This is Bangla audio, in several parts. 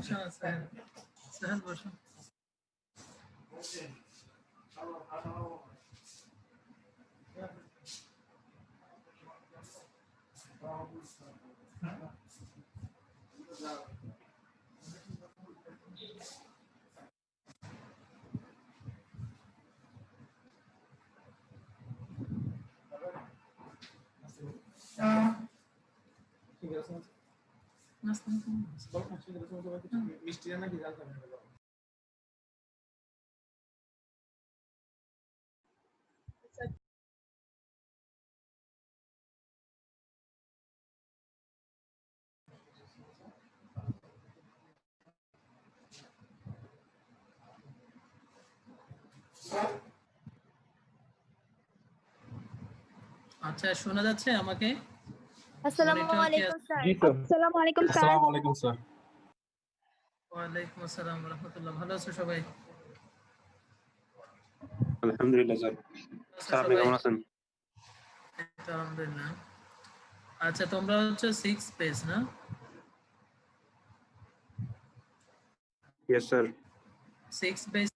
সাহেল বসো। মিষ্টি নাকি জানতাম না। আচ্ছা শোনা যাচ্ছে আমাকে? আসসালামু আলাইকুম স্যার। জি স্যার। আসসালামু আলাইকুম স্যার। আসসালামু আলাইকুম স্যার। ওয়া আলাইকুম আসসালাম ওয়া রাহমাতুল্লাহ। ভালো আছো সবাই? আলহামদুলিল্লাহ স্যার। স্যার আপনি কেমন আছেন? আলহামদুলিল্লাহ। আচ্ছা তোমরা হচ্ছে 6 পেজ না? Yes sir. 6 পেজ।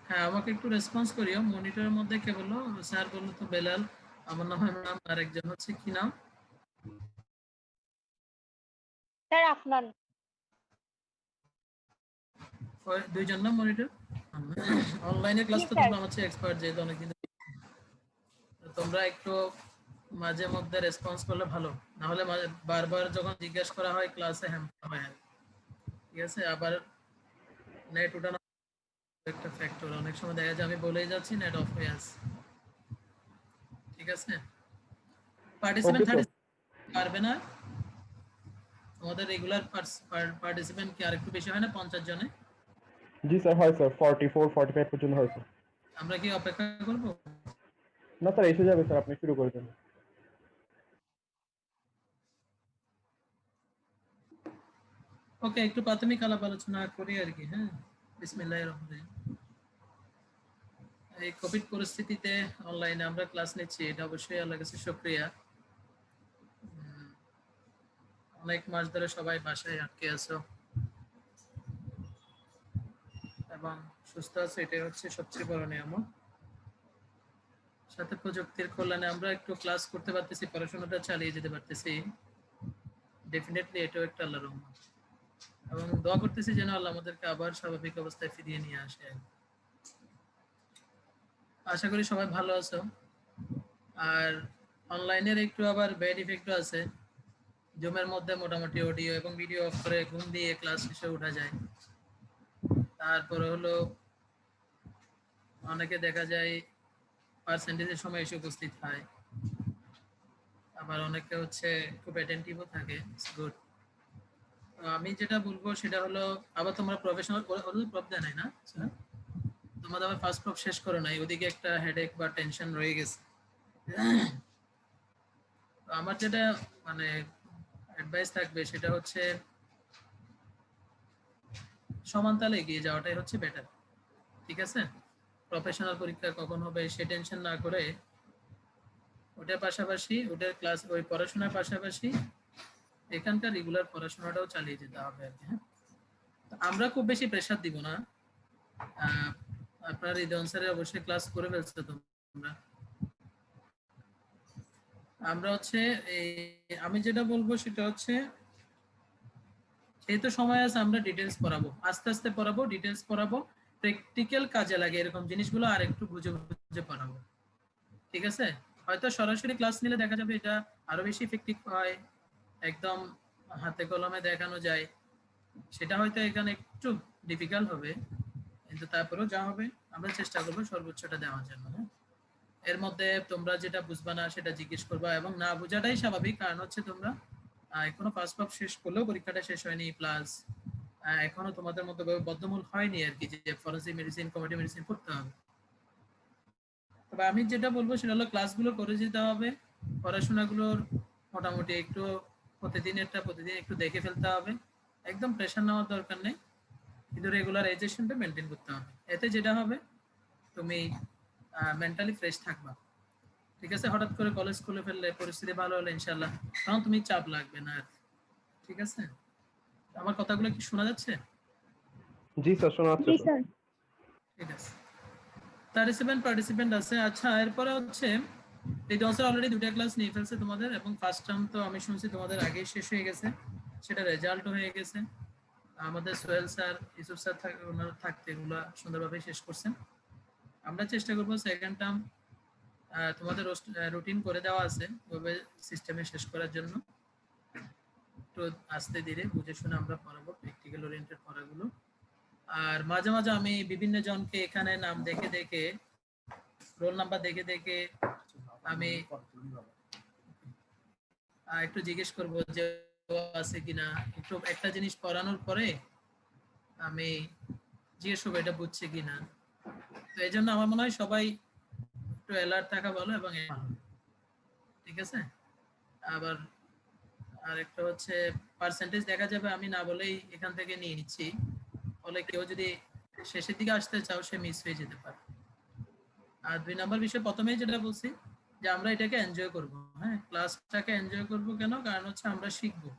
হ্যাঁ আমাকে একটু রেসপন্স করিও। মনিটরের মধ্যে কে বললো? স্যার বললো তো বেলাল। আমার নাম ইমরান, আর একজন হচ্ছে কি নাম? স্যার আফনান। ওই দুইজন নাম মনিটর। অনলাইনে ক্লাস তো তোমরা আমার চেয়ে এক্সপার্ট, যেহেতু অনেকদিন তোমরা একটু মাঝে মধ্যে রেসপন্স করলে ভালো, না হলে বারবার যখন জিজ্ঞেস করা হয় ক্লাসে হ্যাম্পার হয়। ঠিক আছে, আবার নেট উঠানো একটা ফ্যাক্টর, অনেক সময় দেখা যায় আমি বলেই যাচ্ছি নেট অফ হয়ে আছে। ঠিক আছে, পার্টিসিপেন্ট 30 পারবে না? আমাদের রেগুলার পার্টিসিপেন্ট কি আরেকটু বেশি হয় না 50 জনে? জি স্যার, হয় স্যার, 44 45 পর্যন্ত হয় স্যার। আমরা কি অপেক্ষা করব? না স্যার, এসে যাবে স্যার, আপনি শুরু করে দেন। ওকে, একটু প্রাথমিক আলাপ আলোচনা করি আর কি। হ্যাঁ, বিসমিল্লাহির রহমানির রহিম। এই কোভিড পরিস্থিতিতে অনলাইনে আমরা ক্লাস নিচ্ছি, এটা অবশ্যই আল্লাহর কাছে শুকরিয়া। অনেক মাস ধরে সবাই বাসায় আটকে আছো এবং সুস্থ আছে, এটাই হচ্ছে সবচেয়ে বড় নিয়ামত। সাথে প্রযুক্তির কল্যাণে আমরা একটু ক্লাস করতে পারতেছি, পড়াশোনাটা চালিয়ে যেতে পারতেছি। ডেফিনেটলি এটাও একটা আল্লাহর রহমত, এবং দোয়া করতেছি যেন আল্লাহ আমাদেরকে আবার স্বাভাবিক অবস্থায় ফিরিয়ে নিয়ে আসে। আশা করি সবাই ভালো আছো। আর অনলাইনের একটু আবার ব্যাড ইফেক্টও আছে। জুমের মধ্যে মোটামুটি অডিও এবং ভিডিও অফ করে ঘুম দিয়ে ক্লাস শেষে উঠা যায়। তারপরে হলো অনেকে দেখা যায় পার্সেন্টেজের সময় এসে উপস্থিত হয়, আবার অনেকে হচ্ছে খুব অ্যাটেন্টিভও থাকে। গুড। আমি যেটা বলবো সেটা হলো, আবার তোমরা প্রফেশনাল প্রপ দেয় নাই না স্যার? তোমাদের আবার ফার্স্ট প্রপ শেষ করো নাই, ওদিকে একটা হেডেক বা টেনশন রয়ে গেছে। আমার যেটা মানে অ্যাডভাইস থাকবে সেটা হচ্ছে সমান তালে এগিয়ে যাওয়াটাই হচ্ছে বেটার। ঠিক আছে, প্রফেশনাল পরীক্ষা কখন হবে সে টেনশন না করে ওটার পাশাপাশি ওটার ক্লাস ওই পড়াশোনার পাশাপাশি এখানকার রেগুলার পড়াশোনাটাও চালিয়ে যেতে হবে আর কি। হ্যাঁ, আমরা খুব বেশি প্রেশার দিব না। আপনার ঈদ অনুসারে অবশ্যই ক্লাস করে ফেলছে তোমরা। আমরা হচ্ছে এই আমি যেটা বলবো সেটা হচ্ছে, যেহেতু সময় আছে আমরা ডিটেলস পড়াবো, আস্তে আস্তে পড়াবো, ডিটেলস পড়াবো, প্র্যাকটিক্যাল কাজে লাগে এরকম জিনিসগুলো আর একটু বুঝে বুঝে পড়াবো। ঠিক আছে, হয়তো সরাসরি ক্লাস নিলে দেখা যাবে এটা আরো বেশি ইফেক্টিভ হয়, একদম হাতে কলমে দেখানো যায়, সেটা হয়তো এখানে একটু ডিফিকাল্ট হবে, কিন্তু তারপরেও যা হবে আমরা চেষ্টা করবো সর্বোচ্চটা দেওয়ার জন্য। হ্যাঁ, এর মধ্যে তোমরা যেটা বুঝবা না সেটা জিজ্ঞেস করবা, এবং না বোঝাটাই স্বাভাবিক, কারণ হচ্ছে তোমরা এখনো ফার্স্ট পাপ শেষ করলেও পরীক্ষাটা শেষ হয়নি, প্লাস এখনো তোমাদের মধ্যে বদ্ধমূল হয়নি আর কি, যে ফরেনসিক মেডিসিন কমিউনিটি মেডিসিন পড়তে হবে। তবে আমি যেটা বলবো সেটা হলো ক্লাসগুলো করে যেতে হবে, পড়াশোনাগুলোর মোটামুটি একটু প্রতিদিন একটু দেখে ফেলতে হবে, একদম প্রেশার নেওয়ার দরকার নেই, কিন্তু রেগুলারাইজেশনটা মেনটেন করতে হবে। এতে যেটা হবে তুমি মেন্টালি ফ্রেশ থাকবা। ঠিক আছে, হঠাৎ করে কলেজ খুলে ফেললে পরিস্থিতি ভালো হলে ইনশাল্লাহ তখন তুমি চাপ লাগবে না। ঠিক আছে, আমার কথাগুলো কি শোনা যাচ্ছে? জি স্যার, শোনা যাচ্ছে জি স্যার। স্যার। ঠিক আছে, 37 পার্টিসিপেন্ট আছে। আচ্ছা, এরপরে হচ্ছে রিদওয়ান স্যার অলরেডি দুটো ক্লাস নিয়ে ফেলছে তোমাদের, এবং ফার্স্ট টার্ম তো আমি শুনছি তোমাদের আগেই শেষ হয়ে গেছে, সেটা রেজাল্টও হয়ে গেছে। আমাদের সোহেল স্যার, ইউসুফ স্যার ওনারা থাকতে এগুলো সুন্দরভাবে শেষ করছেন। আমরা চেষ্টা করবো সেকেন্ড টার্ম তোমাদের রুটিন করে দেওয়া আছে ওইভাবে সিস্টেমে শেষ করার জন্য। একটু আস্তে ধীরে বুঝে শুনে আমরা পড়াবো, প্র্যাকটিক্যাল ওরিয়েন্টেড পড়াগুলো। আর মাঝে মাঝে আমি বিভিন্ন জনকে এখানে নাম দেখে দেখে, রোল নাম্বার দেখে দেখে আমি একটু জিজ্ঞেস করবো যে ও আছে কিনা। একটু একটা জিনিস পড়ানোর পরে আমি জিজ্ঞেস করবো এটা বুঝছে কিনা। তো এই জন্য আমার মনে হয় সবাই একটু অ্যালার্ট থাকা ভালো এবং ঠিক আছে। আবার আর একটা হচ্ছে পার্সেন্টেজ দেখা যাবে, আমি না বলেই এখান থেকে নিয়ে নিচ্ছি, ফলে কেউ যদি শেষের দিকে আসতে চাও সে মিস হয়ে যেতে পারে। আর 2 নাম্বার বিষয় প্রথমেই যেটা বলছি যে আমরা এটাকে এনজয় করব। হ্যাঁ, ক্লাসটাকে এনজয় করব কেন? কারণ হচ্ছে আমরা শিখবো,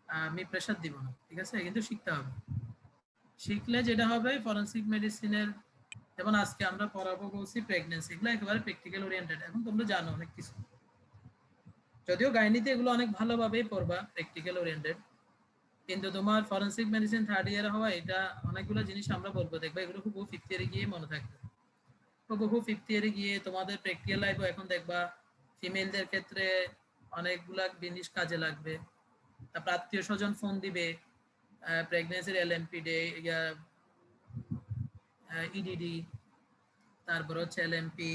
আমি প্রেশার দিব না, ঠিক আছে, কিন্তু শিখতে হবে। শিখলে যেটা হবে ফরেনসিক মেডিসিনের, যেমন আজকে আমরা পড়াবো বলছি প্রেগন্যান্সি, এগুলো একেবারে প্র্যাকটিক্যাল ওরিয়েন্টেড। এখন তোমরা জানো অনেক কিছু, যদিও গাইনিতে এগুলো অনেক ভালোভাবেই পড়বা প্র্যাকটিক্যাল ওরিয়েন্টেড, কিন্তু তোমার ফরেনসিক মেডিসিন থার্ড ইয়ার হওয়া, এটা অনেকগুলো জিনিস আমরা বলবো, দেখবে এগুলো খুব ফিফথ ইয়ারে গিয়ে মনে থাকবে। বহু ফিফথ ইয়ারে গিয়ে তোমাদের প্র্যাকটিক্যাল লাইফও এখন দেখবা ফিমেলদের ক্ষেত্রে অনেকগুলা জিনিস কাজে লাগবে। তারপর আত্মীয় স্বজন ফোন দিবে, প্রেগনেন্সির এলএমপি ডে, ইডিডি, তারপর হচ্ছে এলএমপি,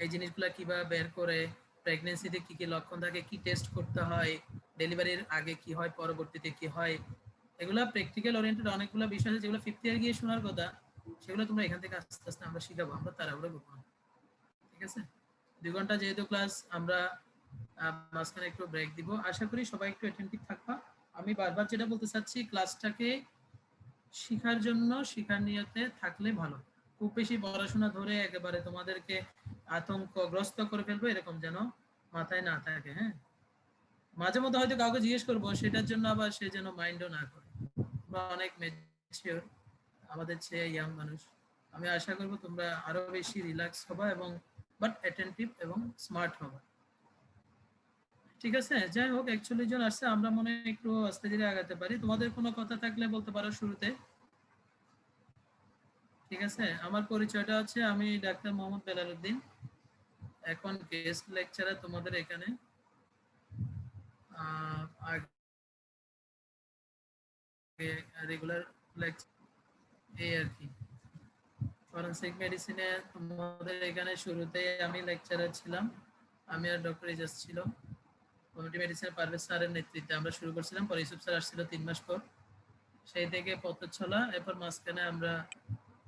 এই জিনিসগুলো কিভাবে বের করে, প্রেগনেন্সিতে কি কি লক্ষণ থাকে, কি টেস্ট করতে হয়, ডেলিভারির আগে কি হয়, পরবর্তীতে কি হয়, এগুলো প্র্যাকটিক্যাল ওরিয়েন্টেড অনেকগুলো বিষয় আছে যেগুলো ফিফথ ইয়ার গিয়ে শোনার কথা, সেগুলো তোমরা এখান থেকে আস্তে আস্তে আমরা শিখাবো, আমরা তাড়াহুড়ো করবো না। ঠিক আছে, 2 ঘন্টা যেহেতু ক্লাস, আমরা মাঝখানে একটু ব্রেক দিব। আশা করি সবাই একটু অ্যাটেন্টিভ থাকবা। আমি বারবার যেটা বলতে চাচ্ছি, ক্লাসটাকে শিখার জন্য, শিখার নিয়তে থাকলে ভালো। খুব বেশি পড়াশোনা ধরে একেবারে তোমাদেরকে আতঙ্কগ্রস্ত করে ফেলবো এরকম যেন মাথায় না থাকে। হ্যাঁ, মাঝে মধ্যে হয়তো কাউকে জিজ্ঞেস করবো, সেটার জন্য আবার সে যেন মাইন্ডও না করে। আমরা অনেক ম্যাচিওর, আমাদের চেয়ে ইয়াং মানুষ। আমি আশা করবো তোমরা আরো বেশি রিল্যাক্স হবা এবং বাট অ্যাটেন্টিভ এবং স্মার্ট হবা। ঠিক আছে, যাই হোক, 41 জন আসছে, আমরা মনে হয় একটু আস্তে ধীরে আগাতে পারি। তোমাদের কোনো কথা থাকলে বলতে পারো শুরুতে। ঠিক আছে, আমার পরিচয়টা হচ্ছে, আমি ডাক্তার মোহাম্মদ বেলাল উদ্দিন, এখন গেস্ট লেকচারার তোমাদের এখানে। আগে রেগুলার লেকচার, এই আর কি। ফরেনসিক মেডিসিনে তোমাদের এখানে শুরুতে আমি লেকচারার ছিলাম, আমি আর ডক্টর ইজাজ ছিল। কমিউনিটি মেডিসিনে পারভেজ স্যারের নেতৃত্বে আমরা শুরু করছিলাম, পরে ইউসুফ স্যার আসছিল 3 মাস পর। সেই থেকে পথ চলা, এরপর মাঝখানে আমরা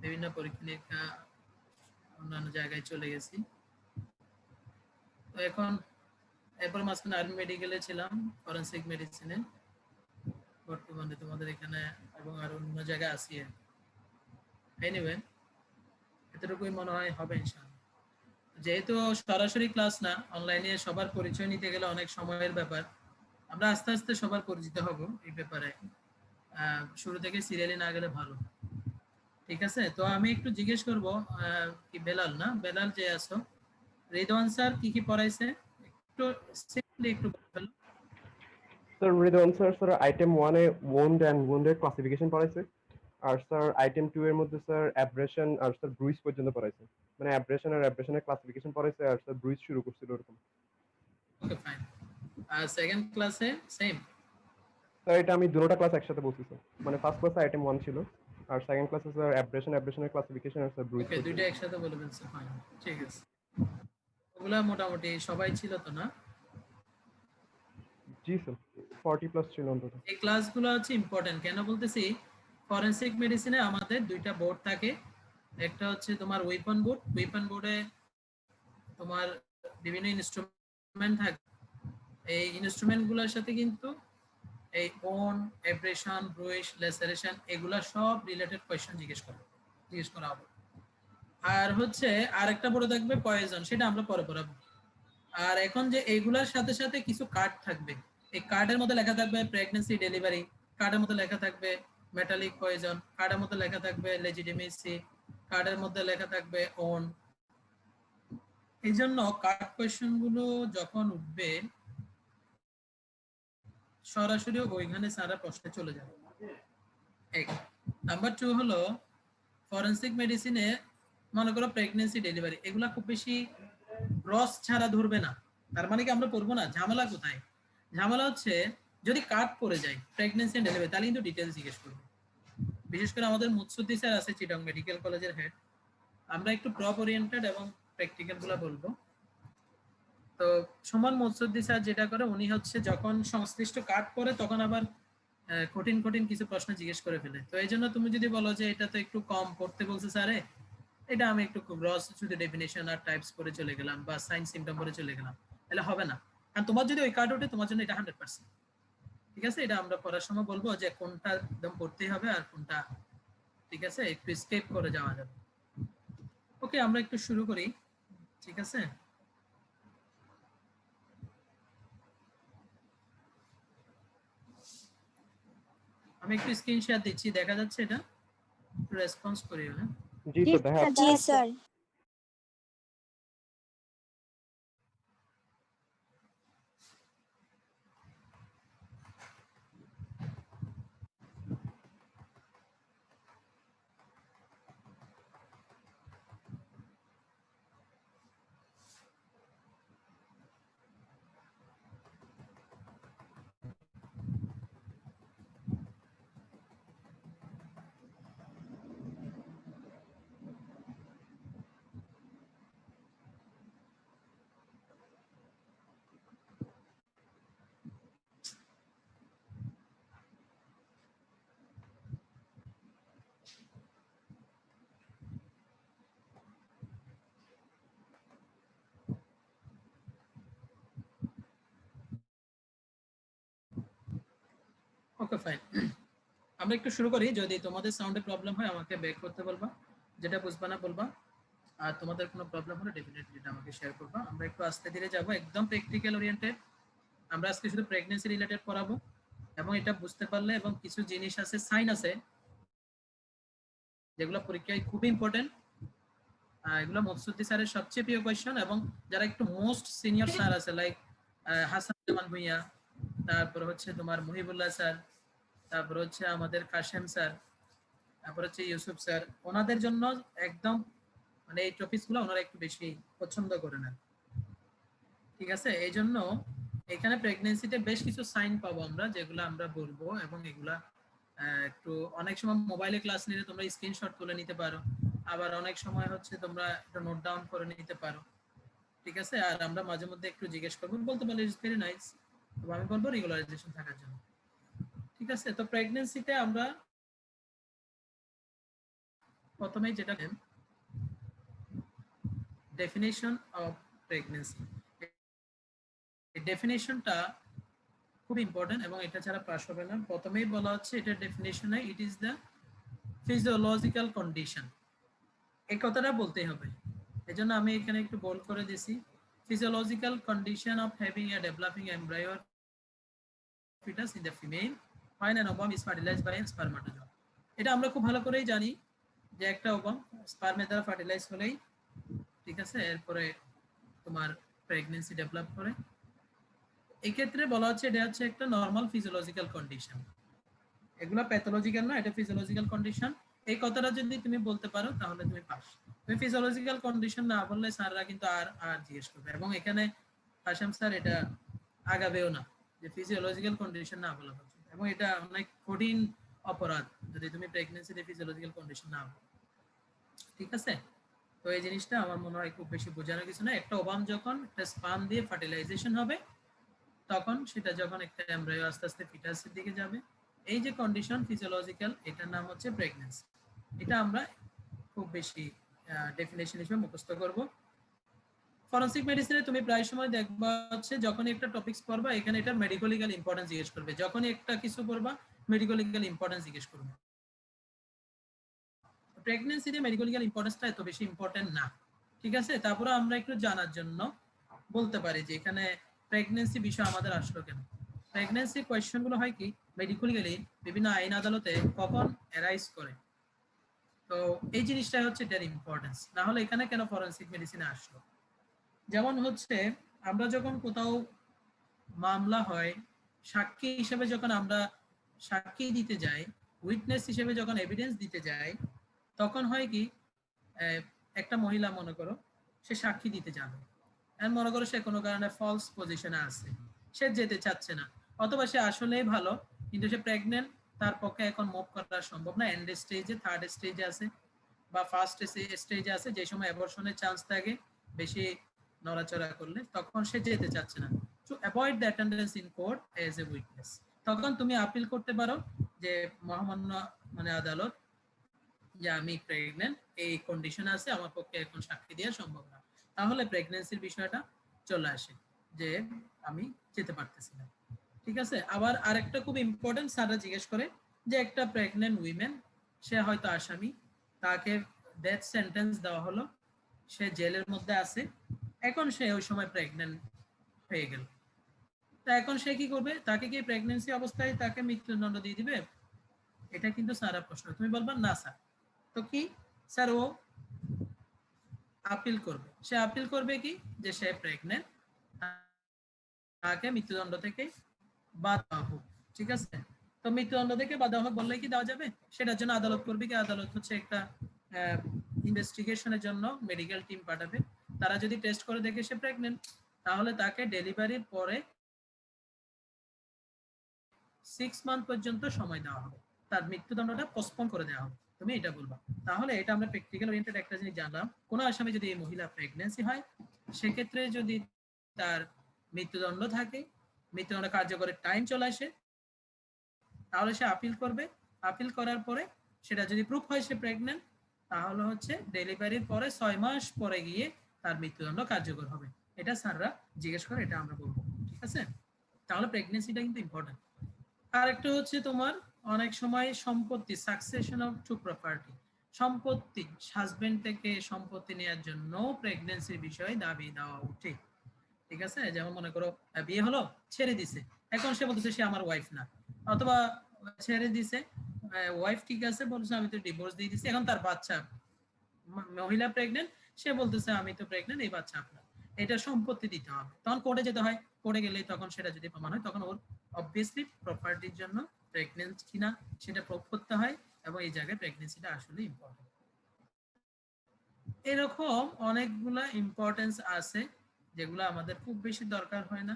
বিভিন্ন পরীক্ষা নিরীক্ষা অন্যান্য জায়গায় চলে গেছি। তো এখন এরপর মাঝখানে আর্মি মেডিকেলে ছিলাম, ফরেনসিক মেডিসিনে, বর্তমানে তোমাদের এখানে এবং আর অন্য জায়গায় আসি। এনিওয়ে, এতটুকুই মনে হয় হবে ইনশাআল্লাহ। যেহেতু সরাসরি ক্লাস না, অনলাইনে সবার পরিচয় নিতে গেলে অনেক সময়ের ব্যাপার, আমরা আস্তে আস্তে সবার পরিচিত হব এই ব্যাপারে। শুরু থেকে সিরিয়ালি না গেলে ভালো। ঠিক আছে, তো আমি একটু জিজ্ঞেস করবো, কি বেলাল না, বেলাল যে আছো, রিদওয়ান স্যার কি কি পড়াইছে একটু সিম্পলি একটু বলো। Sir Ridwan sir sir item 1 এ wound and wounded ক্লাসিফিকেশন পড়াইছে। আর স্যার আইটেম 2 এর মধ্যে স্যার অ্যাব্রেশন আর স্যার ব্রুইজ পর্যন্ত পড়াইছে। মানে অ্যাব্রেশন আর অ্যাব্রেশনের ক্লাসিফিকেশন পড়াইছে, আর স্যার ব্রুইজ শুরু করছিল এরকম। Okay, fine. আর সেকেন্ড ক্লাসে সেম? স্যার এটা আমি দুটোটা ক্লাস একসাথে বলছি স্যার। মানে ফার্স্ট ক্লাসে আইটেম 1 ছিল, আর সেকেন্ড ক্লাসে স্যার অ্যাব্রেশনের ক্লাসিফিকেশন আর স্যার ব্রুইজ ওকে, দুইটা পর্যন্ত। একসাথে বলে ফেলছে, ফাইন, ঠিক আছে। ওগুলা মোটামুটি সবাই ছিল তো না? জি স্যার, 40 প্লাস ছিল অন্তত। এই ক্লাসগুলো হচ্ছে ইম্পর্টেন্ট, কেন বলতেছি, ফরেনসিক মেডিসিনে আমাদের দুইটা বোর্ড থাকে। একটা হচ্ছে তোমার ওয়েপন বোর্ড, ওয়েপন বোর্ডে তোমার বিভিন্ন ইনস্ট্রুমেন্ট থাকে। এই ইনস্ট্রুমেন্টগুলোর সাথে কিন্তু এই ওন, অ্যাব্রেশন, ব্রুইশ, ল্যাসারেশন, এগুলা সব রিলেটেড কোয়েশ্চেন জিজ্ঞেস করা হবে। আর হচ্ছে আরেকটা বোর্ডে থাকবে পয়জন, সেটা আমরা পরে পড়াবো। আর এখন যে এইগুলার সাথে সাথে কিছু কার্ড থাকবে, এই কার্ডের মধ্যে লেখা থাকবে প্রেগন্যান্সি, ডেলিভারি, কার্ডের মধ্যে লেখা থাকবে মেটালিক পয়জন, কার্ডের মধ্যে লেখা থাকবে লেজিটিমেসি, কার্ডের মধ্যে লেখা থাকবে অন। এই জন্য কার্ড কোয়েশ্চেন গুলো যখন উঠবে সরাসরি ওইখানে সারা প্রশ্নে চলে যাবে। এক নাম্বার 2 হলো ফরেনসিক মেডিসিনে মনে করো প্রেগন্যান্সি ডেলিভারি, এগুলা খুব বেশি রস ছাড়া ধরবে না। তার মানে কি আমরা পড়বো না? ঝামেলা কোথায়? ঝামেলা হচ্ছে যদি কাট পড়ে যায় প্রেগন্যান্সি এন্ড ডেলিভারি, তাহলে কিন্তু ডিটেইলস জিজ্ঞেস করবে। বিশেষ করে আমাদের মুৎসুদ্দি স্যার আছে চিটাং মেডিকেল কলেজের হেড, আমরা একটু প্রপ ওরিয়েন্টেড এবং প্র্যাকটিক্যাল গুলো বলবো। তো সুমন মুৎসুদ্দি স্যার যেটা করে, উনি হচ্ছে যখন সংশ্লিষ্ট কাট পড়ে তখন আবার কঠিন কঠিন কিছু প্রশ্ন জিজ্ঞেস করে ফেলে। তো এই জন্য তুমি যদি বলো যে এটা তো একটু কম পড়তে বলছে স্যারে, এটা আমি একটু গ্রস শুধু ডেফিনিশন আর টাইপস করে চলে গেলাম বা সাইন সিম্পটম করে চলে গেলাম, তাহলে হবে না। কারণ তোমার যদি ওই কার্ড ওঠে তোমার জন্য এটা 100%। ঠিক আছে, এটা আমরা পড়ার সময় বলবো যে কোনটা একদম পড়তেই হবে আর কোনটা ঠিক আছে একটু স্কেপ করে যাওয়া যাবে। ওকে, আমরা একটু শুরু করি। ঠিক আছে, আমি একটু স্ক্রিন শেয়ার দিচ্ছি, দেখা যাচ্ছে এটা? রেসপন্স করি। হ্যাঁ জি স্যার, দেখা যাচ্ছে। জি স্যার। ওকে ফাইন, আমরা একটু শুরু করি। যদি তোমাদের সাউন্ডে প্রবলেম হয় আমাকে ব্যাক করতে বলবা, যেটা বুঝবা না বলবা, আর তোমাদের কোনো প্রবলেম হলে ডেফিনেটলি এটা আমাকে শেয়ার করবা। আমরা একটু আস্তে ধীরে যাব, একদম প্র্যাকটিক্যাল ওরিয়েন্টেড। আমরা আজকে শুধু প্রেগন্যান্সি রিলেটেড পড়াবো, এবং এটা বুঝতে পারলে এবং কিছু জিনিস আছে, সাইন আছে যেগুলো পরীক্ষায় খুব ইম্পর্টেন্ট। এগুলো মুৎসুদ্দি স্যারের সবচেয়ে প্রিয় কোয়েশ্চন, এবং যারা একটু মোস্ট সিনিয়র স্যার আছে লাইক হাসান জামান ভুইয়া, তারপর হচ্ছে তোমার মুহিবুল্লাহ স্যার, তারপর হচ্ছে আমাদের কাশেম স্যার, তারপর হচ্ছে ইউসুফ স্যার, ওনাদের জন্য একদম মানে এই টপিকসগুলো ওনারা একটু বেশি পছন্দ করে নেন। ঠিক আছে, এই জন্য এখানে প্রেগন্যান্সিতে বেশ কিছু সাইন পাবো আমরা, যেগুলো আমরা বলবো, এবং এগুলা একটু অনেক সময় মোবাইলে ক্লাস নিলে তোমরা স্ক্রিনশট তুলে নিতে পারো, আবার অনেক সময় হচ্ছে তোমরা একটু নোট ডাউন করে নিতে পারো। ঠিক আছে, আর আমরা মাঝে মধ্যে একটু জিজ্ঞেস করবো, বলতে পারলে ইটস ভেরি নাইস, তবে আমি বলবো রেগুলারাইজেশন থাকার জন্য। ঠিক আছে, তো প্রেগন্যান্সিতে আমরা প্রথমেই যেটা ডেফিনেশন অফ প্রেগন্যান্সি, এই ডেফিনেশনটা খুব ইম্পর্টেন্ট এবং এটা ছাড়া পাস হবে না। প্রথমেই বলা হচ্ছে এটা ডেফিনেশনে, it is the physiological condition, এই কথাটা বলতেই হবে। এজন্য আমি এখানে একটু বোল্ড করে দিছি, physiological condition of having a developing embryo fetus in the female when an ovum is fertilized by a spermatozoa। এটা আমরা খুব ভালো করেই জানি যে একটা ওভাম স্পার্মের দ্বারা ফার্টিলাইজ হলেই ঠিক আছে এরপরে তোমার প্রেগন্যান্সি ডেভেলপ করে। এই ক্ষেত্রে বলা হচ্ছে এটা হচ্ছে একটা নরমাল ফিজিওলজিক্যাল কন্ডিশন, এগুলো প্যাথোলজিক্যাল না, এটা ফিজিওলজিক্যাল কন্ডিশন। এই কথাটা যদি তুমি বলতে পারো তাহলে তুমি পাস। তুমি ফিজিওলজিক্যাল কন্ডিশন না বললে স্যাররা কিন্তু আর জিজ্ঞেস করবে, এবং এখানে কাশেম স্যার এটা আগাবেও না যে ফিজিওলজিক্যাল কন্ডিশন না বলা হচ্ছে, এবং এটা অনেক কঠিন অপরাধ যদি তুমি প্রেগন্যান্সিতে ফিজিওলজিক্যাল কন্ডিশন না বলো। ঠিক আছে, তো এই জিনিসটা আমার মনে হয় খুব বেশি বোঝানোর কিছু না। একটা ওভাম যখন একটা স্পার্ম দিয়ে ফার্টিলাইজেশন হবে, তখন সেটা যখন একটা এমব্রায়ো আস্তে আস্তে ফিটাসের দিকে যাবে, এই যে কন্ডিশন ফিজিওলজিক্যাল, এটার নাম হচ্ছে প্রেগন্যান্সি। এটা আমরা খুব বেশি ডেফিনেশন হিসেবে মুখস্থ করব। ফরেনসিক মেডিসিনে তুমি প্রায় সময় দেখবা হচ্ছে যখনই একটা টপিকস পড়বা এখানে এটা মেডিকো লিগ্যাল ইম্পর্টেন্স জিজ্ঞেস করবে, যখনই একটা কিছু পড়বা মেডিকো লিগ্যাল ইম্পর্টেন্স জিজ্ঞেস করবে। প্রেগন্যান্সিতে মেডিকো লিগ্যাল ইম্পর্টেন্সটা এত বেশি ইম্পর্টেন্ট না। ঠিক আছে, তারপরে আমরা একটু জানার জন্য বলতে পারি যে এখানে প্রেগন্যান্সি বিষয় আমাদের আসলো কেন। প্রেগন্যান্সি কোয়েশ্চেনগুলো হয় কি, মেডিকেলি বিভিন্ন আইন আদালতে কখন অ্যারাইজ করে। তো এই জিনিসটাই হচ্ছে এটার ইম্পর্টেন্স। না হলে এখানে কেন ফরেনসিক মেডিসিনে আসলো? যেমন হচ্ছে আমরা যখন কোথাও মামলা হয়, সাক্ষী হিসেবে যখন আমরা সাক্ষী দিতে যাই, উইটনেস হিসেবে যখন এভিডেন্স দিতে যাই, তখন হয় কি একটা মহিলা মনে করো সে সাক্ষী দিতে যাবে, মনে করো সে কোনো কারণে ফলস পজিশনে আছে, সে যেতে চাচ্ছে না, অথবা সে আসলেই ভালো কিন্তু সে প্রেগনেন্ট, তার পক্ষে এখন মুভ করা সম্ভব না, এন্ড স্টেজে, থার্ড স্টেজে আছে বা ফার্স্ট স্টেজে আছে, যে সময় অ্যাবর্শনের চান্স থাকে বেশি নড়াচড়া করলে, তখন সে যেতে চাচ্ছে না। To avoid the attendance in court as a witness, তখন তুমি আপিল করতে পারো যে মহামান্য মানে আদালত, যে আমি প্রেগনেন্ট, এই কন্ডিশন আছে, আমার পক্ষে এখন সাক্ষী দেওয়া সম্ভব না। তাহলে প্রেগন্যান্সির বিষয়টা চলে আসে যে আমি যেতে পারতেছি না। ঠিক আছে। আবার আরেকটা খুব ইম্পর্টেন্ট, স্যাররা জিজ্ঞেস করে যে একটা প্রেগনেন্ট উইমেন, সে হয়তো আসামি, তাকে ডেথ সেন্টেন্স দেওয়া হলো, সে জেলের মধ্যে আছে, এখন সে ওই সময় প্রেগনেন্ট হয়ে গেল, তা এখন সে কি করবে? তাকে কি প্রেগন্যান্সি অবস্থায় তাকে মৃত্যুদণ্ড দিয়ে দিবে? এটা কিন্তু স্যারের প্রশ্ন। তুমি বলবা না স্যার, তো কি স্যার, ও আপিল করবে। সে আপিল করবে কি যে সে প্রেগনেন্ট, তাকে মৃত্যুদণ্ড থেকে বাদ দেওয়া হোক। ঠিক আছে। তো মৃত্যুদণ্ড থেকে বাদ দেওয়া হোক বললে কি দেওয়া যাবে? সেটার জন্য আদালত করবে কি, আদালত হচ্ছে একটা ইনভেস্টিগেশনের জন্য মেডিকেল টিম পাঠাবে। তারা যদি টেস্ট করে দেখে সে প্রেগনেন্ট, তাহলে তাকে ডেলিভারির পরে 6 মান্থ পর্যন্ত সময় দেওয়া হবে, তার মৃত্যুদণ্ডটা পোস্টপোন করে দেওয়া হবে। তুমি এটা বলবা। তাহলে এটা আমরা প্র্যাকটিক্যাল ওরিয়েন্টেড একটা জিনিস জানলাম। কোন আসামি যদি এই মহিলা প্রেগন্যান্সি হয়, সেক্ষেত্রে যদি তার মৃত্যুদণ্ড থাকে, মৃত্যুদণ্ড কার্যকরের টাইম চলে আসে, তাহলে সে আপিল করবে। আপিল করার পরে সেটা যদি প্রুফ হয় সে প্রেগন্যান্ট, তাহলে হচ্ছে ডেলিভারির পরে 6 মাস পরে গিয়ে তার মৃত্যুদণ্ড কার্যকর হবে। এটা স্যাররা জিজ্ঞেস করে, এটা আমরা বলবো। ঠিক আছে। তাহলে প্রেগন্যান্সিটা কিন্তু ইম্পর্টেন্ট। আরেকটা হচ্ছে তোমার অনেক সময় সম্পত্তি, সাকসেশন অফ টু প্রপার্টি, সম্পত্তি, হাজবেন্ড থেকে সম্পত্তি নেওয়ার জন্য প্রেগন্যান্সির বিষয়ে দাবি দেওয়া উচিত। ঠিক আছে। যেমন মনে করো বিয়ে হলো, ছেড়ে দিছে, এখন সে বলতেছে সে আমার ওয়াইফ না, অথবা ছেড়ে দিছে, ওয়াইফ ঠিক আছে, বলছে আমি তো ডিভোর্স দিয়ে দিছি, এখন তার বাচ্চা, মহিলা প্রেগনেন্ট, সে বলতেছে আমি তো প্রেগনেন্ট, এই বাচ্চা আপনার, এটা সম্পত্তি দিতে হবে। তখন কোর্টে যেতে হয়, কোর্টে গেলে তখন সেটা যদি প্রমাণ হয়, তখন ওর অবভিয়াসলি প্রপার্টির জন্য প্রেগনেন্ট কিনা সেটা প্রুভ করতে হয়, এবং এই জায়গায় প্রেগনেন্সিটা আসলে ইম্পর্টেন্ট। এরকম অনেকগুলা ইম্পর্টেন্স আছে যেগুলো আমাদের খুব বেশি দরকার হয় না।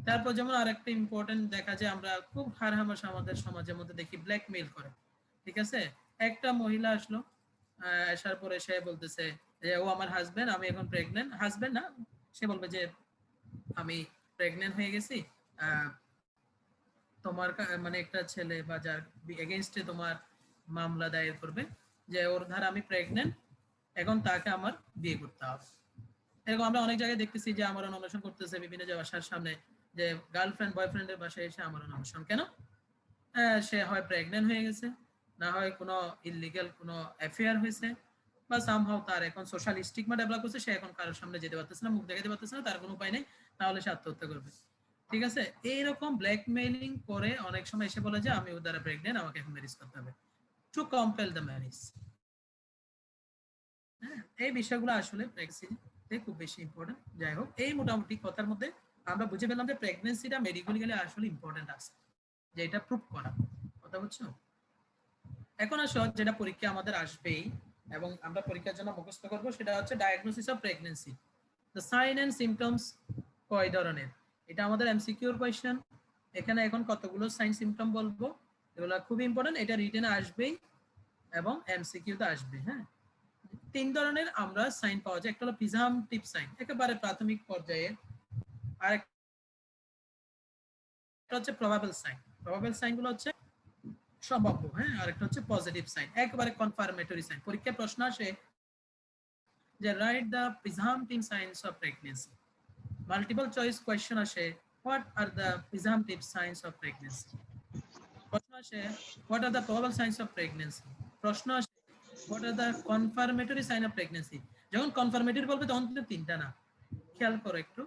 তারপর যেমন আরেকটা ইম্পর্টেন্ট দেখা যায়, আমরা খুব হারহামেশা আমাদের সমাজের মধ্যে দেখি, ব্ল্যাকমেইল করে। ঠিক আছে। একটা মহিলা আসলো, আসার পরে সে বলতেছে যে ও আমার হাজবেন্ড, আমি এখন প্রেগনেন্ট, হাজবেন্ড না, সে বলবে যে আমি প্রেগনেন্ট হয়ে গেছি, তোমার মানে একটা ছেলে বা যার এগেইনস্টে তোমার মামলা দায়ের করবে যে ওর ধারা আমি প্রেগনেন্ট, এখন তাকে আমার বিয়ে করতে হবে। এরকম আমরা অনেক জায়গায় দেখতেছি যে আমার অনশন করতেছে বিভিন্ন যে বাসার সামনে, যে গার্লফ্রেন্ড বয়ফ্রেন্ডের বাসায় এসে আমার অনশন কেন? সে হয় প্রেগনেন্ট হয়ে গেছে, না হয় কোনো ইললিগ্যাল কোনো অ্যাফেয়ার হয়েছে, বা সামহাউ তার এখন সোশ্যাল স্টিগমা ডেভেলপ করছে, সে এখন কারোর সামনে যেতে পারতেছে না, মুখ দেখাতে পারতেছে না, তার কোনো উপায় নেই, তাহলে সে আত্মহত্যা করবে। ঠিক আছে। এইরকম ব্ল্যাকমেইলিং করে অনেক সময় এসে বলে যে আমি ওর দ্বারা প্রেগনেন্ট, আমাকে এখন ম্যারেজ করতে হবে, টু কম্পেল দ্য ম্যারেজ। হ্যাঁ, এই বিষয়গুলো আসলে প্রেগন্যান্সিতে খুব বেশি ইম্পর্টেন্ট। যাই হোক, এই মোটামুটি কথার মধ্যে আমরা বুঝে পেলাম যে প্রেগন্যান্সিটা মেডিকেলি গেলে আসলে ইম্পর্টেন্ট আছে, যে এটা প্রুফ করা। কথা বুঝছো? এখন আসো যেটা পরীক্ষা আমাদের আসবেই এবং আমরা পরীক্ষার জন্য মুখস্থ করব, সেটা হচ্ছে diagnosis of pregnancy. The sign and symptoms কয় ধরনের? এটা আমাদের এমসিকিউর কোয়েশ্চেন। এখানে এখন কতগুলো সাইন সিমটম বলবো, এগুলো খুব ইম্পর্টেন্ট, এটা রিটেনে আসবেই এবং এমসিকিউতে আসবে। হ্যাঁ, 3 ধরনের আমরা সাইন পাওয়া যায়। একটা হলো প্রিজাম্পটিভ সাইন, একেবারে প্রাথমিক পর্যায়ে, আর একটা হচ্ছে প্রবাবল সাইন। প্রবাবল সাইনগুলো হচ্ছে সম্ভাব্য, হ্যাঁ, আর একটা হচ্ছে পজিটিভ সাইন, একেবারে কনফার্মেটরি সাইন। পরীক্ষায় প্রশ্ন আসে যে write the presumptive signs of pregnancy. Multiple choice question আসে, what are the presumptive signs of pregnancy. প্রশ্ন আসে what are the probable signs of pregnancy. প্রশ্ন আসে what are the confirmatory sign of pregnancy. যখন কনফার্মেটরি বলবে তখন কিন্তু 3টা না, খেয়াল করো একটু।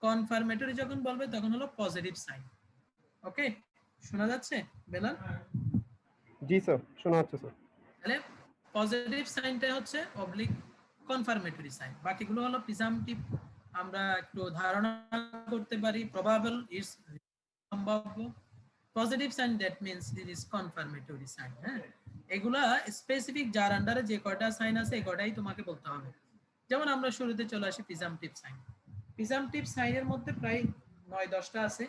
কনফার্মেটরি যখন বলবে তখন হলো পজিটিভ সাইন। ওকে, শোনা যাচ্ছে বেলাল? জি স্যার, শোনা যাচ্ছে স্যার। তাহলে পজিটিভ সাইনটা হচ্ছে অবলিক কনফার্মেটরি সাইন, বাকিগুলো হলো প্রিজামটিভ। আমরা একটু ধারণা করতে পারি, প্রবাবল ইজ সম্ভাব্য। Positive sign that means it is confirmatory sign. হ্যাঁ, এগুলা স্পেসিফিক যার আন্ডারে যে কয়টা সাইন আছে এই কয়টাই তোমাকে বলতে হবে। যেমন আমরা শুরুতে চলে আসি প্রিজামটিভ সাইন। প্রিজামটিভ সাইনের মধ্যে প্রায় 9-10টা আছে।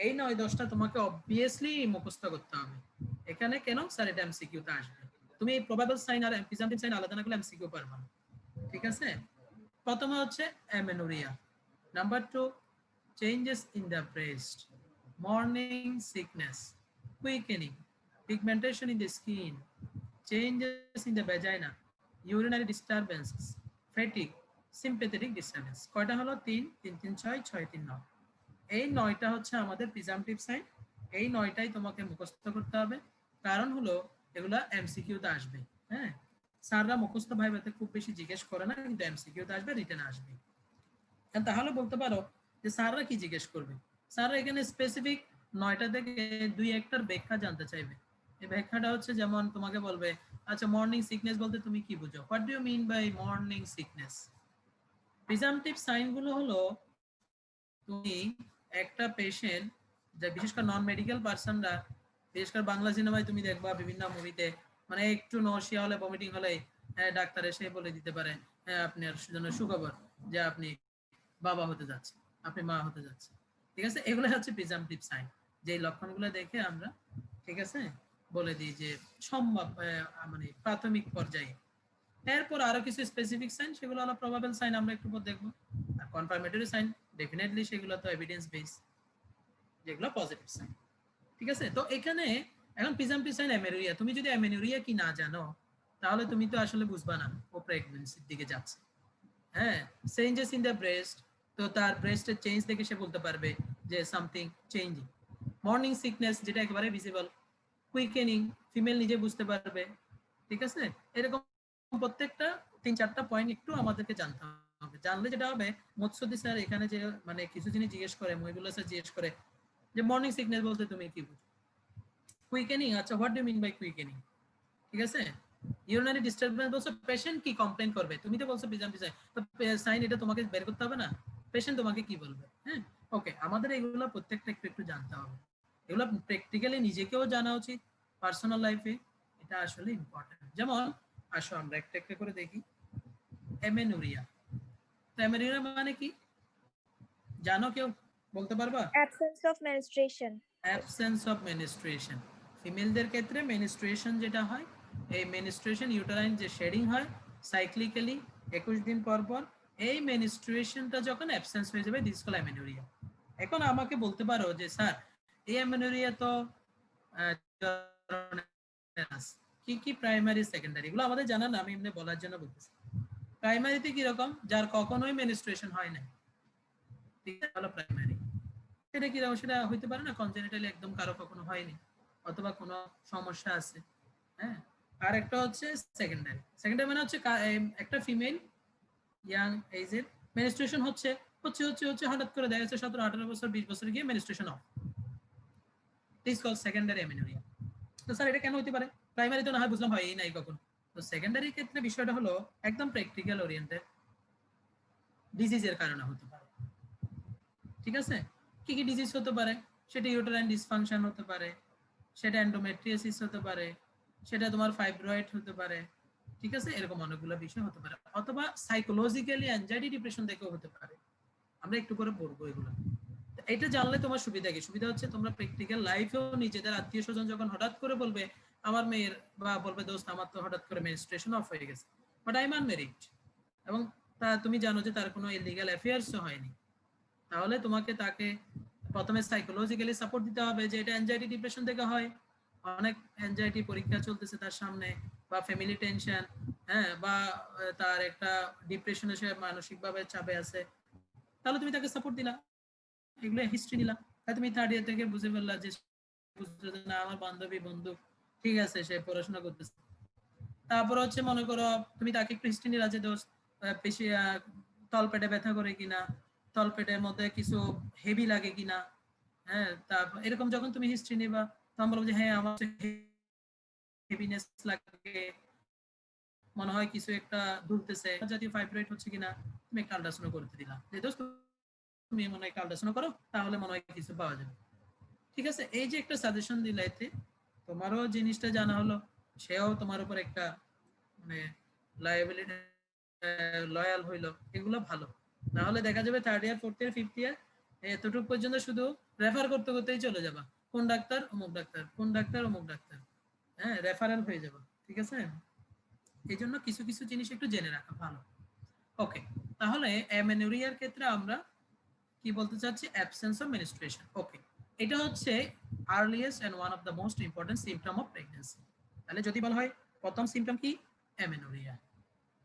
এই 9-10টা তোমাকে অবভিয়াসলি মুখস্থ করতে হবে। এখানে কেন স্যার, এটা এমসিকিউতে আসবে। তুমি প্রবাবল সাইন আর প্রিজামটিভ সাইন আলাদা না করলে এমসিকিউ পারবা না। ঠিক আছে? প্রথমে হচ্ছে amenorrhoea. Number 2, changes in the breast, morning sickness, quickening, pigmentation in the skin, changes in the vagina, urinary disturbances, fatigue, sympathetic disturbance। কয়টা হলো? 3 3 3 6 6 3 9। এই 9টা হচ্ছে আমাদের প্রিজামটিভ সাইন। এই 9টাই তোমাকে মুখস্থ করতে হবে, কারণ হলো এগুলা এমসিকিউতে আসবে। হ্যাঁ, স্যাররা মুখস্থ ভাইবাতে খুব বেশি জিজ্ঞেস করে না, কিন্তু এমসিকিউতে আসবে, রিটেনে আসবে। তাহলে বলতে পারো যে স্যাররা কি জিজ্ঞেস করবে। স্যাররা এখানে স্পেসিফিক 9টা থেকে 2-1টার ব্যাখ্যা জানতে চাইবে। এই ব্যাখ্যাটা হচ্ছে যেমন তোমাকে বলবে, আচ্ছা মর্নিং সিকনেস বলতে তুমি কি বুঝো, what do you mean by morning sickness. Presumptive sign গুলো হলো, তুমি একটা পেশেন্ট, যে বিশেষ করে নন মেডিকেল পার্সনরা, বিশেষ করে বাংলা সিনেমায় তুমি দেখবা বিভিন্ন মুভিতে, মানে একটু নশিয়া হলে, ভমিটিং হলে ডাক্তার এসে বলে দিতে পারে, হ্যাঁ আপনার জন্য সুখবর যে আপনি বাবা হতে যাচ্ছে, আপনি মা হতে যাচ্ছে। ঠিক আছে, এগুলো হচ্ছে প্রিজামটিভ সাইন, যে লক্ষণগুলো দেখে আমরা, ঠিক আছে, বলে দিই যে সম্ভব, মানে প্রাথমিক পর্যায়ে। এরপর আরো কিছু স্পেসিফিক সাইন, সেগুলো হলো প্রবাবল সাইন, আমরা একটু পর দেখবো। আর কনফার্মেটরি সাইন ডেফিনেটলি সেগুলো তো এভিডেন্স বেস, যেগুলো পজিটিভ সাইন। ঠিক আছে, তো এখানে এখন প্রিজামটিভ সাইন অ্যামেনোরিয়া, তুমি যদি অ্যামেনোরিয়া কি না জানো, তাহলে তুমি তো আসলে বুঝবা না ও প্রেগন্যান্সির দিকে যাচ্ছে। হ্যাঁ, চেঞ্জেস ইন দ্য ব্রেস্ট, তো তার ব্রেস্টের চেঞ্জ দেখে সে বলতে পারবে যে সামথিং চেঞ্জিং। মর্নিং সিকনেস, যেটা একেবারে ভিজিবল। কুইকেনিং, ফিমেল নিজে বুঝতে পারবে। ঠিক আছে, এরকম প্রত্যেকটা 3-4টা পয়েন্ট একটু আমাদেরকে জানতে হবে। জানলে যেটা হবে, মৎসদি স্যার এখানে যে মানে কিছু জিনিস জিজ্ঞেস করে, মহিবুল্লাহ স্যার জিজ্ঞেস করে যে মর্নিং সিকনেস বলতে তুমি কি বুঝো। কুইকেনিং, আচ্ছা হোয়াট ডু মিন বাই কুইকেনিং। ঠিক আছে, ইউরিনারি ডিস্টারবেন্স বলছো, পেশেন্ট কি কমপ্লেইন করবে, তুমি তো বলছো প্রিজামটিভ সাইন, তো সাইন এটা তোমাকে বের করতে হবে না, পেশেন্ট তোমাকে কি বলবে। হ্যাঁ, ওকে, আমাদের এগুলো প্রত্যেকটা একটু একটু জানতে হবে। এগুলো প্র্যাকটিক্যালি নিজেকেও জানা উচিত, পার্সোনাল লাইফে এটা আসলে ইম্পর্টেন্ট। যেমন আসো আমরা একটা একটা করে দেখি। এমেনুরিয়া, তো এমেনুরিয়া মানে কি জানো কেউ, বলতে পারবা? Absence of menstruation. Absence of menstruation. ফিমেলদের ক্ষেত্রে মেনস্ট্রুয়েশন যেটা হয়, এই মেনস্ট্রুয়েশন ইউটেরাইন যে শেডিং হয় সাইক্লিক্যালি 21 দিন পর পর, এই মেনস্ট্রুয়েশনটা যখন অ্যাবসেন্স হয়ে যাবে, দিস কল অ্যামেনোরিয়া। এখন আমাকে বলতে পারো যে স্যার এই অ্যামেনোরিয়া তো কি কি, প্রাইমারি সেকেন্ডারি, এগুলো আমাদের জানা না, আমি এমনি বলার জন্য বলতেছি। প্রাইমারিতে কি রকম, যার কখনোই মেনস্ট্রুয়েশন হয় না, ঠিক আছে, হলো প্রাইমারি। সেটা কি রকম, সেটা হইতে পারে না কনজেনিটালি একদম কারো কখনো হয়নি, অথবা কোনো সমস্যা আছে। হ্যাঁ, আর একটা হচ্ছে সেকেন্ডারি। সেকেন্ডারি মানে হচ্ছে একটা ফিমেল ইয়াং এজের মেনস্ট্রুয়েশন হচ্ছে হচ্ছে হচ্ছে হচ্ছে হঠাৎ করে দেখা যাচ্ছে 17-18 বছর 20 বছর গিয়ে menstruation of, this call secondary amenorrhoea. তো স্যার এটা কেন হতে পারে, প্রাইমারি তো না হয় বুঝলাম হয়ই নাই কখন। তো সেকেন্ডারি ক্ষেত্রে বিষয়টা হলো একদম প্র্যাকটিক্যাল ওরিয়েন্টেড, ডিজিজের কারণে হতে পারে। ঠিক আছে, কি কি ডিজিজ হতে পারে, সেটা ইউটেরাইন ডিসফাংশন হতে পারে, সেটা এন্ডোমেট্রিওসিস হতে পারে, সেটা তোমার ফাইব্রয়েড হতে পারে। ঠিক আছে, এরকম অনেকগুলো বিষয় হতে পারে, অথবা সাইকোলজিক্যালি অ্যাংজাইটি ডিপ্রেশন থেকেও হতে পারে। আমরা একটু করে পড়বো এগুলো। এটা জানলে তোমার সুবিধা কি, সুবিধা হচ্ছে তোমরা প্র্যাকটিক্যাল লাইফেও নিজেদের আত্মীয় স্বজন যখন হঠাৎ করে বলবে আমার মেয়ের, বা বলবে দোস্ত আমার তো হঠাৎ করে মেনস্ট্রুয়েশন অফ হয়ে গেছে, বাট আই এম আনমেরিড, এবং তা তুমি জানো যে তার কোনো ইলিগাল অ্যাফেয়ার্সও হয়নি, তাহলে তোমাকে তাকে প্রথমে সাইকোলজিক্যালি সাপোর্ট দিতে হবে যে এটা অ্যাংজাইটি ডিপ্রেশন থেকে হয়, অনেক অ্যাংজাইটি পরীক্ষা চলতেছে তার সামনে, বা ফ্যামিলি টেনশন, হ্যাঁ, বা তার একটা ডিপ্রেশনে সে মানসিকভাবে চাপে আছে, তাহলে তুমি তাকে সাপোর্ট দিলা, এগুলো হিস্ট্রি নিলা। তাই তুমি থার্ড ইয়ার থেকে বুঝে ফেললা যে না আমার বান্ধবী বন্ধু ঠিক আছে সে পড়াশোনা করতেছে। তারপর হচ্ছে মনে করো তুমি তাকে একটু হিস্ট্রি নিলা যে দোস্ত পেশি তলপেটে ব্যথা করে কিনা, তলপেটের মধ্যে কিছু হেভি লাগে কিনা, হ্যাঁ, তারপর এরকম যখন তুমি হিস্ট্রি নিবা তখন বলবো যে হ্যাঁ আমার হেভিনেস লাগে, মনে হয় কিছু একটা দুলতেছে, জাতীয় ফাইব্রয়েড হচ্ছে কিনা, তুমি একটা আল্ট্রাসাউন্ড করতে দিলা, যে দোস্ত তুমি মনে হয় একটা আল্ট্রাসাউন্ড করো, তাহলে মনে হয় কিছু পাওয়া যাবে। ঠিক আছে, এই যে একটা সাজেশন দিলা, এতে তোমারও জিনিসটা জানা হলো, সেও তোমার উপর একটা মানে লায়াবিলিটি লয়াল হইলো, এগুলো ভালো। না হলে দেখা যাবে third year, fourth year, fifth year এতটুকু পর্যন্ত শুধু রেফার করতে করতেই চলে যাবা, কোন ডাক্তার অমুক ডাক্তার, কোন ডাক্তার অমুক ডাক্তার, হ্যাঁ রেফারেল হয়ে যাবে। ঠিক আছে, এই জন্য কিছু কিছু জিনিস একটু জেনে রাখা ভালো। ওকে, তাহলে অ্যামেনোরিয়ার ক্ষেত্রে আমরা কি বলতে চাচ্ছি, অ্যাবসেন্স অফ মেনস্ট্রুয়েশন। ওকে, এটা হচ্ছে earliest and one of the most important symptom of pregnancy. তাহলে যদি বলা হয় প্রথম সিম্পটম কি, অ্যামেনোরিয়া।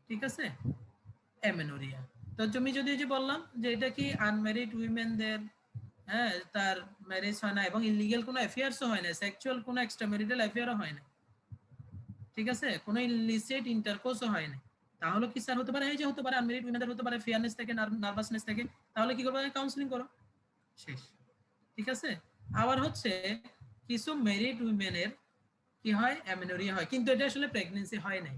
ঠিক আছে, অ্যামেনোরিয়া। তো তুমি যদি যে বললাম যে এটা কি আনম্যারিড উইমেনদের, হ্যাঁ তার ম্যারেজ হয় না এবং ইলিগ্যাল কোনো অ্যাফেয়ার্সও হয় না, সেক্সুয়াল কোনো এক্সট্রাম্যারিটাল অ্যাফেয়ারও হয় না, ঠিক আছে, কোনো ইলিসিট ইন্টারকোর্সও হয় না, তাহলে কি স্যার হতে পারে, এই যে হতে পারে আনম্যারিড উইমেনদের হতে পারে ফেয়ারনেস থেকে, নার্ভাসনেস থেকে, তাহলে কি করবে, কাউন্সেলিং করো, শেষ। ঠিক আছে, আবার হচ্ছে কিছু ম্যারিড উইমেনের কি হয়, অ্যামেনোরিয়া হয়, কিন্তু এটা আসলে প্রেগন্যান্সি হয় নাই।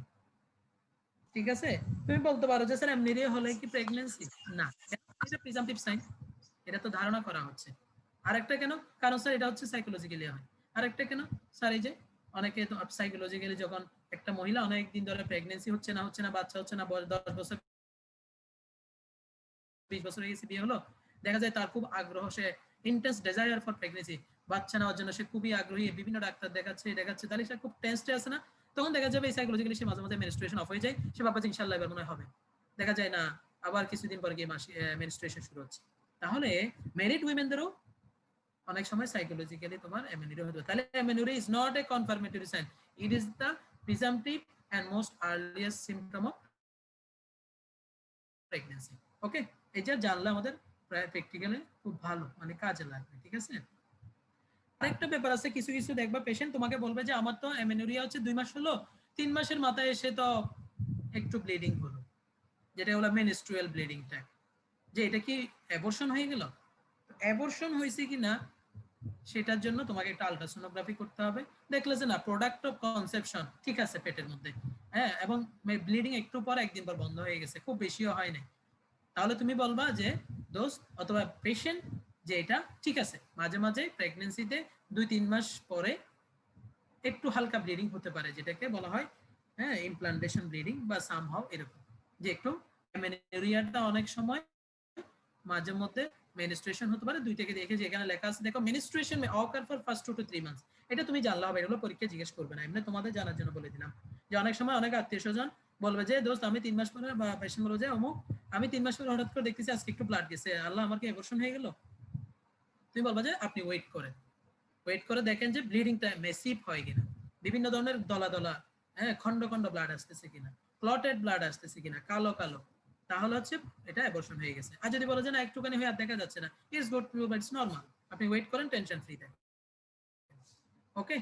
ঠিক আছে, তুমি বলতে পারো যে স্যার অ্যামেনোরিয়া হলে কি প্রেগন্যান্সি, না, এটা প্রিজাম্পটিভ সাইন, এটা তো ধারণা করা হচ্ছে। আরেকটা কেন, কারণ স্যার এটা হচ্ছে সাইকোলজিক্যালি হয়। আরেকটা কেন স্যার, এই যে অনেকে তো সাইকোলজিক্যালি যখন একটা মহিলা অনেক দিন ধরে প্রেগন্যান্সি হচ্ছে না, বাচ্চা হচ্ছে না, 10 বছর 20 বছর হয়ে গেছে, বিয়ে হলো, দেখা যায় তার খুব আগ্রহ, সে ইন্টেন্স ডেজায়ার ফর প্রেগন্যান্সি, বাচ্চা নেওয়ার জন্য সে খুবই আগ্রহী, বিভিন্ন ডাক্তার দেখাচ্ছে, তাহলে সে খুব টেন্সড আছে না, তখন দেখা যাবে এই সাইকোলজিক্যালি সে মাঝে মাঝে মেনস্ট্রুয়েশন অফ হয়ে যায়, সে ভাববে যে ইনশাআল্লাহ এবার মনে হয় হবে, দেখা যায় না, আবার কিছুদিন পর গিয়ে মেনস্ট্রুয়েশন শুরু হচ্ছে। তাহলে মেরিড উইমেনদেরও অনেক সময় সাইকোলজিক্যালি তোমার অ্যামেনোরিয়া হতে পারে। তাহলে amenorrhoea is not a confirmatory sign, it is the presumptive and most earliest symptom of pregnancy. Okay, এটা জানলে আমাদের প্র্যাকটিক্যালি খুব ভালো, মানে কাজে লাগবে। ঠিক আছে, আরেকটা ব্যাপার আছে, কিছু কিছু দেখবা পেশেন্ট তোমাকে বলবে যে আমার তো অ্যামেনোরিয়া হচ্ছে 2 মাস হলো, 3 মাসের মাথায় এসে তো একটু ব্লিডিং হলো, যেটা হলো মেনস্ট্রুয়াল ব্লিডিংটা, যে এটা কি অ্যাবর্শন হয়ে গেল, অ্যাবর্শন হয়েছে কিনা সেটার জন্য তোমাকে একটা আলট্রাসোনোগ্রাফি করতে হবে, দেখলে যে না প্রোডাক্ট অফ কনসেপশন ঠিক আছে পেটের মধ্যে, হ্যাঁ, এবং ব্লিডিং একটু পর একদিন পর বন্ধ হয়ে গেছে, খুব বেশিও হয় না, তাহলে তুমি বলবা যে দোস্ত অথবা পেশেন্ট যে এটা ঠিক আছে, মাঝে মাঝে প্রেগন্যান্সিতে 2-3 মাস পরে একটু হালকা ব্লিডিং হতে পারে, যেটাকে বলা হয় হ্যাঁ ইমপ্লান্টেশন ব্লিডিং বা সামহাউ এরকম, যে একটু অ্যামেনোরিয়াটা অনেক সময় মাঝে মধ্যে মেনস্ট্রুয়েশন হতে পারে 2 থেকে, দেখে যে এখানে লেখা আছে দেখো menstruation May ochre for first 2 to 3 months, এটা তুমি জানলে হবে, এগুলো পরীক্ষা জিজ্ঞেস করবে না, এমনি তোমাদের জানার জন্য বলে দিলাম। যে অনেক সময় অনেক আত্মীয়স্বজন বলবে যে দোস্ত আমি 3 মাস পরে, বা পেশেন্ট বলবে যে অমুক আমি 3 মাস পরে হঠাৎ করে দেখতেছি আজকে একটু ব্লাড গেছে, আল্লাহ আমার কি অ্যাবর্শন হয়ে গেল, তুমি বলবা যে আপনি ওয়েট করে দেখেন যে ব্লিডিংটা মেসিভ হয় কিনা, বিভিন্ন ধরনের দলা দলা, হ্যাঁ খন্ড খন্ড ব্লাড আসতেছে কিনা, ক্লটেড ব্লাড আসতেছে কিনা, কালো কালো, তাহলে হচ্ছে এটা অ্যাবর্শন হয়ে গেছে। আর যদি বলে যে না একটুখানি হয়ে আর দেখা যাচ্ছে না, it's good to but it's normal, আপনি ওয়েট করেন, টেনশন ফ্রি থাকেন। ওকে,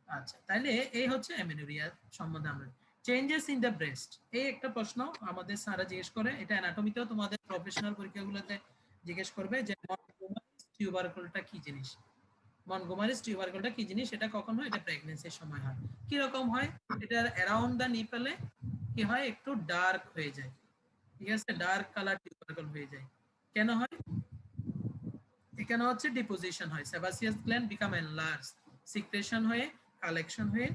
আচ্ছা, তাহলে এই হচ্ছে অ্যামেনোরিয়া সম্বন্ধে আমরা। চেঞ্জেস ইন দ্য ব্রেস্ট, এই একটা প্রশ্ন আমাদের স্যারা জিজ্ঞেস করে, এটা অ্যানাটমিতেও তোমাদের প্রফেশনাল পরীক্ষাগুলোতে জিজ্ঞেস করবে যে টিউবারকুলটা কি জিনিস, মনগোমারিস টিউবারকুলটা কি জিনিস, এটা কখন হয়, এটা প্রেগন্যান্সির সময় হয়। কি রকম হয়, এটা অ্যারাউন্ড দা নিপলে কি হয়, একটু ডার্ক হয়ে যায়, ঠিক আছে, ডার্ক কালার টিউবারকুল হয়ে যায়। কেন হয়, এখানে হচ্ছে ডিপোজিশন হয়, sebaceous gland become enlarge, secretion হয়ে কালেকশন হয়ে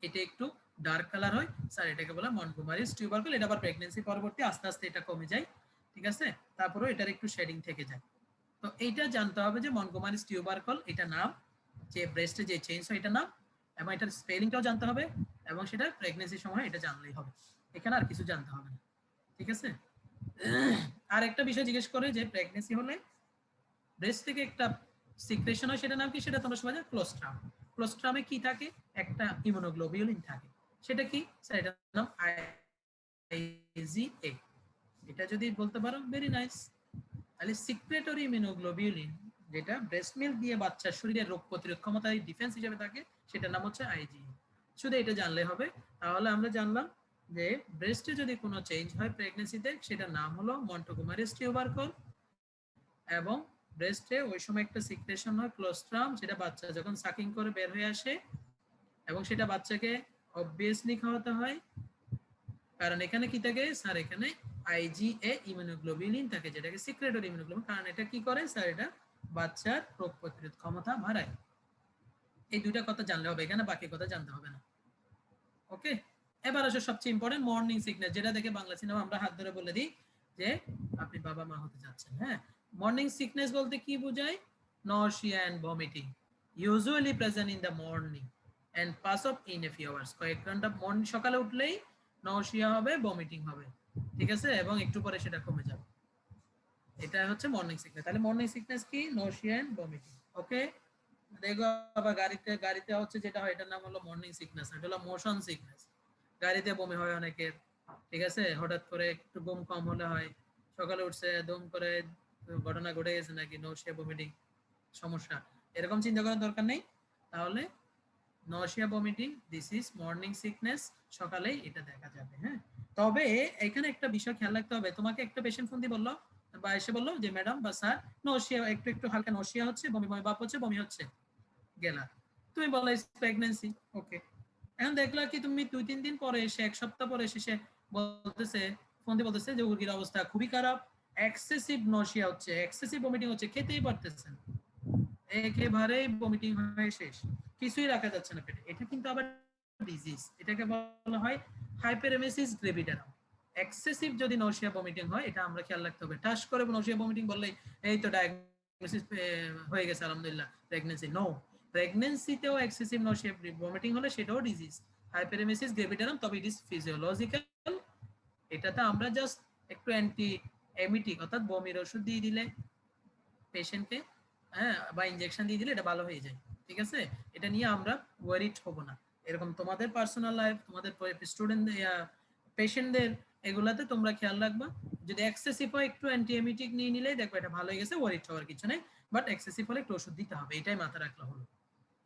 এটা একটু ডার্ক কালার হয়, স্যার এটাকে বলে মনগোমারিস টিউবারকুল। এটা আবার প্রেগন্যান্সি পরবর্তী আস্তে আস্তে এটা কমে যায়, ঠিক আছে, তারপরেও এটার একটু শেডিং থেকে যায়। তো এইটা জানতে হবে যে মনগোমারিস টিউবারকুল এটা নাম, যে ব্রেস্টে যে চেঞ্জ হয় এটা নাম, এবং এটার স্পেলিংটাও জানতে হবে, এবং সেটা প্রেগন্যান্সির সময় এটা জানলেই হবে, এখানে আর কিছু জানতে হবে না। ঠিক আছে, আর একটা বিষয় জিজ্ঞেস করে যে প্রেগন্যান্সি হলে ব্রেস্ট থেকে একটা সিক্রেশন হয়, সেটা নাম কি, সেটা তোমরা সবাই জানো, ক্লোস্ট্রাম। ক্লোস্ট্রামে কি থাকে, একটা ইমিউনোগ্লোবিউলিন থাকে, সেটা কি স্যার, এটার নাম আইজিএ, এটা যদি বলতে পারো ভেরি নাইস। তাহলে সিক্রেটরি ইমিউনোগ্লোবিউলিন যেটা ব্রেস্ট মিল্ক দিয়ে বাচ্চার শরীরে রোগ প্রতিরোধ ক্ষমতায় ডিফেন্স হিসেবে থাকে, সেটার নাম হচ্ছে আইজিএ। শুধু এটা জানলে হবে, তাহলে আমরা জানলাম যে ব্রেস্টে যদি কোনো চেঞ্জ হয় প্রেগন্যান্সিতে, সেটার নাম হলো মন্টোগোমারিস টিউবারকুল, এবং ব্রেস্টে ওই সময় একটা সিক্রেশন হয় ক্লোস্ট্রাম, সেটা বাচ্চা যখন সাকিং করে বের হয়ে আসে এবং সেটা বাচ্চাকে অবভিয়াসলি খাওয়াতে হয়, কারণ এখানে কি থাকে স্যার, এখানে আইজিএ ইমিউনোগ্লোবিউলিন থাকে, যেটাকে সিক্রেটরি ইমিউনোগ্লোবিউলিন। কারণ এটা কি করে স্যার, এটা বাচ্চার রোগ প্রতিরোধ ক্ষমতা বাড়ায়। এই দুইটা কথা জানলে হবে, এখানে বাকি কথা জানতে হবে না। ওকে, এবার আসলে সবচেয়ে ইম্পর্টেন্ট মর্নিং সিকনেস, যেটা দেখে বাংলা সিনেমা আমরা হাত ধরে বলে দিই যে আপনি বাবা মা হতে যাচ্ছেন। হ্যাঁ, মর্নিং সিকনেস বলতে কি বোঝায়? Nausea and vomiting usually present in the morning and pass off in a few hours. কয়েক ঘন্টা মর্নিং সকালে উঠলেই নশিয়া হবে, ভমিটিং হবে, ঠিক আছে, এবং একটু পরে সেটা কমে যাবে। এটা হচ্ছে মর্নিং সিকনেস। তাহলে মর্নিং সিকনেস কি? Nausea and vomiting. ওকে, দেখো আবার গাড়িতে হচ্ছে যেটা হয়, এটার নাম হলো মর্নিং সিকনেস, এটা হলো মোশন সিকনেস। গাড়িতে বমি হয় অনেকের, ঠিক আছে, হঠাৎ করে একটু ঘুম কম হলে হয়, সকালে উঠছে দম করে ঘটনা ঘটে গেছে নাকি, নশিয়া ভমিটিং সমস্যা, এরকম চিন্তা করার দরকার নেই। তাহলে nausea vomiting this is morning sickness, সকালেই এটা দেখা যাবে। হ্যাঁ, তবে এখানে একটা বিষয় খেয়াল রাখতে হবে, তোমাকে একটা পেশেন্ট ফোন দিয়ে বললো বা এসে বললো যে ম্যাডাম বা স্যার নশিয়া, একটু একটু হালকা নশিয়া হচ্ছে, বমি বমি ভাব হচ্ছে, বমি হচ্ছে, গেলা, তুমি বলো প্রেগন্যান্সি। ওকে, এখন দেখলা কি তুমি 2-3 দিন পরে এসে, এক সপ্তাহ পরে এসে সে বলতেছে, ফোন দিয়ে বলতেছে যে রোগীর অবস্থা খুবই খারাপ, এক্সেসিভ নশিয়া হচ্ছে, এক্সেসিভ ভমিটিং হচ্ছে, খেতেই পারতেছেন, একেবারেই ভমিটিং হয়ে শেষ, কিছুই রাখা যাচ্ছে না পেটে। এটা কিন্তু আবার ডিজিজ, এটাকে বলা হয় হাইপারেমেসিস গ্রেভিডারাম। এক্সেসিভ যদি নশিয়া ভমিটিং হয়, এটা আমরা খেয়াল রাখতে হবে। টাস করে নশিয়া ভমিটিং বললেই এই তো ডায়াগনোসিস হয়ে গেছে আলহামদুলিল্লাহ, প্রেগন্যান্সি। নো, প্রেগন্যান্সিতেও এক্সেসিভ নশিয়া ভমিটিং হলে সেটাও ডিজিজ, হাইপারেমেসিস গ্রেভিডারাম, তবে ইট ইজ ফিজিওলজিক্যাল। এটাতে আমরা জাস্ট একটু অ্যান্টি এমিটিক অর্থাৎ বমির ওষুধ দিয়ে দিলে পেশেন্টকে, হ্যাঁ, বা ইনজেকশন দিয়ে দিলে এটা ভালো হয়ে যায়, ঠিক আছে। এটা নিয়ে আমরা ওয়ারিড হব না। এরকম তোমাদের পার্সোনাল লাইফ, তোমাদের স্টুডেন্ট পেশেন্টদের, এগুলাতে তোমরা খেয়াল রাখবা। যদি এক্সেসিভ হয় একটু অ্যান্টিএমিটিক নিয়ে নিলেই দেখবে এটা ভালো হয়ে গেছে, ওয়ারিড হওয়ার কিছু নেই। বাট এক্সেসিভ হলে একটু ওষুধ দিতে হবে, এটাই মাথা রাখলে হলো।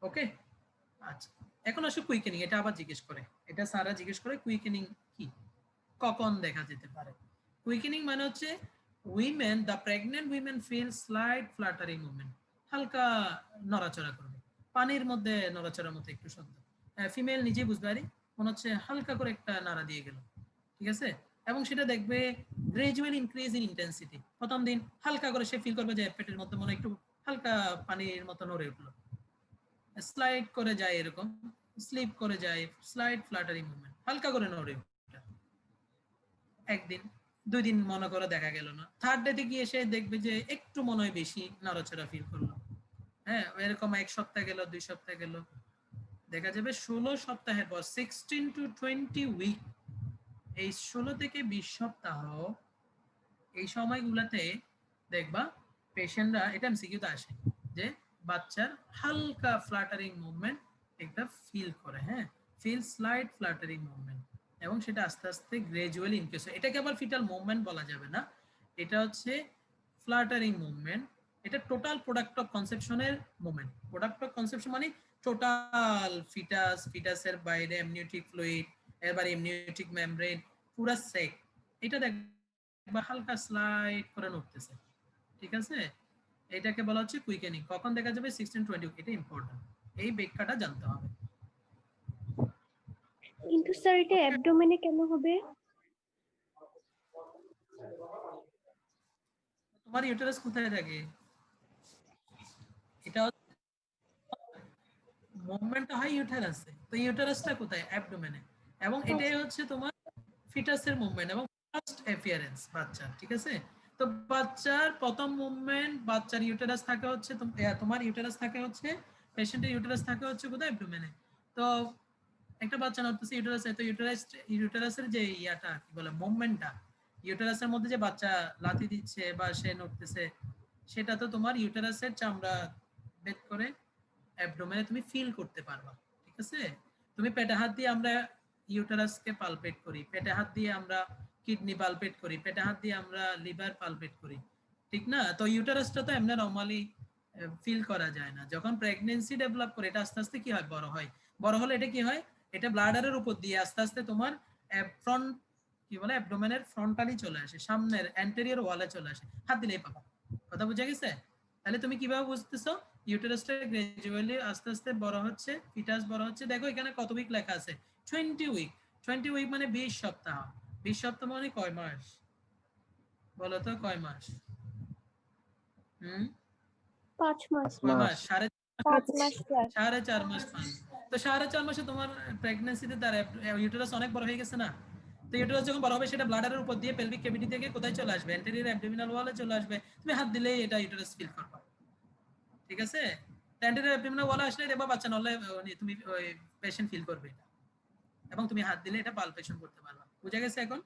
ওকে, আচ্ছা, এখন আসো কুইকেনিং। এটা আবার জিজ্ঞেস করে, এটা সারা জিজ্ঞেস করে কুইকেনিং কি, কখন দেখা যেতে পারে। কুইকেনিং মানে হচ্ছে women, the pregnant women feel slight fluttering movement, হালকা নড়াচড়া করবে, পানির মধ্যে নড়াচড়ার মতো একটু শব্দ, ফিমেল নিজেই বুঝতে পারি, মনে হচ্ছে হালকা করে একটা নাড়া দিয়ে গেল, ঠিক আছে। এবং সেটা দেখবে গ্রাজুয়াল ইনক্রিজ ইন ইন্টেন্সিটি, প্রথম দিন হালকা করে সে ফিল করবে যে পেটের মধ্যে মনে একটু হালকা পানির মতো নড়ে উঠলো, স্লাইড করে যায়, এরকম স্লিপ করে যায়, স্লাইড ফ্লাটারিং মুভমেন্ট, হালকা করে নড়ে ওঠা। একদিন 2 দিন মনে করে দেখা গেল না, থার্ড ডেতে গিয়ে এসে দেখবে যে একটু মনে হয় বেশি নড়াচড়া ফিল করলো। হ্যাঁ, এরকম 1 সপ্তাহ গেল, 2 সপ্তাহ গেল, দেখা যাবে 16 সপ্তাহের পর 16 to 20 উইক, এই 16 থেকে 20 সপ্তাহ, এই সময়গুলোতে দেখবা পেশেন্টরা, এটা এমসিকিউতে আসে যে বাচ্চার হালকা ফ্লাটারিং মুভমেন্ট একটা ফিল করে, হ্যাঁ, ফিল স্লাইড ফ্লাটারিং মুভমেন্ট, এবং সেটা আস্তে আস্তে গ্রাজুয়ালি ইনক্রিজ হয়। এটাকে আবার ফিটাল মুভমেন্ট বলা যাবে না, এটা হচ্ছে ফ্লাটারিং মুভমেন্ট। এটা টোটাল প্রোডাক্ট অফ কনসেপশনের মুভমেন্ট। প্রোডাক্ট অফ কনসেপশন মানে টোটাল ফিটাসের বাইরে এমনিওটিক ফ্লুইড, এবার এমনিওটিক মেমব্রেন পুরো সেক, এটা দেখবা হালকা স্লাইড করে নড়তেছে, ঠিক আছে। এটাকে বলা হচ্ছে কুইকেনিং। কখন দেখা যাবে? 16-20, এটা ইম্পর্টেন্ট, এই ব্যাখ্যাটা জানতে হবে। কিন্তু স্যার এটা অ্যাবডোমেনে কেন হবে? তোমার ইউটেরাস কোথায় থাকে? এটা মুভমেন্টটা হয় ইউটেরাসে, তো ইউটেরাসটা কোথায়? অ্যাবডোমেনে, এবং এটাই হচ্ছে তোমার ফিটাসের মুভমেন্ট এবং ফার্স্ট অ্যাপিয়ারেন্স বাচ্চার, ঠিক আছে। তো বাচ্চার প্রথম মুভমেন্ট, বাচ্চার ইউটেরাস থাকে হচ্ছে, তোমার ইউটেরাস থাকে হচ্ছে, পেশেন্টের ইউটেরাস থাকে হচ্ছে কোথায়? অ্যাবডোমেনে। তো একটা বাচ্চা নড়তেছে ইউটেরাসে, তো ইউটেরাসের যে ইয়াটা কি বলে, মুভমেন্টটা, ইউটেরাসের মধ্যে যে বাচ্চা লাথি দিচ্ছে বা সে নড়তেছে, সেটা তো তোমার ইউটেরাসের চামড়া ভেদ করে অ্যাবডোমেনে তুমি ফিল করতে পারবা, ঠিক আছে। তুমি পেটে হাত দিয়ে আমরা ইউটেরাসকে পালপেট করি, পেটে হাত দিয়ে আমরা কিডনি পালপেট করি, পেটে হাত দিয়ে আমরা লিভার পালপেট করি, ঠিক না? তো ইউটেরাসটা তো এমনি নরমালি ফিল করা যায় না। যখন প্রেগন্যান্সি ডেভেলপ করে, এটা আস্তে আস্তে কি হয়, বড় হয়। বড় হলে এটা কি হয়, এটা ব্লাডারের উপর দিয়ে আস্তে আস্তে তোমার ফ্রন্ট কি বলে, অ্যাবডোমেনের ফ্রন্টালি চলে আসে, সামনের অ্যান্টেরিয়র ওয়ালে চলে আসে, হাত দিলেই পাবা। কথা বুঝা গেছে? তাহলে তুমি কিভাবে বুঝতেছো ইউটেরাসটা গ্র্যাজুয়ালি আস্তে আস্তে বড় হচ্ছে, ফিটাস বড় হচ্ছে। দেখো এখানে কত উইক লেখা আছে, 20 উইক। 20 উইক মানে 20 সপ্তাহ। 20 সপ্তাহ মানে কয় মাস বলো তো, কয় মাস? 5 মাস। কয় মাস? 5 মাস প্লাস। 4.5 মাস পান। তো 4.5 মাসে তোমার প্রেগন্যান্সিতে তার ইউটেরাস অনেক বড় হয়ে গেছে না? তো ইউটেরাস যখন বড় হবে সেটা ব্লাডারের উপর দিয়ে পেলভিক ক্যাভিটি থেকে কোথায় চলে আসবে? অ্যান্টেরিয়র অ্যাবডোমিনাল ওয়ালে চলে আসবে। তুমি হাত দিলেই এটা ইউটেরাস ফিল করবে, ঠিক আছে? অ্যান্টেরিয়র অ্যাবডোমিনাল ওয়ালে আসলে দেখবা বাচ্চা নলে তুমি ওই পেশেন্ট ফিল করবে এটা, এবং তুমি হাত দিলে এটা পালপেশন করতে পারবা। বুঝা গেছে এখন?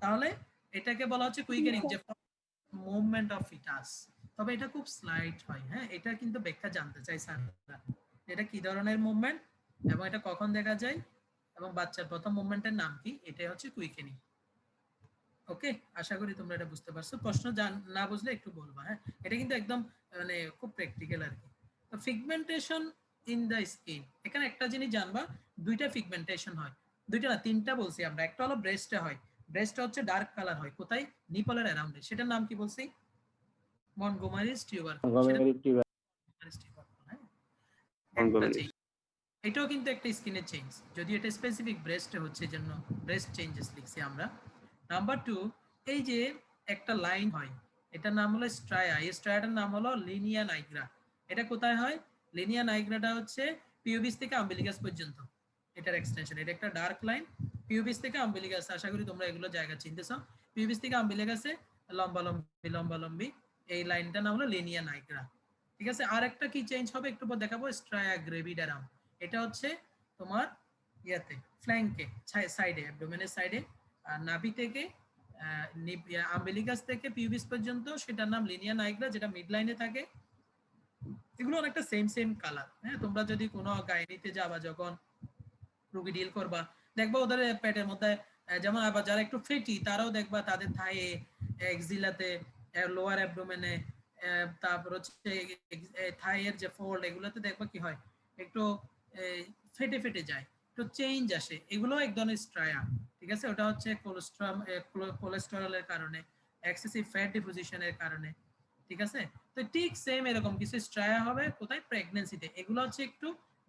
তাহলে এটাকে বলা হচ্ছে কুইকেনিং, যে মুভমেন্ট অফ ফিটাস। তবে এটা খুব স্লাইট হয়, হ্যাঁ, এটা কিন্তু ব্যাখ্যা জানতে চাই স্যাররা, এটা কি ধরনের মুভমেন্ট এবং এটা কখন দেখা যায় এবং বাচ্চার প্রথম মুভমেন্টের নাম কি, এটাই হচ্ছে কুইকেনিং। ওকে, আশা করি তোমরা এটা বুঝতে পারছো। প্রশ্ন না বুঝলে একটু বলবা, হ্যাঁ। এটা কিন্তু একদম মানে খুব প্র্যাকটিক্যাল আর কি। তো ফিগমেন্টেশন ইন দ্য স্কিন, এখানে একটা জিনিস জানবা, দুইটা ফিগমেন্টেশন হয়, দুইটা না তিনটা বলছি আমরা। একটা হলো ব্রেস্টে হয়, ব্রেস্টে হচ্ছে ডার্ক কালার হয়, কোথায়? নিপলের অ্যারাউন্ডে। সেটার নাম কি বলছি? মন্টগোমারিস টিউবারকুল। এটাও কিন্তু একটা স্কিনের চেঞ্জ, যদি এটা স্পেসিফিক ব্রেস্টে হচ্ছে, জন্য ব্রেস্ট চেঞ্জেস লিখছি আমরা। নাম্বার 2, এই যে একটা লাইন হয়, এটার নাম হলো স্ট্রায়া। এই স্ট্রায়াটার নাম হলো লিনিয়া নাইগ্রা। এটা কোথায় হয়? লিনিয়া নাইগ্রাটা হচ্ছে পিউবিস থেকে আম্বিলিকাস পর্যন্ত, এটার এক্সটেনশন। এটা একটা ডার্ক লাইন, পিউবিস থেকে আম্বিলিকাস। আশা করি তোমরা এগুলো জায়গা চিনতেছো। পিউবিস থেকে আম্বিলিকাসে লম্বালম্বি এই লাইনটার নাম হলো লিনিয়া নাইগ্রা, ঠিক আছে? আর একটা কি চেঞ্জ হবে একটু পর দেখাবো, স্ট্রায়া গ্রেভিডারাম। এটা হচ্ছে তোমার ইয়াতে ফ্ল্যাঙ্কে, সাইডে, অ্যাবডোমেনের সাইডে, আর নাভি থেকে আম্বিলিকাস থেকে পিউবিস পর্যন্ত, সেটার নাম লিনিয়া নাইগ্রা, যেটা মিড লাইনে থাকে। এগুলো অনেকটা সেম কালার, হ্যাঁ। তোমরা যদি কোনো গাইনিতে যাবা, যখন রুগী ডিল করবা, দেখবা ওদের পেটের মধ্যে যেমন, আবার যারা একটু ফেটি তারাও দেখবা তাদের থায়ে, এক্সিলাতে, লোয়ার অ্যাবডোমেনে, তারপর হচ্ছে থাইয়ের যে ফোল্ড, এগুলোতে দেখবা কি হয়, একটু ফেটে যায়, একটু চেঞ্জ আসে। এগুলো এক ধরনের স্ট্রায়া, ঠিক আছে? ওটা হচ্ছে কোলেস্টেরলের কারণে, এক্সেসিভ ফ্যাট ডিপোজিশনের কারণে, ঠিক আছে? তো ঠিক সেম এরকম কিছু স্ট্রায়া হবে কোথায়? প্রেগন্যান্সিতে। এগুলো হচ্ছে একটু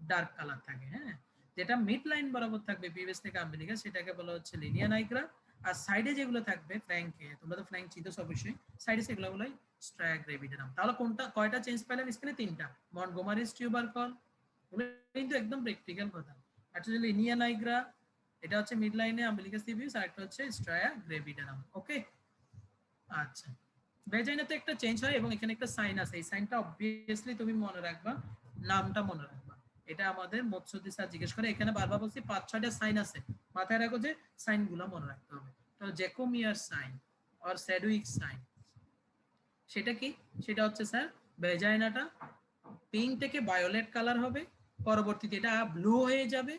ডার্ক কালার থাকে, হ্যাঁ। যেটা মিড লাইন বরাবর থাকবে পিউবিস থেকে আম্বিলিকাস, সেটাকে বলা হচ্ছে লিনিয়া নাইগ্রা। আর সাইডে যেগুলো থাকবে ফ্ল্যাঙ্কে, তোমরা তো ফ্ল্যাঙ্ক চিনতেছো অবশ্যই, সাইডে সেগুলো বলাই স্ট্রায়া গ্রেভিডারাম। তাহলে কয়টা চেঞ্জ পেলাম স্কিনে? তিনটা। মন্টগোমারিস টিউবারকুল, কিন্তু একদম প্র্যাকটিক্যাল কথা। একটা হচ্ছে লিনিয়া নাইগ্রা, এটা হচ্ছে মিড লাইনে আম্বিলিকাস পিউবিস, আর একটা হচ্ছে স্ট্রায়া গ্রেভিডারাম। ওকে, আচ্ছা। ভেজাইনাতে একটা চেঞ্জ হয় এবং এখানে একটা সাইন আছে, এই সাইনটা অবভিয়াসলি তুমি মনে রাখবা, নামটা মনে রাখবা। এটা আমাদের মৎস্যদি স্যার জিজ্ঞেস করে, এখানে বারবার বলছি 5-6টা সাইন আছে, মাথায় রাখো যে সাইনগুলো মনে রাখতে হবে। তো জ্যাকোমিয়ার সাইন আর স্যাডউইক সাইন, সেটা কি? সেটা হচ্ছে স্যার, ভেজাইনাটা পিঙ্ক থেকে ভায়োলেট কালার হবে, পরবর্তীতে এটা ব্লু হয়ে যাবে,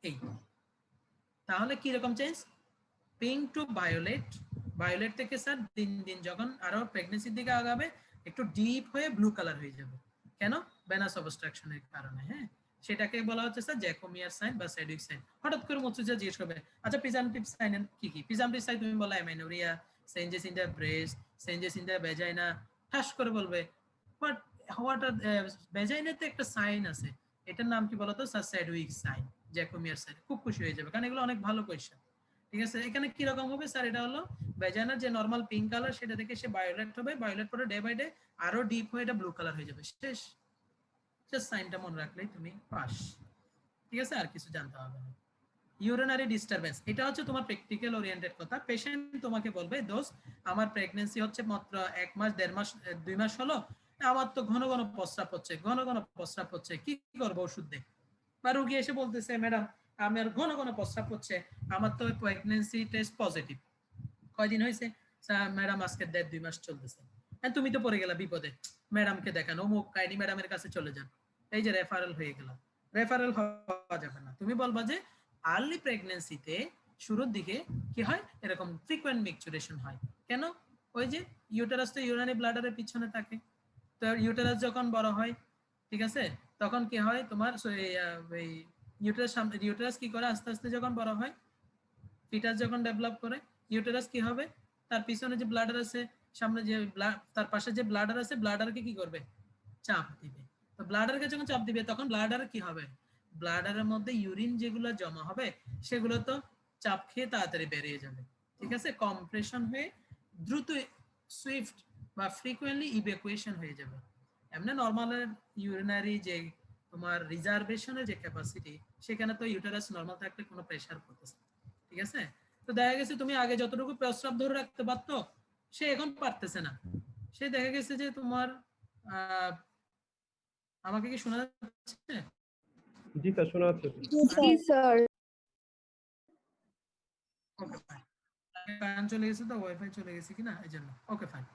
এই। তাহলে কি রকম change? Pink to violet, violet থেকে স্যার দিন দিন যখন আরো প্রেগন্যান্সির দিকে আগাবে, একটু ডিপ হয়ে ব্লু কালার হয়ে যাবে। কেন? ভেনাস অবস্ট্রাকশনের কারণে, হ্যাঁ। সেটাকে বলা হচ্ছে স্যার জ্যাকোমিয়ার সাইন বা স্যাডউইক সাইন। হঠাৎ করে মৎস্যজীবী জিজ্ঞেস করবে, আচ্ছা প্রিজাম্পটিভ সাইন কি কি? প্রিজাম্পটিভ সাইন তুমি বলা amenorrhoea, changes in the breast, changes in the vagina, ঠাস করে বলবে। বাট হোয়াট আর ভেজাইনাতে একটা সাইন আছে, এটার নাম কি বলতো sir? Chadwick sign, Jacquemier sign. খুব খুশি হয়ে যাবে, কারণ এগুলো অনেক ভালো কোয়েশ্চেন, ঠিক আছে? এখানে কি রকম হবে স্যার? এটা হলো ভেজাইনার যে নরমাল পিঙ্ক কালার, সেটা থেকে সে ভায়োলেট হবে, ভায়োলেট পরে ডে বাই ডে আরো ডিপ হয়ে এটা ব্লু কালার হয়ে যাবে, শেষ। জাস্ট সাইনটা মনে রাখলেই তুমি পাস, ঠিক আছে? আর কিছু জানতে হবে না। ইউরিনারি ডিস্টারবেন্স, এটা হচ্ছে তোমার প্র্যাকটিক্যাল ওরিয়েন্টেড কথা। পেশেন্ট তোমাকে বলবে, দোস্ত আমার প্রেগন্যান্সি হচ্ছে মাত্র 1 মাস 1.5 মাস 2 মাস হলো, আমার তো ঘন ঘন প্রস্রাব হচ্ছে, কি করবো? ওষুধ দে। বা রোগী এসে বলতেছে, ম্যাডাম আমার ঘন ঘন প্রস্রাব হচ্ছে, আমার তো প্রেগন্যান্সি টেস্ট পজিটিভ, কয়দিন হয়েছে? ম্যাডাম আজকে 1.5-2 মাস চলতেছে। তুমি তো পড়ে গেলা বিপদে, ম্যাডামকে দেখান, অমুক কাহিনী ম্যাডামের কাছে চলে যান, এই যে রেফারেল হয়ে গেল। রেফারেল হওয়া যাবে না। তুমি বলবা যে আর্লি প্রেগন্যান্সিতে শুরুর দিকে কি হয়, এরকম ফ্রিকোয়েন্ট মিকচুরেশন হয়। কেন? ওই যে ইউটেরাস তো ইউরানি ব্লাডারের পিছনে থাকে, তো ইউটেরাস যখন বড় হয়, ঠিক আছে, তখন কি হয় তোমার, ইউটেরাস কি করে আস্তে আস্তে যখন বড় হয়, ফিটাস যখন ডেভেলপ করে, ইউটেরাস কি হবে, তার পিছনে যে ব্লাডার আছে সামনে যে তার পাশে যে ব্লাডার আছে ব্লাডারকে কি করবে, চাপ দিবে। তো ব্লাডারকে যখন চাপ দিবে তখন ব্লাডার কি হবে, ব্লাডারের মধ্যে ইউরিন যেগুলো জমা হবে সেগুলো তো চাপ খেয়ে তাড়াতাড়ি বেরিয়ে যাবে, ঠিক আছে, কম্প্রেশন হয়ে দ্রুত সুইফট বা ফ্রিকোয়েন্টলি ইভ্যাকুয়েশন হয়ে যাবে। এমনি নরমালের ইউরিনারি যে তোমার রিজার্ভেশনের যে ক্যাপাসিটি, সেখানে তো ইউটেরাস নরমাল থাকলে কোনো প্রেসার পড়তেছে, ঠিক আছে। তো দেখা গেছে তুমি আগে যতটুকু প্রস্রাব ধরে রাখতে পারতো সে এখন পারতেছে না, সে দেখা গেছে যে তোমার আমাকে কি শোনা যাচ্ছে? জি স্যার, শোনা যাচ্ছে। জি স্যার। ওকে ফাইন, ফ্যান চলে গেছে তো ওয়াইফাই চলে গেছে কিনা এই জন্য। Okay fine.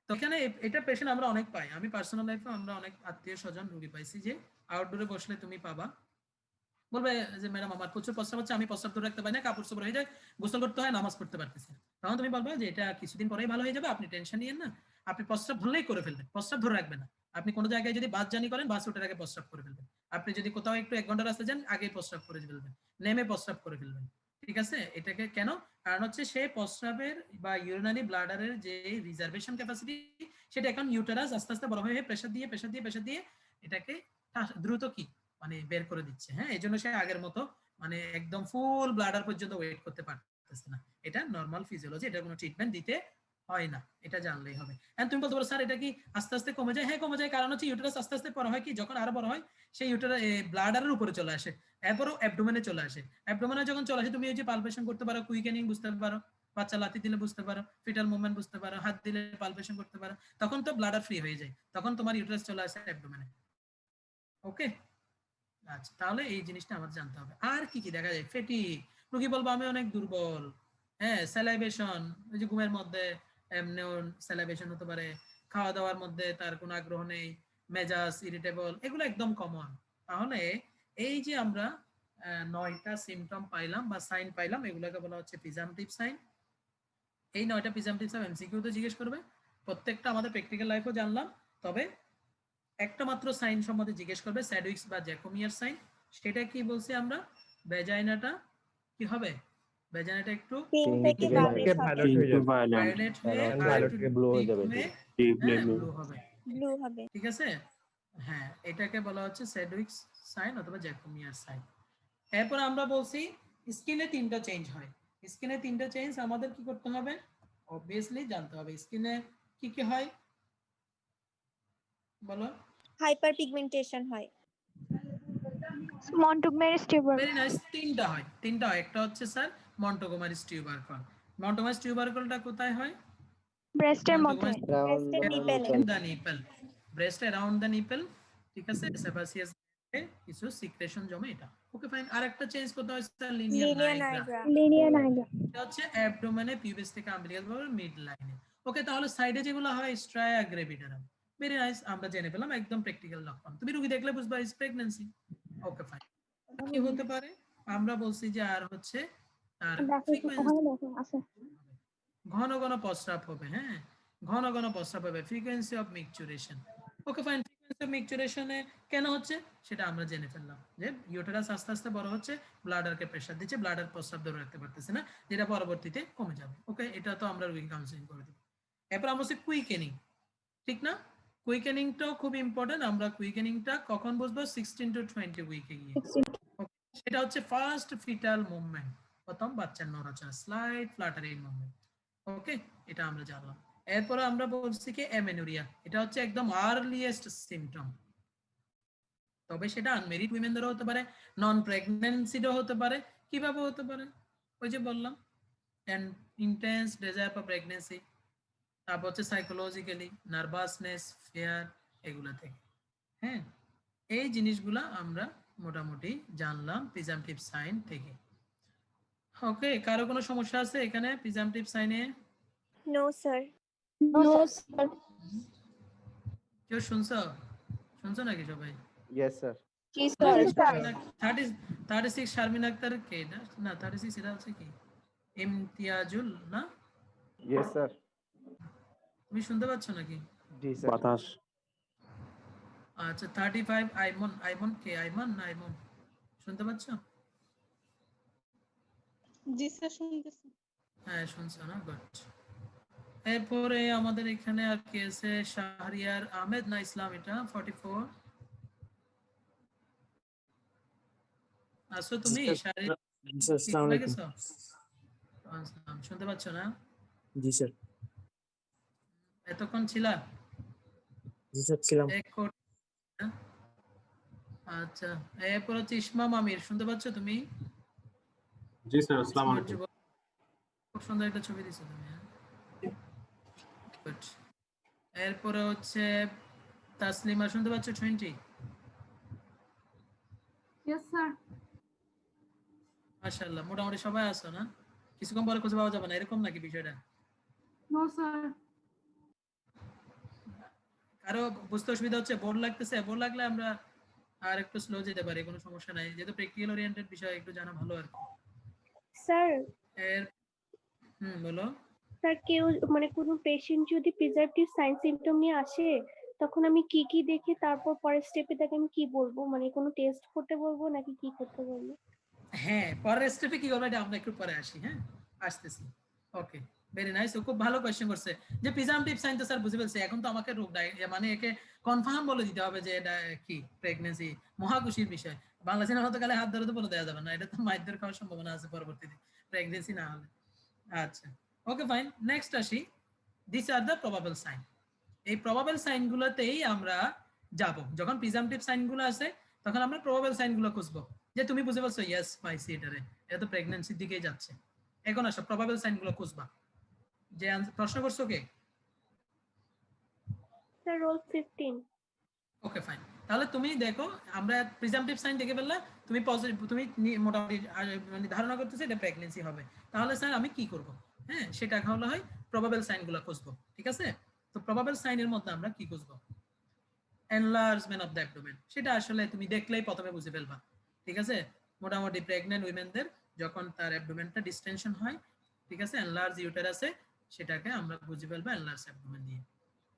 তো এখানে এটা পেশেন্ট আমরা অনেক পাই, আমি পার্সোনাল লাইফে আমরা অনেক আত্মীয় স্বজন রোগী পাইছি যে আউটডোরে বসলে তুমি পাবা, বলবে যে ম্যাডাম আমার প্রচুর প্রস্রাব হচ্ছে, আমি প্রস্রাব ধরে রাখতে পারি না, কাপড় চোপড় হয়ে যায়, গোসল করতে হয়, নামাজ পড়তে পারতেছি না। তখন তুমি বলবে যে এটা কিছুদিন পরেই ভালো হয়ে যাবে, আপনি টেনশন নিয়েন না, আপনি প্রস্রাব ধরলেই করে ফেলবেন, প্রস্রাব ধরে রাখবেন না। আপনি কোনো জায়গায় যদি বাস জার্নি করেন, বাস ওঠার আগে প্রস্রাব করে ফেলবেন। আপনি যদি কোথাও একটু 1 ঘন্টা রাস্তা যান, আগে প্রস্রাব করে ফেলবেন, নেমে প্রস্রাব করে ফেলবেন, ঠিক আছে। এটাকে কেন, কারণ হচ্ছে সে প্রস্রাবের বা ইউরিনারি ব্লাডারের যে রিজার্ভেশন ক্যাপাসিটি, সেটা এখন ইউটেরাস আস্তে আস্তে বড় হয়ে প্রেসার দিয়ে এটাকে দ্রুত কি মানে বের করে দিচ্ছে। হ্যাঁ, এই জন্য সে আগের মতো মানে একদম ফুল ব্লাডার পর্যন্ত ওয়েট করতে পারতেছে না। এটা নরমাল ফিজিওলজি, এটা কোনো ট্রিটমেন্ট দিতে হয় না, এটা জানলেই হবে। এন্ড তুমি বলতে পারো স্যার এটা কি আস্তে আস্তে কমে যায়? হ্যাঁ কমে যায়, কারণ হচ্ছে ইউটেরাস আস্তে আস্তে বড় হয়, কি যখন আরো বড় হয় সেই ইউটেরাস ব্লাডারের উপরে চলে আসে, এরপরও অ্যাবডোমেনে চলে আসে। অ্যাবডোমেনে যখন চলে আসে তুমি এই যে পালপেশন করতে পারো, কুইকেনিং বুঝতে পারো, বাচ্চা লাথি দিলে বুঝতে পারো, ফিটাল মুভমেন্ট বুঝতে পারো, হাত দিলে পালপেশন করতে পারো, তখন তো ব্লাডার ফ্রি হয়ে যায়, তখন তোমার ইউটেরাস চলে আসে অ্যাবডোমেনে। ওকে, আচ্ছা, তাহলে এই জিনিসটা আমাদের জানতে হবে। আর কি কি দেখা যায়? ফেটিগ, রোগী বলবো আমি অনেক দুর্বল, হ্যাঁ, স্যালাইভেশন, ওই যে ঘুমের মধ্যে এমনিও স্যালাইভেশন হতে পারে, খাওয়া দাওয়ার মধ্যে তার কোনো আগ্রহ নেই, মেজাজ ইরিটেবল, এগুলো একদম কমন। তাহলে এই যে আমরা 9টা সিমটম পাইলাম বা সাইন পাইলাম, এগুলোকে বলা হচ্ছে প্রিজাম্পটিভ সাইন। এই 9টা প্রিজাম্পটিভ সাইন এমসিকিউ তে জিজ্ঞেস করবে, প্রত্যেকটা আমাদের প্র্যাকটিক্যাল লাইফেও জানলাম, তবে একটা মাত্র সাইন সম্বন্ধে জিজ্ঞেস করবে, স্যাডউইকস বা জ্যাকোমিয়ার সাইন। সেটা কি বলছি আমরা, ভ্যাজাইনাটা কি হবে, ভ্যাজাইনাটা একটু পিঙ্ক থেকে ভায়োলেট ভায়োলেট হবে। হয়ে যাবে, ভায়োলেট হয়ে and আর violet একটু থেকে blue হয়ে ডিপ যাবে। হয়ে ব্লু হবে, ব্লু হবে। ঠিক আছে। হ্যাঁ, এটাকে বলা হচ্ছে স্যাডউইকস সাইন অথবা জ্যাকোমিয়ার সাইন। এরপর আমরা বলছি স্কিনে 3টা চেঞ্জ হয়। স্কিনে 3টা চেঞ্জ আমাদের কি করতে হবে, অবভিয়াসলি জানতে হবে। স্কিনে কি কি হয় বলো? হাইপার পিগমেন্টেশন হয়। Montgomery's tubercle. ভেরি নাইস, 3টা হয়, 3টা হয়। একটা হচ্ছে স্যার মন্টোগোমারিস টিউবারকল। মন্টোগোমারিস টিউবারকলটা কোথায় হয়? Breasted মধ্যে। ব্রেস্টের নিপেলে। in the nipple, breast around the nipple, ঠিক আছে। সেবাসিয়াস কিছু সিক্রেশন জমে এটা। Okay fine. আরেকটা চেঞ্জ করতে হয় sir linear linear Niagara, Niagara. Linear nigra. এটা হচ্ছে অ্যাবডোমেনে পিউবিস থেকে আম্বিলিকাস ভাবে মিড লাইনে। ওকে, তাহলে সাইডে যেগুলো হয় স্ট্রায়া গ্রেভিডারাম। ভেরি নাইস, আমরা জেনে পেলাম একদম প্র্যাকটিক্যাল লক্ষণ, তুমি রোগী দেখলে বুঝবা ইজ প্রেগন্যান্সি। Okay fine. কি হতে পারে আমরা বলছি যে আর হচ্ছে তার ফ্রিকোয়েন্সি, ওখানে দেখো আছে। ঘন ঘন প্রস্রাব হবে, হ্যাঁ, ঘন ঘন প্রস্রাব হবে, frequency of micturition. Okay fine. Frequency of মিকচুরেশনে কেন হচ্ছে সেটা আমরা জেনে ফেললাম, যে ইউটেরাস আস্তে আস্তে বড় হচ্ছে, ব্লাডারকে প্রেসার দিচ্ছে, ব্লাডার প্রস্রাব ধরে রাখতে পারতেছে না, যেটা পরবর্তীতে কমে যাবে। ওকে, এটা তো আমরা রোগী কাউন্সিলিং করে দিব। এরপর আমরা হচ্ছে কুইকেনিং, ঠিক না? কুইকেনিংটাও খুব ইম্পর্টেন্ট। আমরা কুইকেনিংটা কখন বুঝবো? 16 to 20 উইকে গিয়ে। সেটা হচ্ছে ফার্স্ট ফিটাল মুভমেন্ট, প্রথম বাচ্চার নড়াচড়া, স্লাইড ফ্লাটারিং মুভমেন্ট। ওকে, এটা আমরা জানলাম। এরপরে আমরা বলছি কি অ্যামেনুরিয়া, এটা হচ্ছে একদম আর্লিয়েস্ট সিমটম, তবে সেটা আনমেরিড উইমেনদেরও হতে পারে, নন প্রেগন্যান্সিডও হতে পারে। কিভাবে হতে পারে? ওই যে বললাম, ইন্টেন্স ডিজায়ার ফর প্রেগন্যান্সি, তারপর হচ্ছে সাইকোলজিক্যালি নার্ভাসনেস, ফিয়ার, এগুলা থেকে। হ্যাঁ, এই জিনিসগুলা আমরা মোটামুটি জানলাম প্রিজাম্পটিভ সাইন থেকে। ওকে, কারো কোনো সমস্যা আছে এখানে প্রিজাম্পটিভ সাইনে? No sir. No, sir. কেউ শুনছো নাকি সবাই? Yes, sir. জি স্যার। 36 শারমিন আক্তার কে না 36 এটা হচ্ছে কি ইমতিয়াজুল না? Yes, sir. তুমি শুনতে পাচ্ছ নাকি? Ji, sir. বাতাস। আচ্ছা 35 আইমন কে আইমান না আইমন শুনতে পাচ্ছ? জি স্যার শুনতেছি। হ্যাঁ শুনছো না, গুড। এরপরে আমাদের এখানে আর কি আছে, শাহরিয়ার আহমেদ না ইসলাম, এটা 44 আসো তুমি শাহরিয়ার, জি স্যার, কি আসসালামু ভুলে আলাইকুম। গেছো? আসসালাম, শুনতে পাচ্ছ না? জি স্যার। এতক্ষণ ছিলা? জি স্যার, ছিলাম। এক কোট- হ্যাঁ? আচ্ছা, এরপর হচ্ছে ইসমাম আমির, শুনতে পাচ্ছ তুমি? জি স্যার, আসসালামু Smart আলাইকুম। যুবক, খুব সুন্দর একটা ছবি দিছো তুমি, হ্যাঁ? Good. এরপরে হচ্ছে তাসলিমা, শুনতে পাচ্ছ? 20। Yes, sir. মাশাআল্লাহ, মোটামুটি সবাই আছো না? কিছুক্ষণ পরে খুঁজে পাওয়া যাবে না, এরকম নাকি বিষয়টা? No, sir. কারো বুঝতে অসুবিধা হচ্ছে, বোর্ড লাগতেছে? বোর্ড লাগলে আমরা আর একটু স্লো যেতে পারি, কোনো সমস্যা নাই, যেহেতু প্র্যাকটিক্যাল ওরিয়েন্টেড বিষয় একটু জানা ভালো আর কি। স্যার এর বলো। স্যার কেউ মানে কোনো পেশেন্ট যদি প্রিজার্ভেটিভ সাইন সিম্পটম নিয়ে আসে, তখন আমি কি কি দেখে তারপর পরের স্টেপে তাকে আমি কি বলবো, মানে কোনো টেস্ট করতে বলবো নাকি কি করতে বলবো? হ্যাঁ, পরের স্টেপে কি করবে এটা আমরা একটু পরে আসি, হ্যাঁ আসতেছি। ওকে, ভেরি নাইস, ও খুব ভালো কোয়েশ্চেন করছে যে প্রিজাম্পটিভ সাইন তো স্যার বুঝে ফেলছে, এখন তো আমাকে রোগ মানে একে কনফার্ম বলে দিতে হবে যে এটা কি প্রেগন্যান্সি, মহাকুশির বিষয়। বাংলাদেশের মতো কালে হাত ধরে তো বলে দেওয়া যাবে না, এটা তো মাইদের খাওয়ার সম্ভাবনা আছে পরবর্তীতে প্রেগন্যান্সি না হলে। আচ্ছা, ওকে ফাইন, নেক্সট আসি। This are the probable sign. এই প্রবাবল সাইনগুলোতেই আমরা যাব, যখন প্রিজাম্পটিভ সাইনগুলো আছে তখন আমরা প্রবাবল সাইনগুলো খুঁজবো, যে তুমি বুঝে পারছো ইয়েস পাইছি এটারে, এটা তো প্রেগন্যান্সির দিকেই যাচ্ছে। এখন আসো প্রবাবল সাইনগুলো খুঁজবা। যে প্রশ্ন করছো কে? Sir roll 15। ওকে ফাইন, তাহলে তুমি দেখো, আমরা প্রিজাম্পটিভ সাইন দেখে ফেললা, তুমি পজিটিভ, তুমি মোটামুটি মানে ধারণা করতেছো এটা প্রেগন্যান্সি হবে, তাহলে স্যার আমি কি করব? হ্যাঁ, সেটা হলো হয় প্রবাবল সাইনগুলো খুঁজবো, ঠিক আছে? তো প্রবাবল সাইনের মধ্যে আমরা কি খুঁজবো? এনলার্জমেন্ট অফ দ্য অ্যাবডোমেন, সেটা আসলে তুমি দেখলেই প্রথমে বুঝে ফেলবা, ঠিক আছে? মোটামুটি প্রেগন্যান্ট উইমেনদের যখন তার অ্যাবডোমেনটা ডিসটেনশন হয়, ঠিক আছে, এনলার্জ ইউটেরাসে, সেটাকে আমরা বুঝে ফেলবো এনলার্জ অ্যাবডোমেন দিয়ে।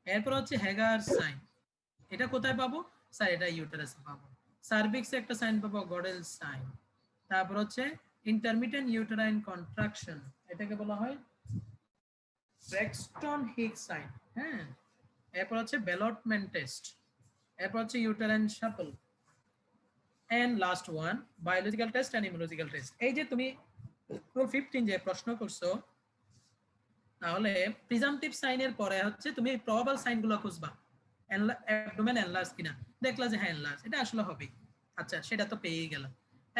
এরপর হচ্ছে হ্যাগার সাইন, এটা কোথায় পাবো স্যার? এটা ইউটেরাসে পাবো। সার্ভিক্সে একটা সাইন পাবো, গডেল সাইন। তারপর হচ্ছে ইন্টারমিটেন্ট ইউটেরাইন কন্ট্রাকশন, এটাকে বলা হয় ব্র্যাক্সটন হিগস সাইন, হ্যাঁ। এরপর হচ্ছে বেলটম্যান টেস্ট, এরপর হচ্ছে uterine souffle, and last one biological test and immunological test. এই যে তুমি 15 যে প্রশ্ন করছো, তাহলে প্রিজাম্পটিভ সাইনের পরে হচ্ছে তুমি প্রবাবল সাইনগুলো খুঁজবা, অ্যাবডোমেন এনলার্জ কিনা, দেখলা যে হ্যাঁ এনলার্জ, এটা আসলে হবে। আচ্ছা, সেটা তো পেয়েই গেলাম।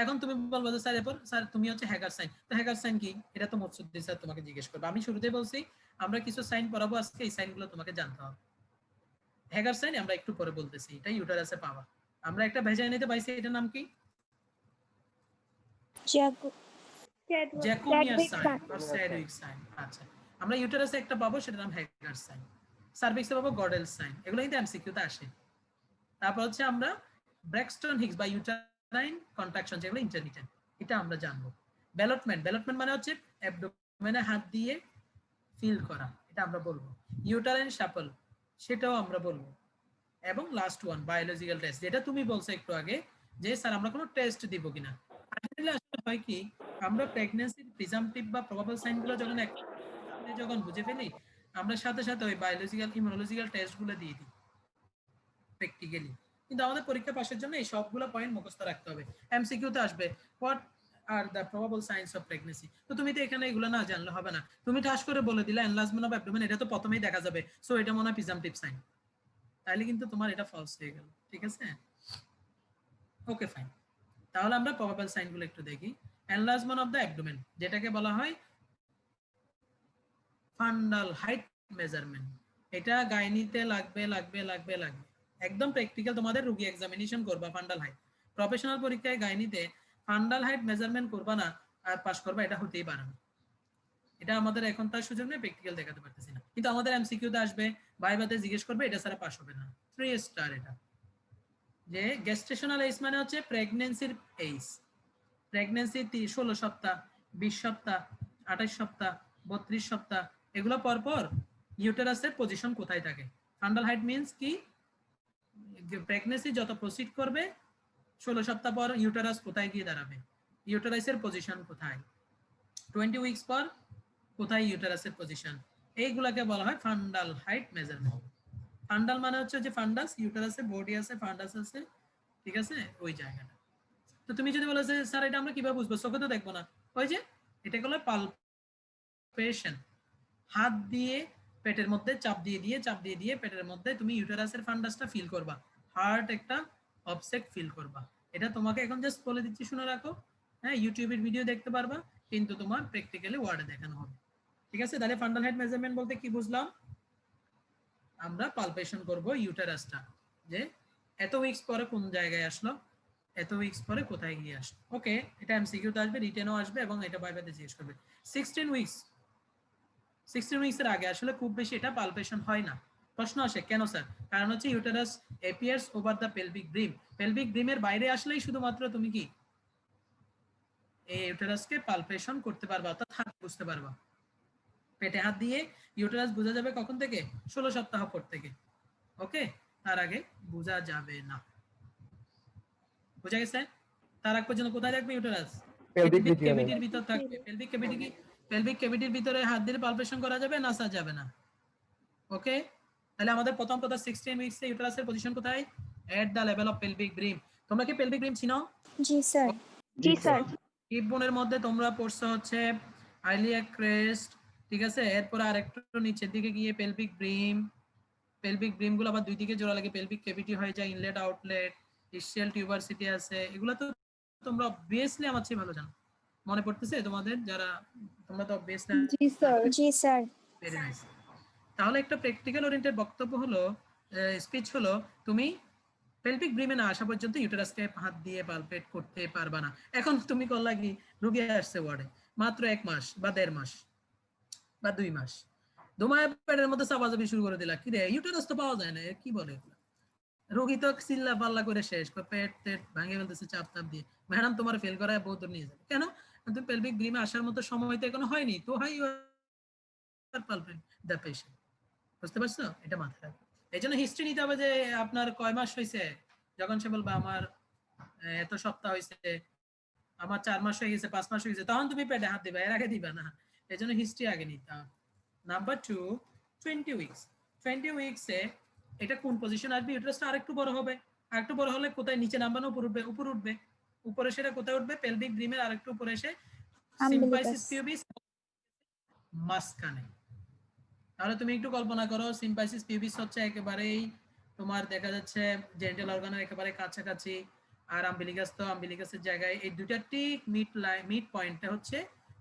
এখন তুমি বলবো যে স্যার এরপর স্যার তুমি হচ্ছে হ্যাগার সাইন, তো হ্যাগার সাইন কি? এটা তো মকসুদ্দিন স্যার তোমাকে জিজ্ঞেস করবে। আমি শুরুতেই বলছি আমরা কিছু সাইন পড়াবো আজকে, এই সাইনগুলো তোমাকে জানতে হবে। হ্যাগার সাইন আমরা একটু পরে বলতেছি, এটা ইউটেরাসে পাবা। আমরা একটা ভেজাই নিতে পাইছি, এটার নাম কি? জ্যাকোমিয়ার সাইন আর স্যাডউইক সাইন। আচ্ছা, আমরা ইউটেরাসে একটা পাবো, সেটার নাম হ্যাগার সাইন। সার্ভিক্সে পাবো গডেল সাইন, এগুলো কিন্তু এমসিকিউতে আসে। তারপর হচ্ছে আমরা ব্র্যাক্সটন হিগস বা ইউটেরাইন কন্ট্রাকশন, যেগুলো ইন্টারমিটেন্ট, এটা আমরা জানবো। বেলটমেন্ট, বেলটমেন্ট মানে হচ্ছে অ্যাবডোমেনে হাত দিয়ে ফিল করা, এটা আমরা বলবো। ইউটেরাইন শাফল, সেটাও আমরা বলবো। এবং লাস্ট ওয়ান বায়োলজিক্যাল টেস্ট, যেটা তুমি বলছো একটু আগে যে স্যার আমরা কোনো টেস্ট দিব কিনা। আসলে হয় কি, আমরা প্রেগন্যান্সির প্রিজাম্পটিভ বা প্রবাবল সাইনগুলো যখন বুঝে ফেলি, আমরা সাথে সাথে ওই বায়োলজিক্যাল ইমিউনোলজিক্যাল টেস্টগুলো দিয়ে দিই প্র্যাকটিক্যালি। কিন্তু আমাদের পরীক্ষা পাশের জন্য এই সবগুলো পয়েন্ট মুখস্থ রাখতে হবে। এমসিকিউ তে আসবে what are the probable signs of pregnancy, তো তুমি তো এখানে এগুলো না জানলে হবে না। তুমি ঠাস করে বলে দিলে এনলার্জমেন্ট অফ অ্যাবডোমেন, এটা তো প্রথমেই দেখা যাবে, সো এটা মনে হয় প্রিজাম্পটিভ সাইন, তাহলে কিন্তু তোমার এটা ফলস হয়ে গেল, ঠিক আছে? ওকে ফাইন, তাহলে আমরা প্রবাবল সাইনগুলো একটু দেখি। এনলার্জমেন্ট অফ দ্য অ্যাবডোমেন, যেটাকে বলা হয় ফান্ডাল হাইট মেজারমেন্ট, এটা গাইনিতে লাগবে লাগবে লাগবে লাগবে, একদম প্র্যাকটিক্যাল তোমাদের রোগী এক্সামিনেশন করবা ফান্ডাল হাইট। প্রফেশনাল পরীক্ষায় গাইনিতে ফান্ডাল হাইট মেজারমেন্ট করবা না আর পাস করবা, এটা হতেই পারে না। এটা আমাদের এখন তার সুযোগ নেই, প্র্যাকটিক্যাল দেখাতে পারতেছি না, কিন্তু আমাদের এমসিকিউতে আসবে, ভাইভাতে জিজ্ঞেস করবে, এটা ছাড়া পাস হবে না। 3 স্টার এটা। যে গেস্টেশনাল এজ মানে হচ্ছে প্রেগন্যান্সির এজ, প্রেগন্যান্সি 16 সপ্তাহ, 20 সপ্তাহ, 28 সপ্তাহ, 32 সপ্তাহ, এগুলো পর পর ইউটেরাসের পজিশন কোথায় থাকে। ফান্ডাল হাইট মিন্স কি, প্রেগন্যান্সি যত প্রসিড করবে 16 সপ্তাহ পর ইউটেরাস কোথায় গিয়ে দাঁড়াবে, ইউটেরাসের পজিশন কোথায়, 20 উইকস পর কোথায় ইউটেরাসের পজিশন, এইগুলাকে বলা হয় ফান্ডাল হাইট মেজারমেন্ট। ফান্ডাল মানে হচ্ছে যে ফান্ডাস, ইউটেরাসে বডি আছে, ফান্ডাস আছে, ঠিক আছে, ওই জায়গাটা। তো তুমি যদি বলো যে স্যার এটা আমরা কিভাবে বুঝবো, চোখে তো দেখবো না, ওই যে এটা হলো পালপেশন, হাত দিয়ে পেটের মধ্যে চাপ দিয়ে দিয়ে পেটের মধ্যে তুমি ইউটেরাসের ফান্ডাসটা ফিল করবা, হার্ট একটা অবজেক্ট ফিল করবা। এটা তোমাকে এখন জাস্ট বলে দিচ্ছি, শুনে রাখো। হ্যাঁ, ইউটিউবের ভিডিও দেখতে পারবা, কিন্তু তোমার প্র্যাকটিক্যালি ওয়ার্ডে দেখানো হবে। ঠিক আছে, তাহলে ফান্ডাল হাইট মেজারমেন্ট বলতে কি বুঝলাম? আমরা পালপেশন করব ইউটেরাসটা, যে এত উইকস পরে কোন জায়গায় আসলো, এত উইকস পরে কোথায় গিয়ে আসলো। ওকে, এটা এমসিকিউতে আসবে, রিটেনও আসবে, এবং এটা ভাইভাতে জিজ্ঞেস করবে। 16 উইকস এর আগে আসলে খুব বেশি এটা পালপেশন হয় না। প্রশ্ন আসে কেন স্যার? কারণ হচ্ছে uterus appears over the pelvic brim. Pelvic ব্রিমের বাইরে আসলেই শুধুমাত্র তুমি কি এই ইউটেরাসকে পালপেশন করতে পারবা, অর্থাৎ হাত বুঝতে পারবা। পেটে হাত দিয়ে ইউটেরাস বোঝা যাবে কখন থেকে? 16 সপ্তাহ পর থেকে। ওকে, তার আগে বোঝা যাবে না। বুঝা গেছে? তার আগ পর্যন্ত কোথায় থাকবে ইউটেরাস? Pelvic পেলভিক region-এ। ক্যাভিটির ভিতর থাকবে। পেলভিক ক্যাভিটির ভিতরে হাত দিয়ে পালপেশন করা যাবে না, স্যার যাবে না। ওকে, তাহলে আমাদের প্রথম কথা 16 উইকসে ইউটেরাসের পজিশন কোথায়? At the level of pelvic brim. তোমরা কি পেলভিক ব্রিম চিনো? জি স্যার। জি স্যার। হিপ বোনের মধ্যে তোমরা পড়ছো হচ্ছে আইলিয়াক ক্রেস্ট, ঠিক আছে, এরপর আরেকটু নিচের দিকে গিয়ে পেলভিক ব্রিম। পেলভিক ব্রিম গুলো আবার দুই দিকে জোড়া লাগে, পেলভিক ক্যাভিটি হয়ে যায়, ইনলেট আউটলেট, ইসিএল টিউবারসিটি আছে। এগুলো তো তোমরা অবভিয়াসলি আমার চেয়ে ভালো জানো। মনে পড়তেছে তোমাদের? যারা তোমরা তো অবভিয়াসলি। জি স্যার। জি স্যার। Very nice. তাহলে একটা প্র্যাকটিক্যাল ওরিয়েন্টেড বক্তব্য হলো, স্পিচ হলো, তুমি পেলভিক ব্রিমে না আসা পর্যন্ত ইউটেরাসকে হাত দিয়ে পালপেট করতে পারবা না। এখন তুমি করলা কি, রোগী আসছে ওয়ার্ডে, মাত্র 1 মাস বা 1.5 মাস বা 2 মাস, দমায় পেটের মধ্যে চাপাচাপি শুরু করে দিলা, কি রে ইউটেরাস তো পাওয়া যায় না, কি বলে এগুলা? রোগী তো চিল্লা পাল্লা করে শেষ, পেট টেট ভাঙে ফেলতেছে চাপ চাপ দিয়ে। ম্যাডাম তোমার ফেল করায় বহুত দূর নিয়ে যাবে। কেন? তুমি পেলভিক ব্রিমে আসার মতো সময় তো এখনো হয়নি, তো হয় পালপেট দ্য পেশেন্ট। বুঝতে পারছো? এটা মাথায় রাখো। এই জন্য হিস্ট্রি নিতে হবে যে আপনার কয় মাস হয়েছে। যখন সে বলবে আমার এত সপ্তাহ হয়েছে, আমার 4 মাস হয়ে গেছে, 5 মাস হয়ে গেছে, তখন তুমি পেটে হাত দিবা, এর আগে দিবা না। এই জন্য হিস্ট্রি আগে নিতে হবে। Number 2, 20 weeks. 20 উইকসে এটা কোন পজিশন আসবে? ইউটেরাসটা আরেকটু বড় হবে। আরেকটু বড় হলে কোথায়? নিচে নামবানো, উপর উঠবে। উপর উঠবে, উপরে সেটা কোথায় উঠবে? পেলভিক ব্রিমের আরেকটু উপরে এসে সিম্পাইসিস পিউবিস মাঝখানে। তাহলে তুমি একটু কল্পনা করো, সিম্পাইসিস পিউবিস হচ্ছে একেবারেই তোমার দেখা যাচ্ছে জেনিটাল অর্গানের একেবারে কাছাকাছি, আর আম্বিলিকাস তো আম্বিলিকাসের জায়গায়। এই দুইটা ঠিক মিড পয়েন্টে হচ্ছে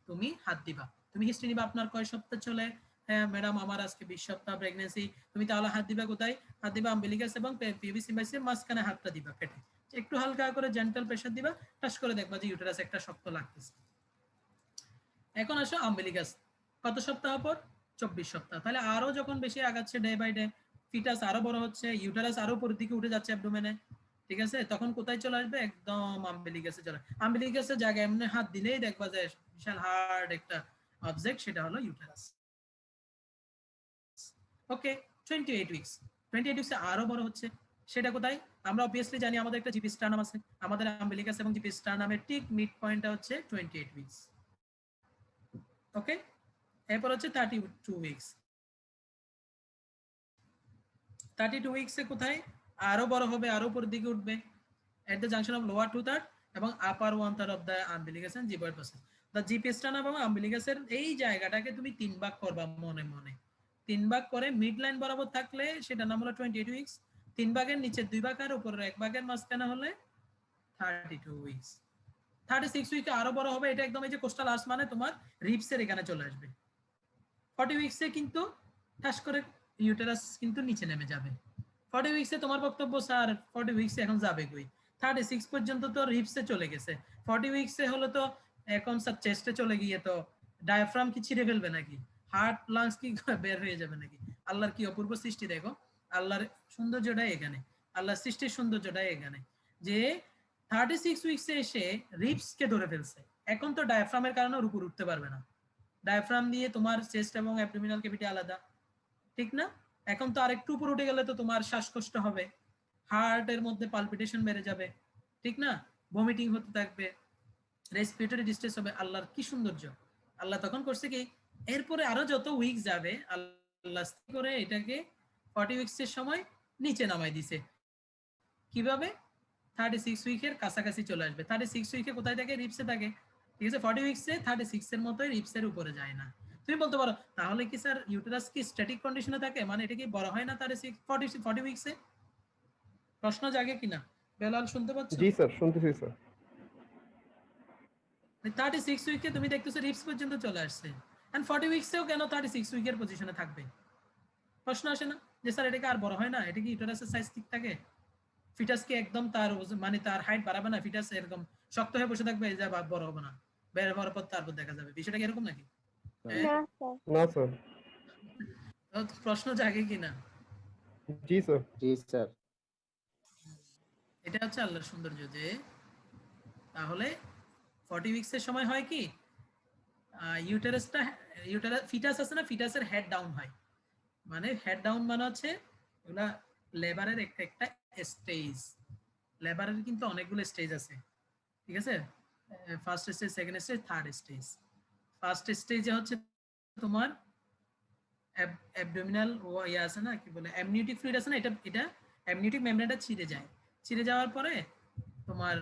তুমি হাত দিবা। তুমি হিস্ট্রি নিবা আপনার কয় সপ্তাহ চলে? হ্যাঁ ম্যাডাম আমার আজকে 20 সপ্তাহ প্রেগন্যান্সি। তুমি তাহলে হাত দিবা কোথায়? হাত দিবা আম্বিলিকাস এবং পিউবিস সিম্পাইসিসের মাঝখানে হাতটা দিবা পেটে। একটু হালকা করে জেন্টাল প্রেসার দিবা, টাচ করে দেখবা যে ইউটেরাস একটা শক্ত লাগতেছে। এখন আসো আম্বিলিকাস, কত সপ্তাহ পর? 24 সপ্তাহ। তাহলে আরো যখন বেশি আগাচ্ছে ডে বাই ডে, ফিটাস আরো বড় হচ্ছে, ইউটেরাস আরো উপরের দিকে উঠে যাচ্ছে অ্যাবডোমেনে, ঠিক আছে, তখন কোথায় চলে আসবে? একদম আম্বিলিকাসে চলে। আম্বিলিকাসের জায়গায় এমনি হাত দিলেই দেখবা যে বিশাল হার্ড একটা অবজেক্ট, সেটা হলো ইউটেরাস। ওকে, 28 উইকস। 28 উইকসে আরো বড় হচ্ছে, সেটা কোথায়? আমরা অবভিয়াসলি জানি আমাদের একটা জিপি স্টার্নাম আছে। আমাদের আম্বিলিকাস এবং জিপি স্টার্নামের ঠিক মিড পয়েন্টটা হচ্ছে 28 উইকস। ওকে, এরপর হচ্ছে 32 উইকস। 32 উইকসে কোথায়? আরো বড় হবে, আরো উপরের দিকে উঠবে, at the junction of lower 2/3 এবং upper 1/3 of the umbilicus and gyvoid process. The GP sternum এবং umbilicusের এই জায়গাটাকে তুমি 3 ভাগ করবা মনে মনে। 3 ভাগ করে মিড লাইন বরাবর থাকলে সেটা নাম হলো 28 উইকস। 3 ভাগের নিচে 2 ভাগ আর উপরের 1 ভাগের মাঝখানে হলে 32 উইকস। 36 উইকে আরো বড় হবে, এটা একদম এই যে কোস্টাল আর্চ মানে তোমার রিবসের এখানে চলে আসবে। 40 উইকসে কিন্তু ঠাস করে ইউটেরাস কিন্তু নিচে নেমে যাবে। 40 উইকসে তোমার বক্তব্য স্যার 40 উইকসে এখন যাবে কই? 36 পর্যন্ত তো রিবসে চলে গেছে, 40 উইকসে হলো তো এখন স্যার চেস্টে চলে গিয়ে তো ডায়াফ্রাম কি ছিঁড়ে ফেলবে নাকি? হার্ট লাংস কি বের হয়ে যাবে নাকি? আল্লাহর কি অপূর্ব সৃষ্টি দেখো, আল্লাহর সৌন্দর্যটাই এখানে, আল্লাহর সৃষ্টির সৌন্দর্যটাই এখানে যে 36 উইকসে এসে রিবসকে ধরে ফেলছে। এখন তো ডায়াফ্রামের কারণে ওর উপর উঠতে পারবে না। ডায়াফ্রাম দিয়ে তোমার চেস্ট এবং অ্যাবডোমিনাল ক্যাভিটি আলাদা, ঠিক না? এখন তো আরেকটু উপর উঠে গেলে তো তোমার শ্বাসকষ্ট হবে, হার্টের মধ্যে পালপিটেশন বেড়ে যাবে, ঠিক না? ভমিটিং হতে থাকবে, রেসপিরেটরি ডিস্ট্রেস হবে। আল্লাহর কি সৌন্দর্য! আল্লাহ তখন করছে কি, এরপরে আরো যত উইক যাবে আল্লাহ করে এটাকে 40 উইকসের সময় নিচে নামাই দিছে। কিভাবে? 36 উইকের কাছাকাছি চলে আসবে। 36 উইকে কোথায় থাকে? রিপসে থাকে। ঠিক আছে, 40 উইকসে 36 এর মতোই রিপসের উপরে যায় না। তুমি বলতে পারো তাহলে কি স্যার ইউটেরাস কি স্ট্যাটিক কন্ডিশনে থাকে, মানে এটা কি বড় হয় না 40 উইকসে? প্রশ্ন জাগে কিনা? বেলাল শুনতে পাচ্ছ? জি স্যার, শুনতেছি স্যার। 36 উইকে তুমি দেখতেছো রিপস পর্যন্ত চলে আসছে, এন্ড 40 উইকসেও কেন 36 উইকের পজিশনে থাকবে? প্রশ্ন আসে না যে স্যার এটা কি আর বড় হয় না? এটা কি ইউটেরাসের সাইজ ঠিক থাকে? ফিটাস কি একদম তার মানে তার হাইট বাড়াবে না? ফিটাস এরকম শক্ত হয়ে বসে থাকবে যে বড় হবে না, বের হওয়ার পর তারপর দেখা যাবে? বিষয়টা কি এরকম নাকি? না স্যার। না স্যার। তো প্রশ্ন জাগে কিনা? জি স্যার। জি স্যার। এটা হচ্ছে আল্লাহর সৌন্দর্য যে তাহলে 40 উইকসের সময় হয় কি ইউটেরাস ফিটাস আছে না, ফিটাসের হেড ডাউন হয়। মানে হেড ডাউন মানে হচ্ছে এগুলা লেবারের একটা স্টেজ। লেবারের কিন্তু অনেকগুলো স্টেজ আছে, ঠিক আছে? First stage, second stage, third stage. First স্টেজে হচ্ছে তোমার অ্যাবডোমিনাল ইয়ে আছে না, কি বলে, অ্যামনিওটিক ফ্লুইড আছে না, এটা অ্যামনিওটিক মেমব্রেনটা ছিঁড়ে যায়। ছিঁড়ে যাওয়ার পরে তোমার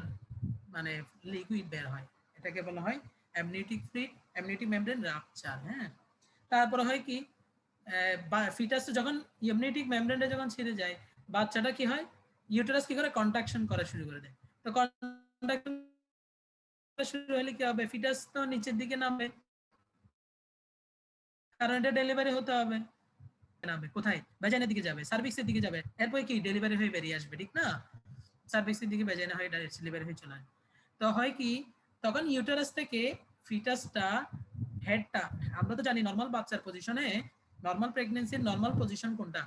মানে লিকুইড বের হয়, এটাকে বলা হয় amniotic fluid, amniotic membrane rupture. হ্যাঁ, তারপরে হয় কি ফিটাস যখন অ্যামনিওটিক মেমব্রেনটা যখন ছিঁড়ে যায়, বাচ্চাটা কি হয়, ইউটেরাস কি করে কন্ট্রাকশন করা শুরু করে দেয়। তো কন্ট্রাকশন শুরু হলে কি হবে, ফিটাস তো নিচের দিকে নামবে, কারণ এটা ডেলিভারি হতে হবে। নামবে কোথায়? ভেজাইনের দিকে যাবে, সার্ভিক্সের দিকে যাবে, এরপর কি ডেলিভারি হয়ে বেরিয়ে আসবে, ঠিক না? সার্ভিক্সের দিকে ভেজাইনা হয়ে ডাইরেক্ট ডেলিভারি হয়ে চলে আসবে। তো হয় কি, তখন ইউটেরাস থেকে ফিটাসটা হেডটা, আমরা তো জানি নরমাল বাচ্চার পজিশনে, নরমাল প্রেগন্যান্সির নরমাল পজিশন কোনটা?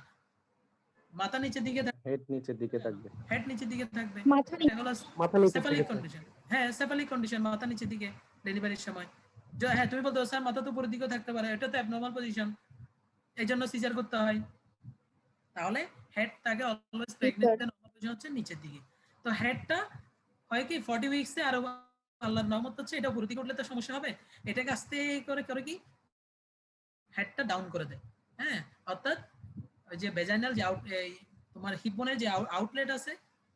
মাথা নিচের দিকে থাকবে, হেড নিচের দিকে থাকবে। হেড নিচের দিকে থাকবে, মাথা এটা হলো মাথা নিচের সেফালিক দিকে। কন্ডিশন। হ্যাঁ, সেফালিক কন্ডিশন, মাথা নিচের দিকে ডেলিভারির সময়। হ্যাঁ, তুমি বলতে স্যার মাথা তো উপরের দিকেও থাকতে পারে, এটা তো অ্যাবনর্মাল পজিশন, এই জন্য সিজার করতে হয়। তাহলে হেডটাকে অলওয়েজ প্রেগন্যান্সিতে নরমাল পজিশন হচ্ছে নিচের দিকে। তো হেডটা হয় কি 40 উইকসে আরো আল্লাহর রহমত হচ্ছে এটা উপরের দিকে উঠলে তো সমস্যা হবে, এটাকে আস্তে করে করে কি হেডটা ডাউন করে দেয়। হ্যাঁ, অর্থাৎ ওই যে ভেজাইনাল যে তোমার হিপ বোনের যে আউটলেট আছে,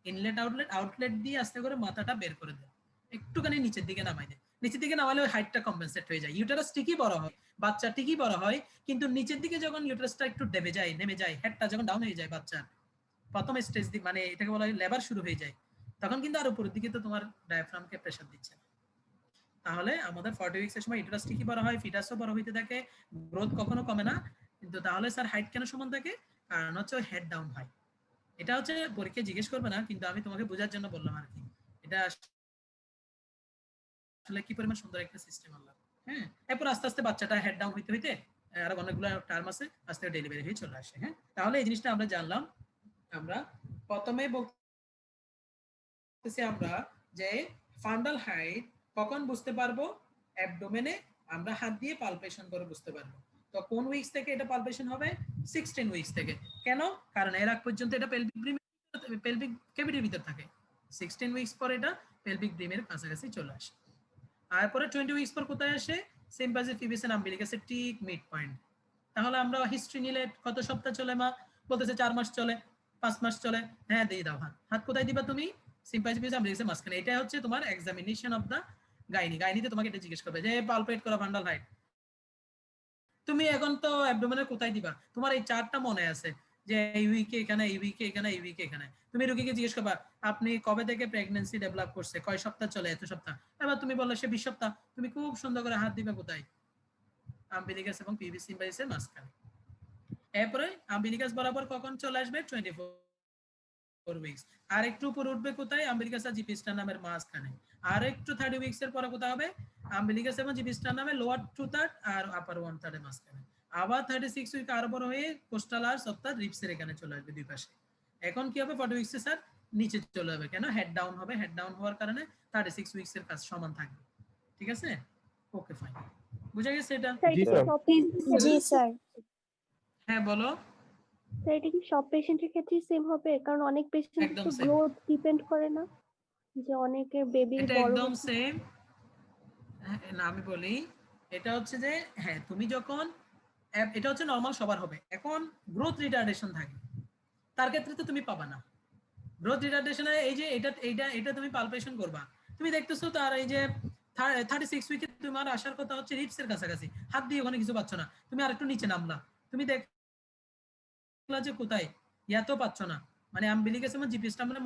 ইনলেট আউটলেট দিয়ে আস্তে করে মাথাটা বের করে দেয়, একটুখানি নিচের দিকে নামাই দেয়। নিচের দিকে নামালে ওই হাইটটা কম্পেনসেট হয়ে যায়, ইউটেরাস ঠিকই বড় হয়, বাচ্চা ঠিকই বড় হয়, কিন্তু নিচের দিকে যখন ইউটেরাসটা একটু নেমে যায়, হেডটা যখন ডাউন হয়ে যায় বাচ্চার প্রথম স্টেজ মানে এটাকে বলা হয় লেবার শুরু হয়ে যায়, তখন কিন্তু আর উপরের দিকে তো তোমার ডায়াফ্রামকে প্রেসার দিচ্ছে না। তাহলে আমাদের 40 উইকসের সময় ইউটেরাস ঠিকই বড় হয়, ফিটাসও বড় হইতে থাকে, গ্রোথ কখনো কমে না। কিন্তু তাহলে স্যার হাইট কেন সমান থাকে? কারণ হচ্ছে ওই হেড ডাউন হয়। এটা হচ্ছে পরীক্ষায় জিজ্ঞেস করবে না, কিন্তু আমি তোমাকে বোঝার জন্য বললাম আর কি। এটা আসলে কি পরিমাণ সুন্দর একটা সিস্টেম আল্লাহ। হ্যাঁ, এরপর আস্তে আস্তে বাচ্চাটা হেড ডাউন হইতে হইতে আরো অনেকগুলো টার্ম আছে, আস্তে ডেলিভারি হয়ে চলে আসে। হ্যাঁ, তাহলে এই জিনিসটা আমরা জানলাম। আমরা প্রথমে বলতেছি আমরা যে ফান্ডাল হাইট কখন বুঝতে পারবো? অ্যাবডোমেনে আমরা হাত দিয়ে পালপেশন করে বুঝতে পারবো। তো কোন উইকস থেকে এটা পালপেশন হবে? 16 উইকস থেকে। কেন? কারণ এর আগ পর্যন্ত এটা পেলভিক ক্যাভিটির ভিতর থাকে। 16 উইকস পর এটা পেলভিক ব্রিমের কাছাকাছি চলে আসে। আর পরে 20 উইকস পর কোথায় আসে? সিম্পাজি ফিবিস এন্ড আম্বিলিকাসে ঠিক মিড পয়েন্ট। তাহলে আমরা হিস্ট্রি নিলে কত সপ্তাহ চলে মা? বলতেছে 4 মাস চলে, 5 মাস চলে। হ্যাঁ, দিয়ে দাও হাত। হাত কোথায় দিবা তুমি? সিম্পাজি ফিবিস আম্বিলিকাসের মাঝখানে। এটা হচ্ছে তোমার এক্সামিনেশন অফ দা গাইনি। গাইনিতে তোমাকে এটা জিজ্ঞেস করবে যে পালপেট করা ফান্ডাল হাইট। তুমি এখন তো অ্যাবডোমেনের কোথায় দিবা? তোমার এই চারটা মনে আছে যে এই উইকে এখানে, এই উইকে এখানে, এই উইকে এখানে। তুমি রোগীকে জিজ্ঞেস করবা আপনি কবে থেকে প্রেগন্যান্সি ডেভেলপ করছে, কয় সপ্তাহ চলে, এত সপ্তাহ। এবার তুমি বললে সে 20 সপ্তাহ, তুমি খুব সুন্দর করে হাত দিবে কোথায়? আম্বিলিকাস এবং পিভি সিম্পাইসের মাঝখানে। এরপরে আম্বিলিকাস বরাবর কখন চলে আসবে? 24 উইকস। আর একটু উপরে উঠবে কোথায়? আম্বিলিকাস আর জিপি স্টার্নামের মাঝখানে। আর একটু 30 উইকস এর পরে কোথায় হবে? আম্বিলিকাস এবং জিপি স্টার্নামের লোয়ার 2/3 আর আপার 1/3 এর মাঝখানে। আবার 36 উইক আর বড় হয়ে কোস্টাল আর্চ অর্থাৎ রিপসের এখানে চলে আসবে দুই পাশে। এখন কি হবে? 40 উইকসে স্যার নিচে চলে যাবে। কেন? হেড ডাউন হবে। হেড ডাউন হওয়ার কারণে 36 উইকস এর কাজ সমান থাকবে। ঠিক আছে? ওকে, ফাইন। বুঝা গেছে এটা? জি স্যার। জি স্যার। হ্যাঁ, বলো। স্যার এটা কি সব পেশেন্টের ক্ষেত্রেই সেম হবে? কারণ অনেক পেশেন্ট একদম তো same। গ্রোথ ডিপেন্ড করে না, যে অনেকের বেবি এটা বড় একদম হচ্ছে। সেম। না, আমি বলি এটা হচ্ছে যে হ্যাঁ তুমি যখন এটা হচ্ছে নরমাল সবার হবে। এখন গ্রোথ রিটার্ডেশন থাকে, তার ক্ষেত্রে তো তুমি পাবা না। গ্রোথ রিটার্ডেশনে এই যে এটা তুমি পালপেশন করবা, তুমি দেখতেছো তার এই যে 36 উইকে তোমার আসার কথা হচ্ছে রিপসের কাছাকাছি, হাত দিয়ে ওখানে কিছু পাচ্ছ না, তুমি আরেকটু নিচে নামলা, তুমি দেখলা যে কোথায় ইয়াতেও পাচ্ছ না, মানে আম্বিলিকাসে মানে জিপিএসটা মানে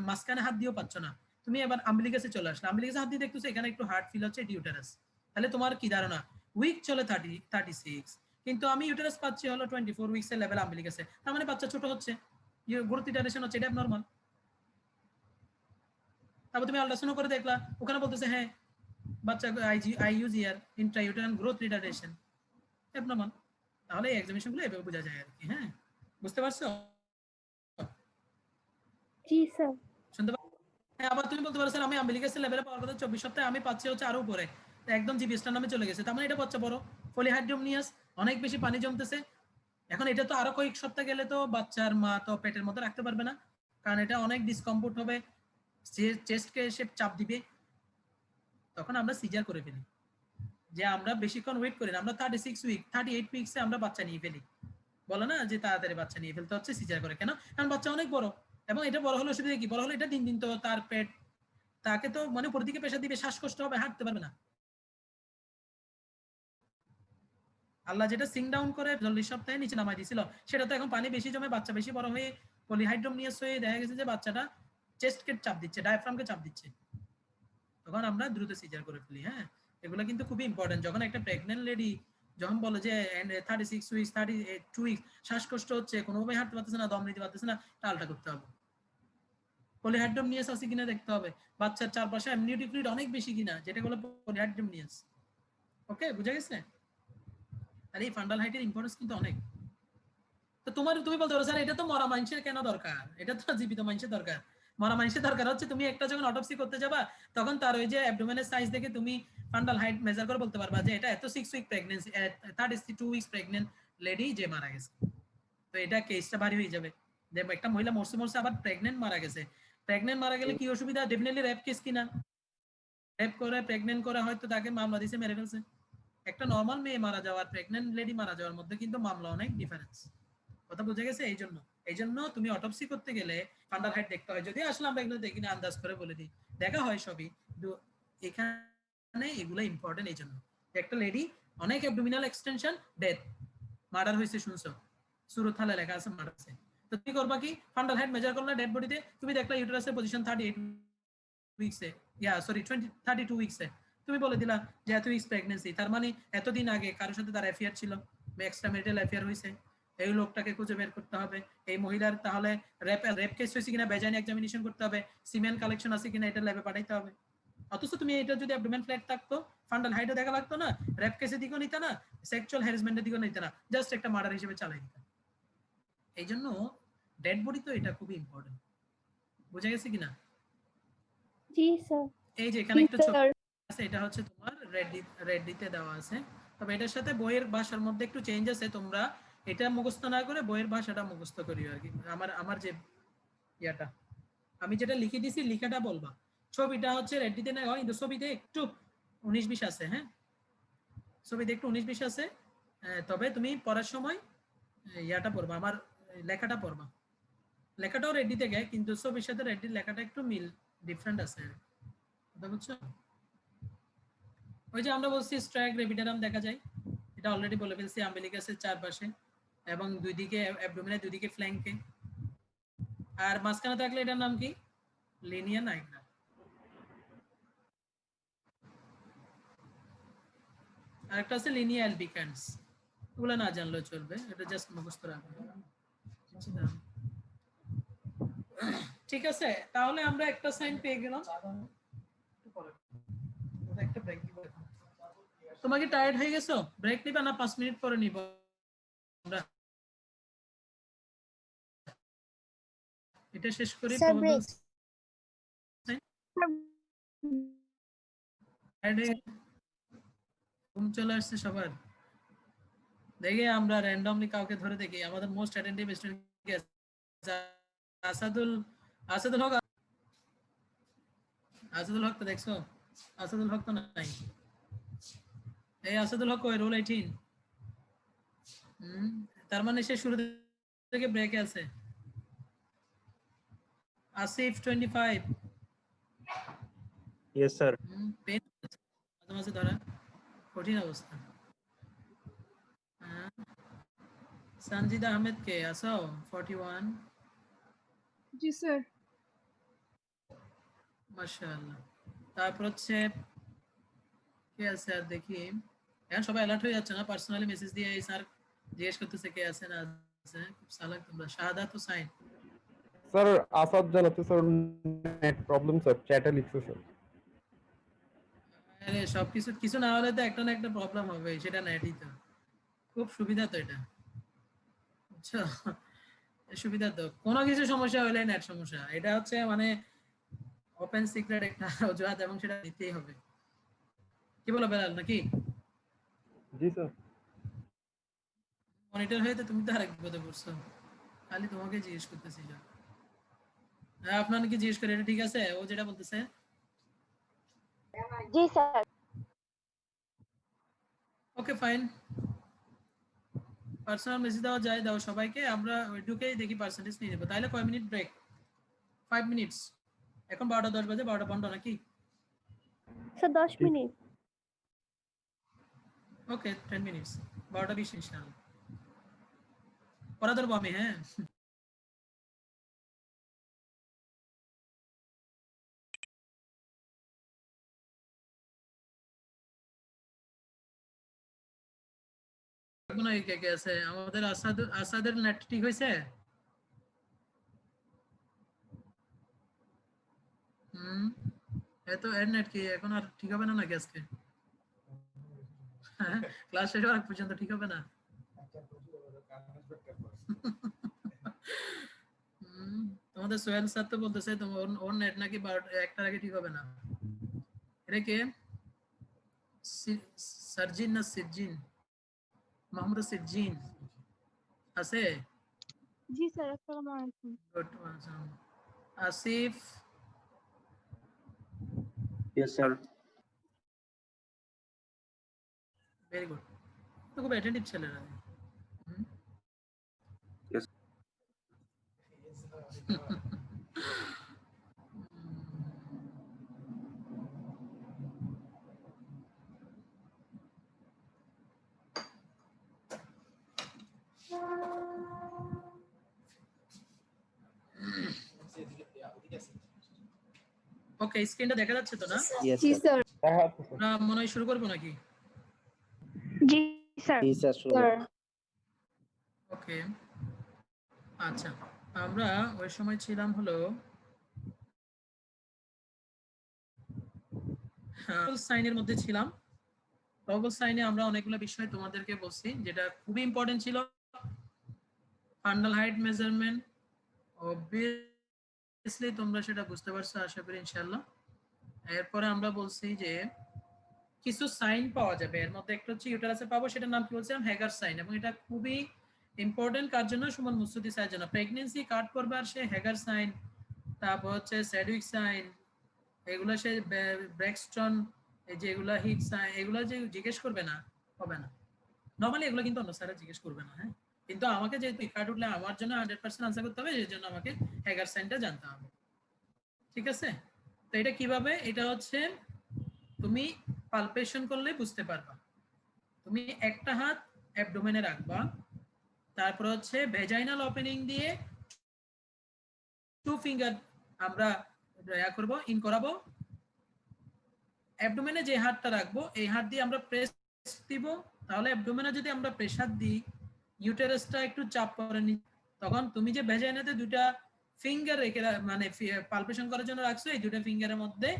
মাঝখানে হাত দিয়েও পাচ্ছ না, তুমি এবার আম্বিলিকাসে চলে আসলে, আম্বিলিকাসে হাত দিয়ে দেখতেছো এখানে একটু হার্ট ফিল হচ্ছে, এটি ইউটেরাস। তাহলে তোমার কি ধারণা উইক চলে 36, কিন্তু আমি ইউটেরাস পাচ্ছি হলো 24 উইকসের লেভেল আম্বিলিকাসে, তার মানে বাচ্চা ছোট হচ্ছে, গ্রোথ রিটার্ডেশন হচ্ছে, এটা নরমাল। তারপর তুমি আল্ট্রাসাউন্ড করে দেখলা, ওখানে বলতেছে হ্যাঁ বাচ্চা I U G R intrauterine growth retardation abnormal. তাহলে এই এক্সামিনেশনগুলো এভাবে বোঝা যায় আর কি। হ্যাঁ, বুঝতে পারছো? জি স্যার। শুনতে পাচ্ছ? হ্যাঁ, আবার তুমি বলতে পারো স্যার আমি আম্বিলিকাসের লেভেলে পাওয়ার কথা 24 সপ্তাহে, আমি পাচ্ছি হচ্ছে আরো উপরে, একদম জিপিএসটার নামে চলে গেছে, তার মানে এটা বাচ্চা বড় পলিহাইড্রোমনিয়াস, অনেক বেশি পানি জমতেছে। এখন এটা তো আরো কয়েক সপ্তাহ গেলে তো বাচ্চার মা তো পেটের মধ্যে রাখতে পারবে না, কারণ এটা অনেক ডিসকমফোর্ট হবে, চেস্টকে এসে চাপ দিবে, তখন আমরা সিজার করে ফেলি। যে আমরা বেশিক্ষণ ওয়েট করি না, আমরা 36 উইক 38 উইকসে আমরা বাচ্চা নিয়ে ফেলি, বলো না যে তাড়াতাড়ি বাচ্চা নিয়ে ফেলতে হচ্ছে সিজার করে, কেন? কারণ বাচ্চা অনেক বড়, এবং এটা বড় হলে অসুবিধা কি, বড় হলে এটা দিন দিন তো তার পেট, তাকে তো মানে উপর দিকে প্রেসার দিবে, শ্বাসকষ্ট হবে, হাঁটতে পারবে না। আল্লাহ যেটা সিং ডাউন করে 40 সপ্তাহে নিচে নামাই দিয়েছিল, সেটা তো এখন পানি বেশি জমে বাচ্চা বেশি বড় হয়ে পলিহাইড্রোমনিয়াস হয়ে দেখা গেছে যে বাচ্চাটা চেস্টকে চাপ দিচ্ছে, ডায়াফ্রামকে চাপ দিচ্ছে, তখন আমরা দ্রুত সিজার করে ফেলি। হ্যাঁ, এগুলো কিন্তু খুবই ইম্পর্টেন্ট। যখন একটা প্রেগন্যান্ট লেডি যখন বলে যে 36 উইকস 32 উইকস শ্বাসকষ্ট হচ্ছে, কোনোভাবে হাঁটতে পারতেছে না, দম নিতে পারতেছে না, টালটা করতে হবে, পলিহাইড্রোমনিয়াস আছে কিনা দেখতে হবে, বাচ্চার চারপাশে অ্যামনিওটিক ফ্লুইড অনেক বেশি কিনা, যেটা হলো পলিহাইড্রোমনিয়াস। ওকে, বুঝা গেছে? আর এই ফান্ডাল হাইটের ইম্পর্টেন্স কিন্তু অনেক। তো তুমি বলতে পারো স্যার এটা তো মরা মানুষের কেন দরকার, এটা তো জীবিত মানুষের দরকার। মরা মানুষের দরকার হচ্ছে তুমি একটা যখন অটোপসি করতে যাবা, তখন তার ওই যে অ্যাবডোমেনের সাইজ দেখে তুমি ফান্ডাল হাইট মেজার করে বলতে পারবা যে এটা এত 6 week pregnancy 32 weeks pregnant lady যে মারা গেছে। তো এটা কেসটা ভারী হয়ে যাবে যে একটা মহিলা মরছে আবার প্রেগন্যান্ট মারা গেছে। প্রেগন্যান্ট মারা গেলে কি অসুবিধা? ডেফিনেটলি রেপ কেস কিনা, রেপ করে প্রেগন্যান্ট করে হয়তো তাকে মামলা দিয়েছে, মেরে ফেলছে। একটা নরমাল মেয়ে মারা যাওয়ার প্রেগন্যান্ট লেডি মারা যাওয়ার মধ্যে কিন্তু মামলা অনেক ডিফারেন্স। কথা বুঝে গেছে? এই জন্য তুমি অটোপসি করতে গেলে ফান্ডাল হাইট দেখতে হয়, যদি আসলে আমরা এগুলো দেখি না, আন্দাজ করে বলে দিই, দেখা হয় সবই, কিন্তু এখানে এগুলো ইম্পর্টেন্ট। এই জন্য একটা লেডি অনেক অ্যাবডোমিনাল এক্সটেনশন ডেথ মার্ডার হয়েছে, শুনছো সুরত হালে লেখা আছে মার্ডার হয়েছে, তো তুমি করবা কি? ফান্ডাল হাইট মেজার করলে ডেড বডিতে তুমি দেখলা ইউটেরাসের পজিশন 38 উইকসে, 32 উইকসে, তুমি বলে দিলা যে এত উইকস প্রেগন্যান্সি, তার মানে এতদিন আগে কারোর সাথে তার অ্যাফেয়ার ছিল, এক্সট্রা ম্যারিটাল অ্যাফেয়ার হয়েছে, এই লোকটাকে খুঁজে বের করতে হবে। এই মহিলার তাহলে রেপ কেস হয়েছে কিনা ভেজাইন এক্সামিনেশন করতে হবে, সিমেন কালেকশন আছে কিনা এটা ল্যাবে পাঠাইতে হবে। অথচ তুমি এটা যদি অ্যাবডোমেন ফ্ল্যাট থাকতো, ফান্ডাল হাইটও দেখা লাগতো না, রেপ কেসের দিকেও নিতে না, সেক্সুয়াল হ্যারাসমেন্টের দিকেও নিতে না, জাস্ট একটা মার্ডার হিসেবে চালাই দিতে। এই জন্য ডেড বডি তো এটা খুবই ইম্পর্টেন্ট। বুঝা গেছে কিনা? জি স্যার। এই যে এখানে একটা ছবি আছে, এটা হচ্ছে তোমার রেডিতে দেওয়া আছে, তবে এটার সাথে বইয়ের ভাষার মধ্যে একটু চেঞ্জ আছে, তোমরা এটা মুখস্থ না করে বইয়ের ভাষাটা মুখস্থ করিও আর কি। আমার যে ইয়াটা আমি যেটা লিখে দিছি লিখাটা বলবা। ছবিটা হচ্ছে রেডিতে না হয়, কিন্তু ছবিতে একটু 19-20 আছে। হ্যাঁ, ছবিতে একটু 19-20 আছে, তবে তুমি পড়ার সময় ইয়াটা পড়বা, আমার লেখাটা পড়বা। লেখাটাও রেডি থেকে, কিন্তু ছবির সাথে রেডির লেখাটা একটু মিল ডিফারেন্ট আছে, কথা বুঝছো? ওই যে আমরা বলছি স্ট্রাইক রেভিডারাম দেখা যায়, এটা অলরেডি বলে ফেলছি, আম্বিলিকাসের চারপাশে এবং দুই দিকে অ্যাবডোমেনের দুই দিকে ফ্ল্যাঙ্কে, আর মাঝখানে থাকলে এটার নাম কি? লিনিয়া নাইগ্রা। আর একটা আছে লিনিয়া অ্যালবিকান্স, ওগুলো না জানলেও চলবে, এটা জাস্ট মুখস্থ রাখবে। ঠিক আছে, তাহলে আমরা একটা সাইন পেয়ে গেলাম। একটা ব্রেক দিব। তোমাকে টায়ার্ড হয়ে গেছো? ব্রেক নিবা না 5 মিনিট পরে নিব আমরা? এটা শেষ করি। Sir break. ঘুম চলে আসছে সবার, দেখে আমরা র্যান্ডমলি কাউকে ধরে দেখি। আমাদের মোস্ট অ্যাটেন্টিভ স্টুডেন্ট কি আছে? আসাদুল হক। আসাদুল হক তো দেখছো? আসাদুল হক তো নাই। এই আসাদুল হক কই রোল 18 তার মানে সে শুরু থেকে ব্রেকে আছে। Asif 25 yes sir. পেন মাঝে মাঝে ধরা কঠিন অবস্থা। সঞ্জিদা আহমেদ কে আসো 41 জি স্যার। মাশাআল্লাহ। তারপর হচ্ছে কে আছে আর দেখি, এখন সবাই অ্যালার্ট হয়ে যাচ্ছে না, পার্সোনালি মেসেজ দিয়ে এই স্যার জিজ্ঞেস করতেছে কে আছে না আছে। খুব সালাক তোমরা। শাহাদাত হুসাইন স্যার আসাদ জানাতে স্যার নেট প্রবলেম স্যার চ্যাটে লিখছে স্যার। আরে সবকিছু কিছু না হলে তো একটা না একটা প্রবলেম হবে, সেটা নেটই তো। খুব সুবিধা তো এটা, বুঝছো? এই সুবিধা তো, কোনো কিছু সমস্যা হলে নেট সমস্যা, এটা হচ্ছে মানে ওপেন সিক্রেট একটা অজুহাত এবং সেটা নিতেই হবে। কি বলো বেলাল নাকি? জি স্যার। মনিটর হয়ে তো তুমি তো আরেক বিপদে পড়ছো, খালি তোমাকে জিজ্ঞেস করতেছি যা। হ্যাঁ আপনার কি জিজ্ঞেস করে এটা ঠিক আছে ও যেটা বলতেছে? জি sir. Okay fine, personal message দেওয়া যায়, দাও সবাইকে, আমরা ওই ঢুকেই দেখি পার্সেন্টেজ নিয়ে নেবো। তাহলে কয় মিনিট ব্রেক? 5 মিনিটস। এখন 12:10 বাজে, 12টা 15 নাকি? Sir 10 minute. ওকে 10 মিনিটস, 12টা 20 ইনশাআল্লাহ। পড়া ধরবো আমি, হ্যাঁ। কোনো কে কে আছে? আমাদের আসাদের নেট ঠিক হয়েছে? এত এর নেট কি এখন আর ঠিক হবে না নাকি আজকে? হ্যাঁ, ক্লাস শেষ হওয়ার আগ পর্যন্ত ঠিক হবে না? তোমাদের সোহেল স্যার তো বলতেছে তোমার ওর নেট নাকি 1টার আগে ঠিক হবে না। এটা কে? সার্জিন না সিরজিন? মাহমুদ সিরজিন আছে? জি স্যার। আসসালামু আলাইকুম। Good. Asif yes sir. Very good, তো খুব অ্যাটেন্টিভ ছেলেরা। Yes. ওকে, স্ক্রিনটা দেখা যাচ্ছে তো না? Yes, জি sir. স্যার। না মনে হয় শুরু করবো নাকি? জি sir. Yes, sir. Sure. Sir. Okay আচ্ছা, আমরা ওই সময় ছিলাম হলো সাইনের মধ্যে ছিলাম। প্রবল সাইনে আমরা অনেকগুলো বিষয় তোমাদেরকে বলছি, যেটা খুবই ইম্পর্টেন্ট ছিল। ফান্ডাল হাইট মেজারমেন্ট, অবভিয়াসলি তোমরা সেটা বুঝতে পারছো আশা করি ইনশাআল্লাহ। এরপরে আমরা বলছি যে কিছু সাইন পাওয়া যাবে, এর মধ্যে একটা হচ্ছে ইউটেরাসে পাবো, সেটার নাম কি বলছিলাম? Hegar sign. এবং এটা খুবই ইম্পর্টেন্ট কার জন্য? সুমন মুস্তুদি স্যারের জন্য। প্রেগন্যান্সি কার্ড করবে আর সে হ্যাগার সাইন, তারপর হচ্ছে স্যাডউইক সাইন, এগুলো সে ব্রেক্সটন, এই যে এগুলা হিট সাইন, এগুলো যে জিজ্ঞেস করবে না, হবে না নরমালি। এগুলো কিন্তু অন্য স্যারে জিজ্ঞেস করবে না, হ্যাঁ। কিন্তু আমাকে যেহেতু কার্ড উঠলে আমার জন্য 100% আনসার করতে হবে, এই জন্য আমাকে হ্যাগার সাইনটা জানতে হবে, ঠিক আছে? তো এটা কিভাবে? এটা হচ্ছে তুমি পালপেশন করলে বুঝতে পারবা। তুমি একটা হাত অ্যাবডোমেনে রাখবা, তারপর হচ্ছে ভেজাইনাল ওপেনিং দিয়ে 2 ফিঙ্গার আমরা করব, ইন করাবো। অ্যাবডোমেনে যে হাতটা রাখবো এই হাত দিয়ে আমরা প্রেস দিব, তাহলে অ্যাবডোমেনে যদি আমরা প্রেসার দিই, ইউটেরাসটা একটু চাপ করে নি, তখন তুমি যে ভেজাইনাতে দুটা ফিঙ্গার রেখে মানে পালপেশন করার জন্য রাখছো, এই দুটো ফিঙ্গারের মধ্যে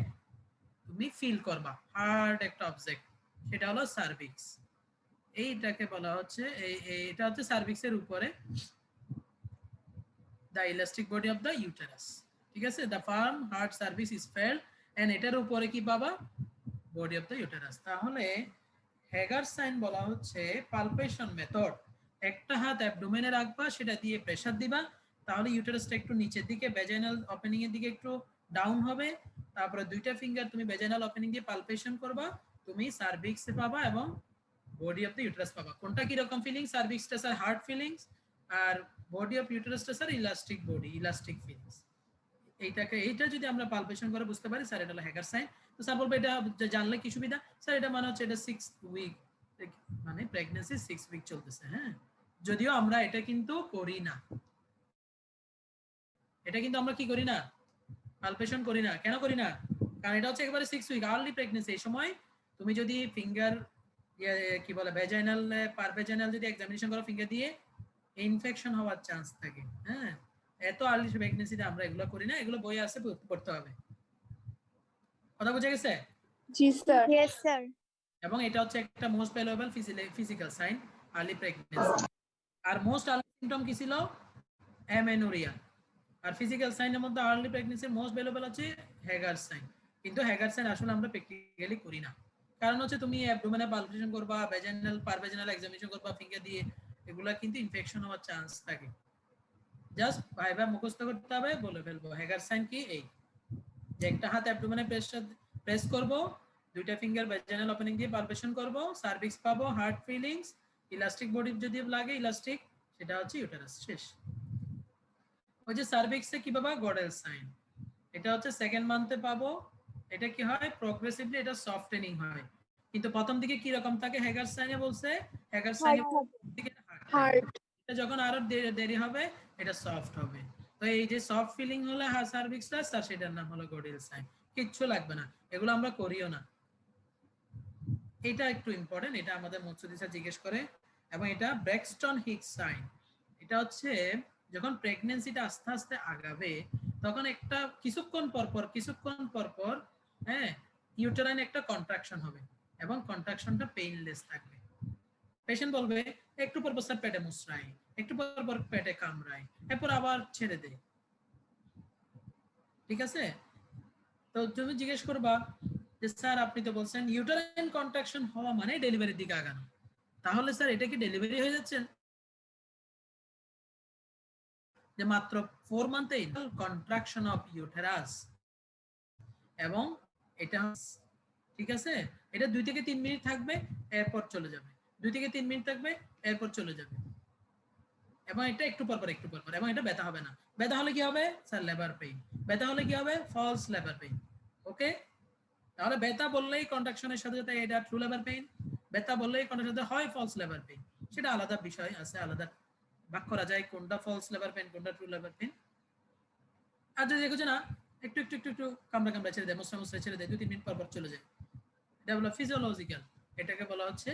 তুমি ফিল করবা হার্ড একটা অবজেক্ট, সেটা হলো সার্ভিক্স। এইটাকে বলা হচ্ছে এটা হচ্ছে সার্ভিক্সের উপরে the elastic body of the uterus, ঠিক আছে? the firm hard cervix is felt and এটার উপরে কি পাবা? body of the uterus। তাহলে হ্যাগার সাইন বলা হচ্ছে পালপেশন মেথড। একটা হাত অ্যাবডোমেনে রাখবা, সেটা দিয়ে প্রেসার দিবা, তাহলে ইউটেরাসটা একটু নিচের দিকে ভ্যাজাইনাল ওপেনিং এর দিকে একটু ডাউন হবে, তারপরে দুইটা ফিঙ্গার তুমি ভ্যাজাইনাল ওপেনিং দিয়ে পালপেশন করবা, তুমি সার্ভিক্সে পাবা এবং বডি অফ দ্য ইউটেরাস পাবা। কোনটা কি রকম ফিলিংস? সার্ভিক্সটা স্যার হার্ড ফিলিংস, আর বডি অফ ইউটেরাসটা sir elastic body, elastic feelings. এইটা যদি আমরা পালপেশন করে বুঝতে পারি স্যার এটা হলো হ্যাগার সাইন। তো স্যার বলবো এটা জানলে কি সুবিধা? স্যার এটা মানে হচ্ছে এটা 6 উইক, মানে প্রেগন্যান্সি 6 উইক চলতেছে। হ্যাঁ, যদিও আমরা এটা কিন্তু করি না, এটা কিন্তু আমরা কি করি না, পালপেশন করি না। কেন করি না? কারণ এটা হচ্ছে একেবারে 6 উইক আর্লি প্রেগন্যান্সি। এই সময় তুমি যদি ফিঙ্গার কি বলে ভ্যাজাইনাল পারভেজাইনাল যদি এক্সামিনেশন করো ফিঙ্গার দিয়ে, ইনফেকশন হওয়ার চান্স থাকে। হ্যাঁ, এত আর্লি প্রেগন্যান্সিতে আমরা এগুলো করি না, এগুলো বইয়ে আছে, পড়তে হবে। কথা বুঝে গেছে? জি স্যার। Yes sir. এবং এটা হচ্ছে একটা most valuable physical sign early pregnancy. আর মোস্ট আর্লি সিম্পটম কি ছিল? অ্যামেনোরিয়া। আর ফিজিক্যাল সাইনের মধ্যে আর্লি প্রেগন্যান্সির মোস্ট ভ্যালুয়েবল হচ্ছে হ্যাগার সাইন। কিন্তু হ্যাগার সাইন আসলে আমরা প্র্যাকটিক্যালি করি না, কারণ হচ্ছে তুমি অ্যাবডোমেনে পালপেশন করবা, ভ্যাজাইনাল পারভেজাইনাল এক্সামিনেশন করবা ফিঙ্গার দিয়ে, এগুলা কিন্তু ইনফেকশন হওয়ার চান্স থাকে। জাস্ট ভাইবা মুখস্থ করতে হবে, বলে ফেলবো হ্যাগার সাইন কি। এই যে একটা হাত অ্যাবডোমেনে প্রেস করব, দুইটা ফিঙ্গার ভ্যাজাইনাল ওপেনিং দিয়ে পালপেশন করব, সার্ভিক্স পাবো, হার্ট ফিলিংস, ইলাস্টিক বডি যদি লাগে ইলাস্টিক, সেটা হচ্ছে ইউটেরাস। শেষ। ওই যে সার্ভিক্সে কি পাবা? গডেল সাইন। এটা হচ্ছে সেকেন্ড মান্থে পাবো। এটা কি হয়? প্রগ্রেসিভলি এটা সফটেনিং হয়, কিন্তু প্রথম দিকে কি রকম থাকে? হ্যাগার সাইনে বলছে হ্যাগার সাইনে হার্ট। এটা যখন আরো দেরি হবে এটা সফট হবে। তো এই যে সফট ফিলিং হলে সার্ভিক্সটা, স্যার সেটার নাম হলো গডেল সাইন। কিচ্ছু লাগবে না, এগুলো আমরা করিও না। এটা একটু ইম্পর্টেন্ট, এটা আমাদের মুকসুদি স্যার জিজ্ঞেস করে। এবং এটা ব্র্যাক্সটন হিক্স সাইন। এটা হচ্ছে যখন প্রেগন্যান্সিটা আস্তে আস্তে আগাবে, তখন একটা কিছুক্ষণ পরপর হ্যাঁ ইউটেরাইন একটা কন্ট্রাকশন হবে, এবং কন্ট্রাকশনটা পেইনলেস থাকবে। পেশেন্ট বলবে একটু পর স্যার পেটে মুচড়াই, একটু পর পেটে কামড়াই, এরপর আবার ছেড়ে দেয়। ঠিক আছে? তো তুমি জিজ্ঞেস করবা যে স্যার আপনি তো বলছেন ইউটেরাইন কন্ট্রাকশন হওয়া মানে ডেলিভারির দিকে আগানো, তাহলে স্যার এটা কি ডেলিভারি হয়ে যাচ্ছে? যে মাত্র 4 মান্থে কন্ট্রাকশন অফ ইউটেরাস, এবং এটা ঠিক আছে, এটা 2 থেকে 3 মিনিট থাকবে, এরপর চলে যাবে। 2 থেকে 3 মিনিট থাকবে, এরপর চলে যাবে। এবং এটা একটু পর পর, এবং এটা ব্যথা হবে না। ব্যথা হলে কি হবে? Sir labour pain. ব্যথা হলে কি হবে? False labour pain. ওকে, তাহলে ব্যথা বললেই কন্ট্রাকশনের সাথে সাথে এটা ট্রু লেবার পেইন, ব্যথা বললেই কন্ট্রাকশনের সাথে হয় ফলস লেবার পেইন। সেটা আলাদা বিষয় আছে, আলাদা ভাগ করা যায় কোনটা ফলস লেবার পেইন কোনটা ট্রু লেবার পেইন। আর যদি দেখো যে না একটু কামড়া ছেড়ে দেয়, মুসরা ছেড়ে দেয়, 2-3 মিনিট পর পর চলে যায়, এটা হলো ফিজিওলজিক্যাল। এটাকে বলা হচ্ছে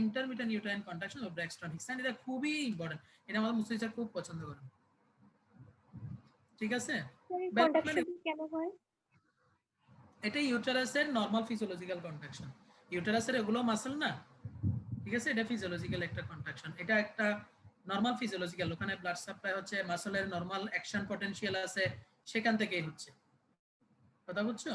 intermittent uterine contraction of Braxton Hicks sign. এটা খুবই ইম্পর্টেন্ট, এটা আমাদের মুসলিম স্যার খুব পছন্দ করেন। ঠিক আছে? কন্ট্রাকশন কেন হয়? এটা ইউটেরাসের নরমাল ফিজিওলজিক্যাল কন্ট্রাকশন। ইউটেরাসের এগুলো মাসল না, ঠিক আছে? এটা ফিজিওলজিক্যাল একটা কন্ট্রাকশন, এটা একটা নরমাল ফিজিওলজিক্যাল। ওখানে ব্লাড সাপ্লাই হচ্ছে, মাসলের নরমাল অ্যাকশন পটেনশিয়াল আছে, সেখান থেকেই হচ্ছে। কথা বুঝছো?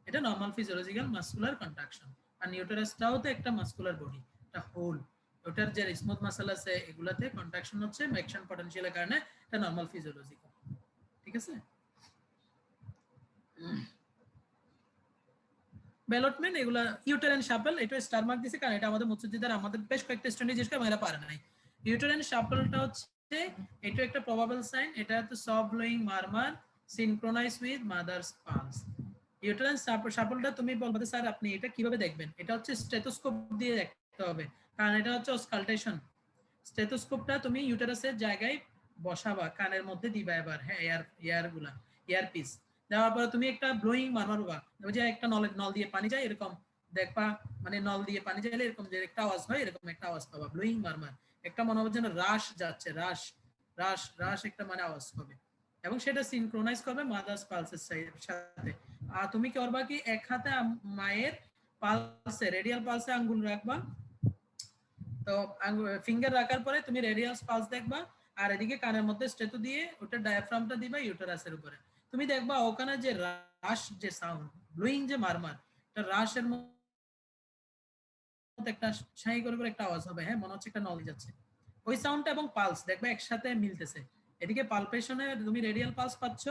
এটা নরমাল ফিজিওলজিক্যাল মাসকুলার কন্ট্রাকশন। আর ইউটেরাসটাও তো একটা মাসকুলার বডি, এটা হোল। ওটার যে স্মুথ মাসল আছে এগুলাতে কন্ট্রাকশন হচ্ছে অ্যাকশন পটেনশিয়ালের কারণে, এটা নরমাল ফিজিওলজিক্যাল। ঠিক আছে? বেলটমেন্ট এগুলা ইউটেরাইন শাপল, এটা স্টার মার্ক দিছে কারণ এটা আমাদের মুসজিদার আমাদের বেশ কয়েকটা স্টুডেন্ট জিজ্ঞেস করে এরা পারে নাই। ইউটেরাইন শাপলটা হচ্ছে এটা একটা প্রবাবল সাইন, এটা হচ্ছে soft blowing murmur synchronize with mother's pulse. Uterine শাপলটা তুমি বলবে স্যার আপনি এটা কিভাবে দেখবেন? এটা হচ্ছে স্টেথোস্কোপ দিয়ে দেখতে হবে, কারণ এটা হচ্ছে অস্কালটেশন। স্টেথোস্কোপটা তুমি ইউটেরাসের জায়গায় বসাবা, কানের মধ্যে দিবা এবার, হ্যাঁ ইয়ার পিস দেওয়ার পরে তুমি একটা ব্লোয়িং মারবা, ওই যে একটা নল দিয়ে পানি যায় এরকম দেখবা, মানে নল দিয়ে পানি যাইলে এরকম যে একটা আওয়াজ হয়, এরকম একটা আওয়াজ পাবা, ব্লোয়িং মারমার। একটা মনে হবে যেন রাশ যাচ্ছে, রাশ একটা মানে আওয়াজ হবে, এবং সেটা সিনক্রোনাইজ করবে মাদার্স পালসের সাথে। আর তুমি কি করবা কি এক হাতে মায়ের পালসে, রেডিয়াল পালসে আঙ্গুল রাখবা, তো ফিঙ্গার রাখার পরে তুমি রেডিয়াল পালস দেখবা, আর এদিকে কানের মধ্যে স্টেথো দিয়ে ওটা ডায়াফ্রামটা দিবা ইউটেরাসের উপরে। তুমি দেখবা ওখানে যে রাশ, যে সাউন্ড ব্লোয়িং যে মারমার, এটা রাশের মধ্যে একটা শাই করে একটা আওয়াজ হবে, হ্যাঁ মনে হচ্ছে একটা নল যাচ্ছে। ওই সাউন্ডটা এবং পালস দেখবা একসাথে মিলতেছে। এদিকে পালপেশনে তুমি রেডিয়াল পালস পাচ্ছ,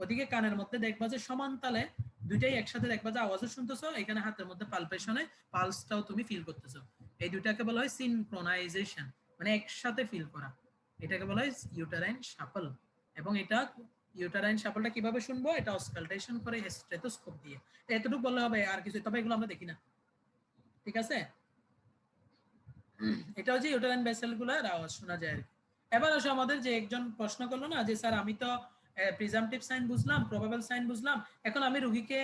ওদিকে কানের মধ্যে দেখবা যে সমান তালে দুইটাই একসাথে দেখবা যে আওয়াজও শুনতেছো, এখানে হাতের মধ্যে পালপেশনে পালসটাও তুমি ফিল করতেছো। এই দুটাকে বলা হয় সিনক্রোনাইজেশন, মানে একসাথে ফিল করা। এটাকে বলা হয় ইউটারাইন শাফল। এবং এটা ইউটারাইন শাফলটা কিভাবে শুনবো? এটা অসকালটেশন করে স্টেথোস্কোপ দিয়ে। এতটুকু বললে হবে, আর কিছু, তবে এগুলো আমরা দেখি না। ঠিক আছে, এটা হচ্ছে ইউটারাইন ভেসেলগুলোর আওয়াজ শোনা যায় আর কি। এবার আসো, আমাদের যে একজন প্রশ্ন করলো না যে স্যার আমি তো প্রিজাম্পটিভ সাইন বুঝলাম, প্রবাবল সাইন বুঝলাম, এখন আমি রোগীকে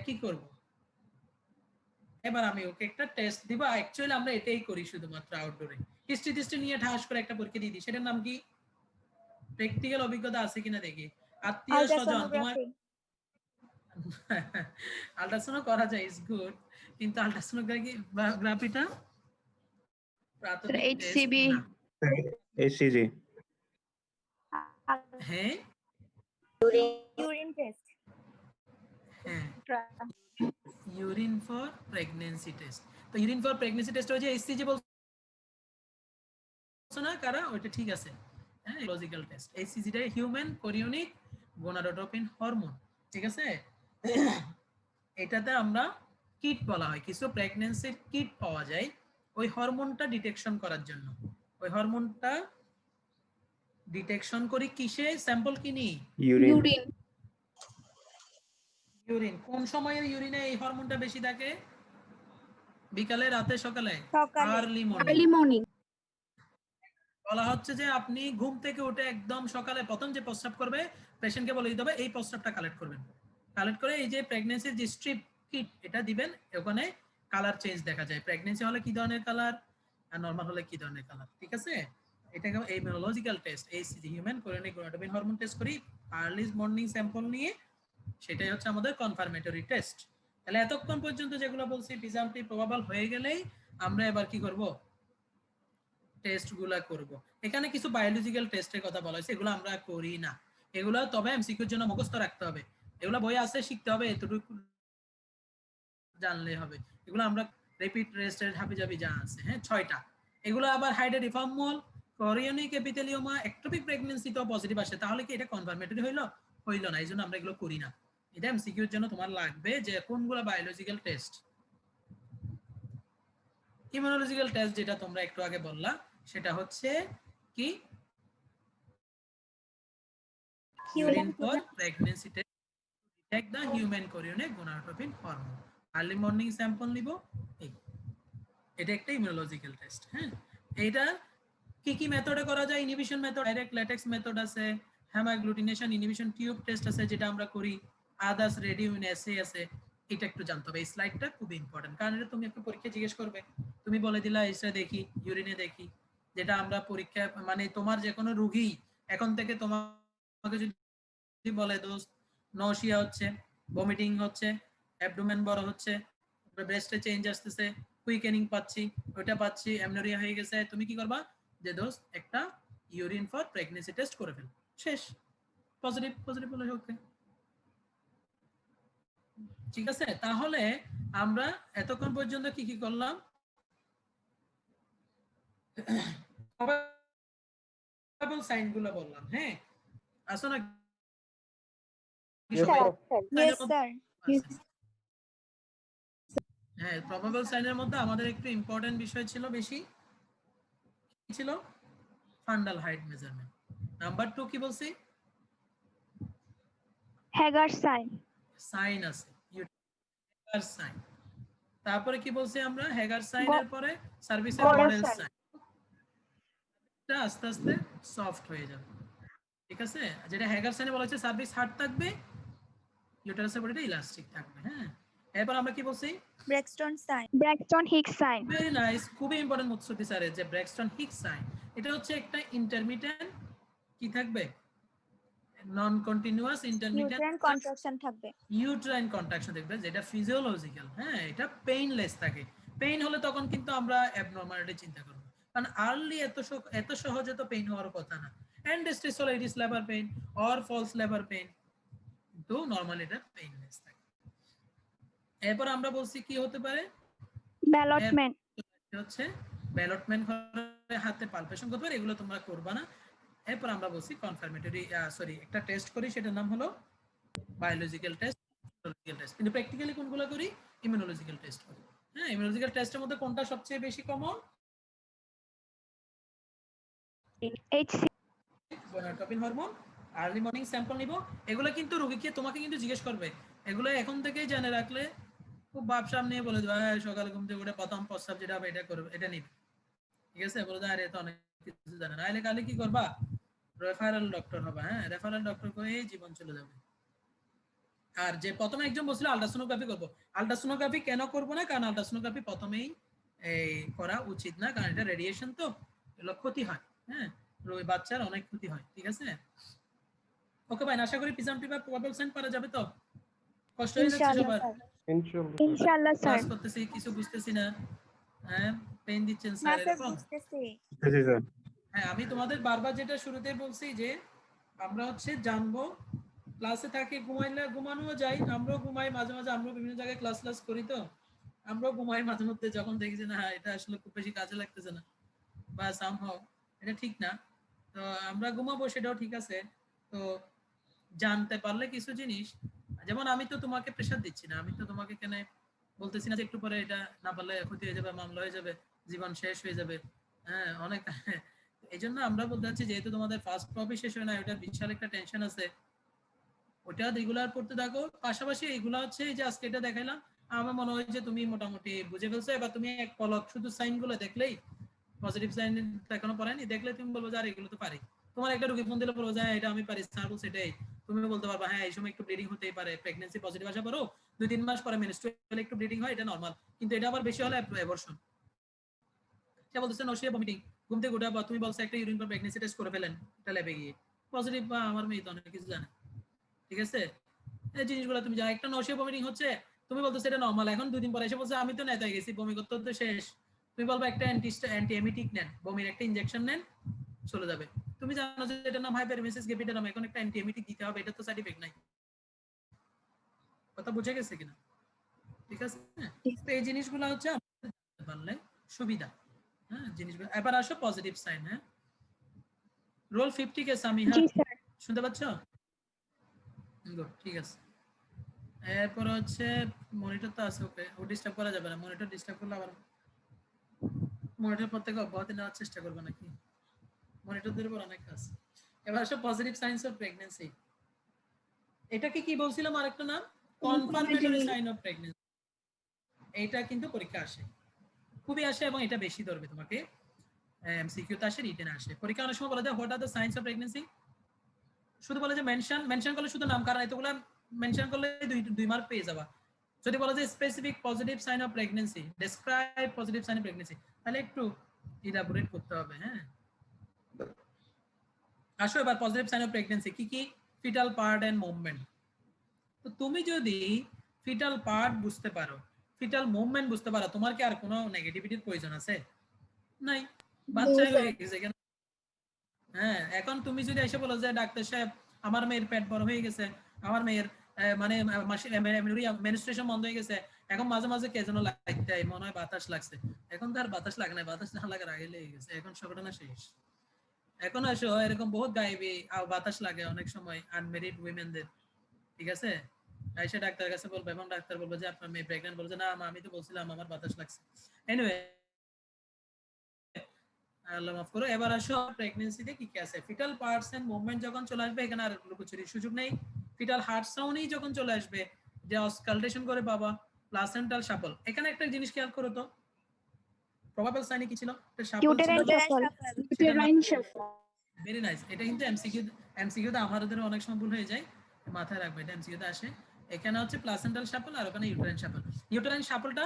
কি করব? এবার আমি ওকে একটা টেস্ট দিব। অ্যাকচুয়ালি আমরা এটাই করি শুধুমাত্র আউটডোরে, হিস্ট্রি নিয়ে ঠাস করে একটা পরীক্ষা দিয়ে দিই। সেটার নাম কি? প্র্যাকটিক্যাল অভিজ্ঞতা আছে কিনা দেখি। আত্মীয় স্বজন তোমার আল্ট্রাসাউন্ড করা যায়, ইজ গুড, কিন্তু আল্ট্রাসোনোগ্রাফিটা প্রাথমিক টেস্ট না। HCG হ্যাঁ ইউরিন টেস্ট। হ্যাঁ, ইউরিন ফর প্রেগন্যান্সি টেস্ট। তো ইউরিন ফর প্রেগন্যান্সি টেস্ট হচ্ছে এইচসিজি বলছো না কারা? ওইটা ঠিক আছে, হ্যাঁ, লজিক্যাল টেস্ট। এইচসিজিটা হিউম্যান কোরিওনিক গোনাডোট্রপিন হরমোন, ঠিক আছে। এটাতে আমরা কিট বলা হয়, কিছু প্রেগন্যান্সির কিট পাওয়া যায় ওই হরমোনটা ডিটেকশন করার জন্য। ওই হরমোনটা ডিটেকশন করি কিসে? স্যাম্পল কি নিই? ইউরিন। ইউরিন। কোন সময়ের ইউরিনে এই হরমোনটা বেশি থাকে? বিকালে, রাতে, সকালে? সকালে। Early early morning. বলা হচ্ছে যে আপনি ঘুম থেকে উঠে একদম সকালে প্রথম যে প্রস্রাব করবে, পেশেন্টকে বলে দিতে হবে এই প্রস্রাবটা কালেক্ট করবেন। কালেক্ট করে এই যে প্রেগন্যান্সির যে স্ট্রিপ কিট এটা দিবেন, ওখানে কালার চেঞ্জ দেখা যায়। প্রেগন্যান্সি হলে কি ধরনের কালার, আর নরমাল হলে কি ধরনের কালার, ঠিক আছে। এটাকে immunological test, HCG human chorionic gonadotropin hormone test করি আর্লি মর্নিং স্যাম্পল নিয়ে। সেটাই হচ্ছে আমাদের কনফার্মেটরি টেস্ট। তাহলে এতক্ষণ পর্যন্ত যেগুলো বলছি প্রিজাম্পটিভ প্রবাবল হয়ে গেলেই আমরা এবার কি করব? টেস্টগুলা করব। এখানে কিছু বায়োলজিক্যাল টেস্টের কথা বলা হয়েছে, এগুলো আমরা করি না। এগুলো তবে এমসিকিউর জন্য মুখস্থ রাখতে হবে। এগুলো বই আছে, শিখতে হবে, এতটুকু জানলে হবে। এগুলো আমরা রিপিট রেস্টেড হাবিজাবি যা আছে, হ্যাঁ 6টা। এগুলো আবার হাইড্রোডিফর্ম মোল, কোরিওনিক এপিথেলিওমা, একটোপিক প্রেগন্যান্সি তো পজিটিভ আসে, তাহলে কি এটা কনফার্মেটরি হইলো না। এইজন্য আমরা এগুলো করি না। এটা এমসিকিউর জন্য তোমার লাগবে যে কোনগুলো বায়োলজিক্যাল টেস্ট। ইমিউনোলজিক্যাল টেস্ট যেটা তোমরা একটু আগে বললা, সেটা হচ্ছে কি? Urine for pregnancy test detect the human chorionic gonadotropin hormone. Early morning sample নিব, এটা একটা ইমিউনোলজিক্যাল টেস্ট। হ্যাঁ, এটা কি মেথডে করা যায়? Inhibition method, direct latex method আছে, হেমাগ্লুটিনেশন ইনহিবিশন টিউব টেস্ট আছে যেটা আমরা করি, আদার্স রেডিওইন অ্যাসে আছে। এটা একটু জানতে হবে। এই স্লাইডটা খুব ইম্পর্টেন্ট, কারণ এটা তুমি একটা পরীক্ষা জিজ্ঞেস করবে, তুমি বলে দিলা এসে দেখি ইউরিনে দেখি, যেটা আমরা পরীক্ষা মানে তোমার যে কোনো রোগী এখন থেকে তোমাকে যদি বলে দোস্ত নশিয়া হচ্ছে, ভমিটিং হচ্ছে, অ্যাবডোমেন বড় হচ্ছে, ব্রেস্টে চেঞ্জ আসতেছে, কুইকেনিং পাচ্ছি, ওইটা পাচ্ছি, অ্যামনোরিয়া হয়ে গেছে, তুমি কি করবা? যে দোস্ত একটা ইউরিন ফর প্রেগন্যান্সি টেস্ট করে ফেল, শেষ। পজিটিভ বলে ওকে, ঠিক আছে। তাহলে আমরা এতক্ষণ পর্যন্ত কি কি করলাম? প্রবাবল সাইনগুলো বললাম, হ্যাঁ। আসো না, Yes, sir. হ্যাঁ, প্রবাবল সাইনের মধ্যে আমাদের একটু ইম্পর্টেন্ট বিষয় ছিল বেশি, কি ছিল? Fundal height measurement. নাম্বার 2 কি বলছি? Hegar sign. সাইন আছে, হ্যাগার সাইন। তারপরে কি বলছি আমরা? হ্যাগার সাইনের পরে সার্ভিসের মডেল সাইন। এটা আস্তে আস্তে সফট হয়ে যাবে, ঠিক আছে। যেটা হ্যাগার সাইনে বলা হচ্ছে সার্ভিস হার্ড থাকবে, ইউটারাসের বডিটা ইলাস্টিক থাকবে। হ্যাঁ, এরপর আমরা কি বলছি? Braxton sign. Braxton Hicks sign. Very nice, খুবই ইম্পর্টেন্ট মুৎসুফি স্যারের যে ব্র্যাক্সটন হিক্স সাইন। এটা হচ্ছে একটা ইন্টারমিটেন্ট কি থাকবে? নন কন্টিনিউয়াস ইন্টারমিটেন্ট ইউট্রাইন কন্ট্রাকশন থাকবে। ইউট্রাইন কন্ট্রাকশন দেখবে, যেটা ফিজিওলজিক্যাল। হ্যাঁ, এটা পেইনলেস থাকে। পেইন হলে তখন কিন্তু আমরা অ্যাবনরমালিটি চিন্তা করব, কারণ আর্লি এত সহজে তো পেইন হওয়ার কথা না। এন্ড স্টেজ হলে it is labour pain or false labour pain, কিন্তু নরমালি এটা পেইনলেস থাকে। এরপর আমরা বলছি কি হতে পারে? ব্যালটমেন্ট। হচ্ছে ব্যালটমেন্ট করে হাতে পালপেশন করতে পারে, এগুলো তোমরা করবা না। এরপর আমরা বলছি কনফার্মেটরি একটা টেস্ট করি, সেটার নাম হলো বায়োলজিক্যাল টেস্ট, ইমিউনোলজিক্যাল টেস্ট। কিন্তু প্র্যাকটিক্যালি কোনগুলো করি? ইমিউনোলজিক্যাল টেস্ট করি। হ্যাঁ, ইমিউনোলজিক্যাল টেস্টের মধ্যে কোনটা সবচেয়ে বেশি common? HC gonadotropin hormone. Early morning sample নিব। এগুলো কিন্তু রোগীকে তোমাকে কিন্তু জিজ্ঞেস করবে। এগুলো এখন থেকেই জেনে রাখলে খুব ভাবসাব নিয়ে বলে দেবে, হ্যাঁ সকালে ঘুম থেকে উঠে প্রথম প্রস্রাব যেটা হবে এটা করবে, এটা নিবে। ঠিক আছে, বলে দেয় আরে তো অনেক কিছু জানে না। কালে কি করবা? রেফারেল ডক্টর হবে। হ্যাঁ, রেফারেল ডক্টর করে জীবন চলে যাবে। আর যে প্রথমে একজন বলছিল আল্ট্রাসোনোগ্রাফি করব, আল্ট্রাসোনোগ্রাফি কেন করব না? কারণ আল্ট্রাসোনোগ্রাফি প্রথমেই এই করা উচিত না, কারণ এটা রেডিয়েশন, তো এগুলো ক্ষতি হয়। হ্যাঁ, ওই বাচ্চার অনেক ক্ষতি হয়। ঠিক আছে, ওকে ভাই, আশা করি প্রিজাম্পটিভ বা প্রবাবল সাইন পারা যাবে তো? কষ্ট হয়ে যাচ্ছে সবার? ইনশাআল্লাহ স্যার। ক্লাস করতেছি, কিছু বুঝতেছি না। হ্যাঁ, পেন দিচ্ছেন না স্যার স্যার, এরকম? বুঝতেছি। হ্যাঁ, আমি তোমাদের বারবার যেটা শুরুতে বলছি যে আমরা হচ্ছে জানবো, ক্লাসে থাকি, ঘুমাইলে ঘুমানো যায়, আমরাও ঘুমাই মাঝে মাঝে, আমরাও বিভিন্ন জায়গায় ক্লাস করি, তো আমরাও ঘুমাই মাঝে মধ্যে যখন দেখি যে না এটা আসলে খুব বেশি কাজে লাগতেছে না বা সামহাও এটা ঠিক না, তো আমরা ঘুমাবো, সেটাও ঠিক আছে। তো জানতে পারলে কিছু জিনিস, যেমন আমি তো তোমাকে প্রেশার দিচ্ছি না, আমি তো তোমাকে কেন বলতেছি না যে একটু পরে এটা না পারলে ক্ষতি হয়ে যাবে, মামলা হয়ে যাবে, জীবন শেষ হয়ে যাবে। হ্যাঁ, অনেক এই জন্য আমরা বলতে চাচ্ছি, যেহেতু তোমাদের ফার্স্ট কপি শেষ হয় না, ওটা বিশাল একটা টেনশন আছে, ওটা রেগুলার পড়তে থাকো। পাশাপাশি এইগুলা হচ্ছে এই যে আজকে এটা দেখাইলাম, আমার মনে হয় যে তুমি মোটামুটি বুঝে ফেলছো। এবার তুমি এক পলক শুধু সাইন গুলো দেখলেই, পজিটিভ সাইন এখনো পড়ায়নি, দেখলে তুমি বলবো যে আর এগুলো তো পারি। তোমার একটা রোগী ফোন দিলে বলবো যে এটা আমি পারি, স্যার বলছে এটাই, তুমি বলতে পারবা হ্যাঁ এই সময় একটু ব্লিডিং হতেই পারে, প্রেগন্যান্সি পজিটিভ আসা পরও 2-3 মাস পরে মেনস্ট্রুয়াল একটু ব্লিডিং হয়, এটা নরমাল, কিন্তু এটা আবার বেশি হলে অ্যাবর্শন। সে বলতেছে নসিয়া ভমিটিং, ঘুম থেকে উঠে, বা তুমি বলছো একটা ইউরিন পর প্রেগন্যান্সি টেস্ট করে ফেলেন, এটা ল্যাবে গিয়ে পজিটিভ, বা আমার মেয়ে তো অনেক কিছু জানে। ঠিক আছে, এই জিনিসগুলো তুমি যা, একটা নসিয়া ভমিটিং হচ্ছে, তুমি বলতেছো এটা নরমাল, এখন 2 দিন পরে এসে বলছে আমি তো নেতা হয়ে গেছি, বমি করতে তো শেষ, তুমি বলবা একটা অ্যান্টি এমিটিক নেন, বমির একটা ইনজেকশন নেন, চলে যাবে। তুমি জানো যে এটার নাম হাইপারমেসিস গ্যাভিটারাম, এখন একটা অ্যান্টি এমিটিক দিতে হবে, এটা তো সাইড ইফেক্ট নাই। কথা বুঝে গেছে কিনা? ঠিক আছে, তো এই জিনিসগুলো হচ্ছে আমাদের জানতে পারলে সুবিধা। হ্যাঁ, জিনিসগুলো। এবার আসো পজিটিভ সাইন। হ্যাঁ, রোল 50 কে সামিহা জি স্যার। শুনতে পাচ্ছ? গুড, ঠিক আছে। এরপর হচ্ছে মনিটর তো আছে, ওকে, ও ডিস্টার্ব করা যাবে না, মনিটর ডিস্টার্ব করলে আবার মনিটর পর থেকে অব্যাহতি নেওয়ার চেষ্টা করবে নাকি, মনিটরদের উপর অনেক কাজ। এবার আসো পজিটিভ সাইন্স অফ প্রেগন্যান্সি। এটাকে কি বলছিলাম আরেকটা নাম? Confirmatory sign of pregnancy. এটা কিন্তু পরীক্ষা আসে, খুবই আসে, এবং এটা বেশি ধরবে তোমাকে, এমসিকিউ তে আসে, রিটেন আসে। পরীক্ষা অনেক সময় বলে দেয় what are the science of pregnancy, শুধু বলে যে মেনশন করলে শুধু নাম, কারণ এতগুলো মেনশন করলে 2 মার্ক পেয়ে যাবা। যদি বলা যায় specific positive sign of pregnancy, describe positive sign of pregnancy, তাহলে একটু ইলাবোরেট করতে হবে। হ্যাঁ, আসো এবার পজিটিভ সাইন অফ প্রেগন্যান্সি কি কি? Fetal part and movement. তো তুমি যদি ফিটাল পার্ট বুঝতে পারো, ফিটাল মুভমেন্ট বুঝতে পারো, তোমার কি আর কোনো নেগেটিভিটির প্রয়োজন আছে? নাই, বাচ্চাই হয়ে গেছে কেন। হ্যাঁ, এখন তুমি যদি এসে বলো যে ডাক্তার সাহেব আমার মেয়ের পেট বড় হয়ে গেছে, আমার মেয়ের মানে মেনস্ট্রুয়েশন বন্ধ হয়ে গেছে, এখন মাঝে মাঝে কে যেন লাগতে মনে হয় বাতাস লাগছে, এখন তো আর বাতাস লাগে না, বাতাস না লাগার আগে লেগে গেছে, এখন ঘটনা শেষ। এখন আসো এরকম বহুত গাইবি বাতাস লাগে অনেক সময় আনমেরিড উইমেনদের। ঠিক আছে, এসে ডাক্তারের কাছে বলবে, এবং ডাক্তার বলবে যে আপনার মেয়ে প্রেগন্যান্ট, বলছে না আমি তো বলছিলাম আমার বাতাস লাগছে। এনিওয়ে, আল্লাহ মাফ করো। এবার আসো প্রেগন্যান্সিতে কি কি আছে। ফিটাল পার্টস এন্ড মুভমেন্ট যখন চলে আসবে, এখানে আর লুকোচুরির সুযোগ নেই। ফিটাল হার্ট সাউন্ডই যখন চলে আসবে, যে অসকালটেশন করে বাবা, প্লাসেন্টাল শাপল। এখানে একটা জিনিস খেয়াল করো তো, প্রবাবল সাইনে কি ছিল? একটা শাপল ছিল, ইউটেরাইন শাফল। Very nice. এটা কিন্তু এমসিকিউ তে আমাদের অনেক সময় ভুল হয়ে যায়, মাথায় রাখবে, এটা এমসিকিউ তে আসে। এখানে হচ্ছে প্লাসেন্টাল শাপল, আর ওখানে ইউটেরাইন শাপল। ইউটেরাইন শাপলটা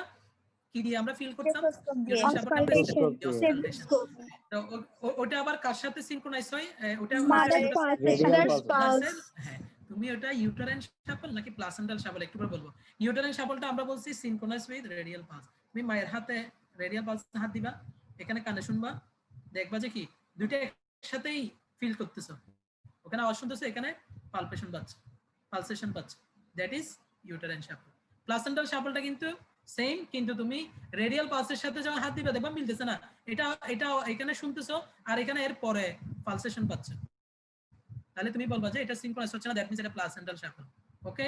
কি দিয়ে আমরা ফিল করতাম? ইউটেরাইন শাপলটা আমরা অসকালটেশন। তো ওটা আবার কার সাথে সিনক্রোনাইজ হয়? ওটা হ্যাঁ, তুমি ওটা ইউটেরাইন শাপল নাকি প্লাসেন্টাল শাপল একটু পরে বলবো। ইউটেরাইন শাপলটা আমরা বলছি সিনক্রোনাইজ উইথ রেডিয়াল পালস। তুমি মায়ের হাতে রেডিয়াল পালসে হাত দিবা, এখানে কানে শুনবা, দেখবা যে কি দুইটা একসাথেই ফিল করতেছো, ওখানে আওয়াজ শুনতেছো, এখানে পালসেশন পাচ্ছ, দ্যাট ইজ ইউটেরাইন শাপল। প্লাসেন্টাল শাপলটা কিন্তু সেম, কিন্তু তুমি রেডিয়াল পালসের সাথে যখন হাত দিবা দেখবা মিলতেছে না, এটা এখানে শুনতেছো আর এখানে এর পরে পালসেশন পাচ্ছ, তাহলে তুমি বলবা যে এটা সিনক্রোনাইজ হচ্ছে না, দ্যাট মিন্স এটা প্লাসেন্টাল শাপল। ওকে,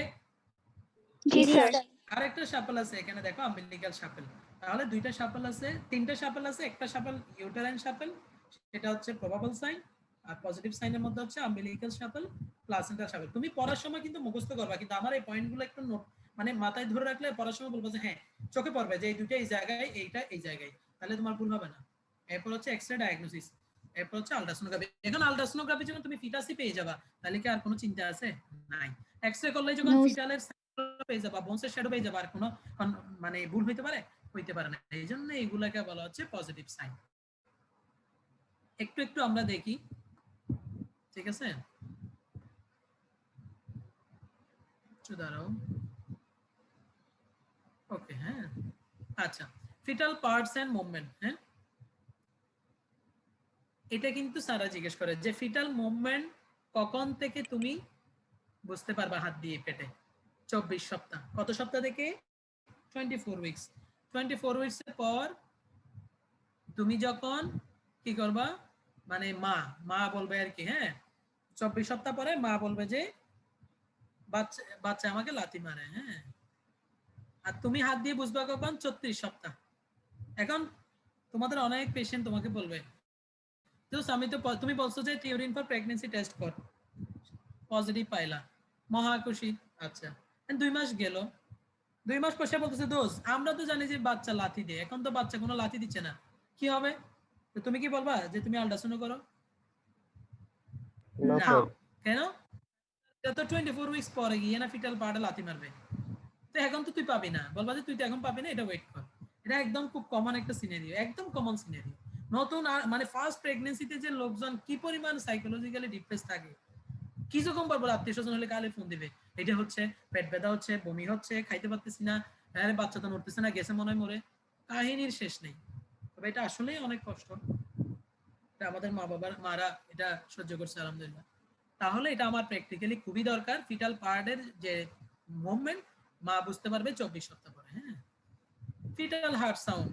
জি স্যার। আরেকটা শাপল আছে এখানে দেখো, আম্বিলিকাল শাপল। তাহলে দুইটা শাপল আছে, তিনটা শাপল আছে, একটা শাপল ইউটেরাইন শাপল, সেটা হচ্ছে প্রবাবল সাইন, আর পজিটিভ সাইনের মধ্যে হচ্ছে আম্বিলিক্যাল শাপল, প্লাসেন্টাল শাপল। তুমি পড়ার সময় কিন্তু মুখস্থ করবা, কিন্তু আমার এই পয়েন্টগুলো একটু নোট মানে মাথায় ধরে রাখলে পড়ার সময় বলবো যে হ্যাঁ চোখে পড়বে যে এই দুইটা এই জায়গায়, এইটা এই জায়গায়, তাহলে তোমার ভুল হবে না। এরপর হচ্ছে এক্স রে ডায়াগনোসিস, এরপর হচ্ছে আলট্রাসোনোগ্রাফি। এখন আলট্রাসোনোগ্রাফি যখন তুমি ফিটাসই পেয়ে যাবা, তাহলে কি আর কোনো চিন্তা আছে? নাই। এক্স রে করলে যখন No, ফিটালের পেয়ে যাবা, বোনসের শ্যাডো পেয়ে যাবা, আর কোনো মানে ভুল হইতে পারে? হইতে পারে না। এই জন্য এইগুলাকে বলা হচ্ছে পজিটিভ সাইন। একটু একটু আমরা দেখি, ঠিক আছে? একটু দাঁড়াও। ওকে, হ্যাঁ, আচ্ছা, ফিটাল পার্টস এন্ড মুভমেন্ট। হ্যাঁ, এটা কিন্তু সারা জিজ্ঞেস করে যে ফিটাল মুভমেন্ট কখন থেকে তুমি বুঝতে পারবা হাত দিয়ে পেটে? 24 সপ্তাহ। কত সপ্তাহ থেকে? 24 উইকস। 24 উইকস এর পর তুমি যখন কি করবা, মানে মা বলবে আর কি, হ্যাঁ 24 সপ্তাহ পরে মা বলবে যে বাচ্চা আমাকে লাথি মারে, হ্যাঁ। আর তুমি হাত দিয়ে বুঝবা কখন? 34 সপ্তাহ। এখন তোমাদের অনেক পেশেন্ট তোমাকে বলবে আমি তো, তুমি বলছো যে টিউরিন ফর প্রেগন্যান্সি টেস্ট কর, পজিটিভ পাইলা, মহা খুশি, আচ্ছা 2 মাস গেল, 2 মাস পর সে বলতেছে দোষ আমরা তো জানি যে বাচ্চা লাথি দেয়, এখন তো বাচ্চা কোনো লাথি দিচ্ছে না, কি হবে? তো তুমি কি বলবা যে তুমি আল্ট্রাসাউন্ড করো? না না। স্যার। কেন? এটা তো 24 উইকস পরে গিয়ে না ফিটাল পার্টে লাথি মারবে, তো এখন তো তুই পাবি না, বলবা যে তুই তো এখন পাবি না, এটা ওয়েট কর। এটা একদম খুব কমন একটা সিনারিও, একদম কমন সিনারিও। নতুন মানে ফার্স্ট প্রেগন্যান্সিতে যে লোকজন কি পরিমাণ সাইকোলজিক্যালি ডিপ্রেস থাকে, কিছুক্ষণ পর পর আত্মীয় স্বজন হলে কালে ফোন দিবে, এটা হচ্ছে, পেট ব্যথা হচ্ছে, বমি হচ্ছে, খাইতে পারতেছি না, আরে বাচ্চা তো নড়তেছে না, গেছে মনে হয় মরে, কাহিনীর শেষ নেই। তবে এটা আসলেই অনেক কষ্ট, এটা আমাদের মারা এটা সহ্য করছে আলহামদুলিল্লাহ। তাহলে এটা আমার প্র্যাকটিক্যালি খুবই দরকার, ফিটাল পার্টের যে মুভমেন্ট মা বুঝতে পারবে 24 সপ্তাহ পরে। হ্যাঁ, ফিটাল হার্ট সাউন্ড,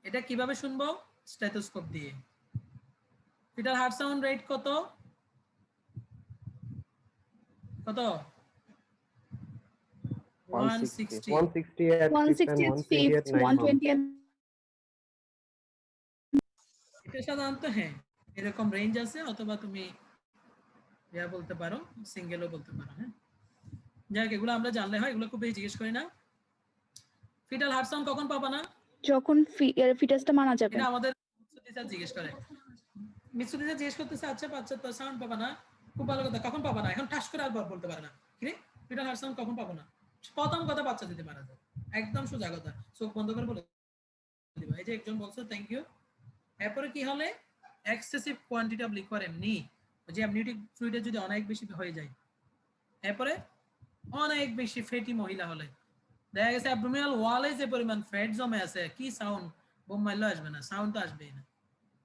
এটা কিভাবে শুনবো? স্টেথোস্কোপ দিয়ে। ফিটাল হার্ট সাউন্ড রেট কত? কত? 160। 160 at 160 fifth and at 120 at 5th, 9 months. 120 at এটা সাধারণত হ্যাঁ এরকম রেঞ্জ আছে, অথবা তুমি ইয়া বলতে পারো, সিঙ্গেলও বলতে পারো। হ্যাঁ, যাক এগুলো আমরা জানলে হয়, এগুলো খুব বেশি জিজ্ঞেস করি না। ফিটাল হার্ট সাউন্ড কখন পাবা না? যখন ফিটাসটা মারা যাবে। এটা আমাদের মিসুদিসা জিজ্ঞেস করে, মিসুদিসা জিজ্ঞেস করতেছে আচ্ছা বাচ্চা তো সাউন্ড পাবা না, খুব ভালো কথা, কখন পাবা না? এখন ঠাস করে আর বলতে পারে না, কি রে ফিটাল হার্ট সাউন্ড কখন পাবো না? প্রথম কথা বাচ্চা দিতে মারা যায়, একদম সোজা কথা, চোখ বন্ধ করে বলে দিবা। এই যে একজন বলছো থ্যাংক ইউ। এরপরে কি হলে এক্সেসিভ কোয়ান্টিটি অফ লিকুয়ার এমনি, যে অ্যামনিওটিক ফ্লুইডে যদি অনেক বেশি হয়ে যায়, এরপরে অনেক বেশি ফ্যাটি মহিলা হলে, দেখা গেছে অ্যাবডোমিনাল ওয়ালে যে পরিমাণ ফ্যাট জমে আছে, কি সাউন্ড বোম মারলে আসবে না, সাউন্ড তো আসবেই না।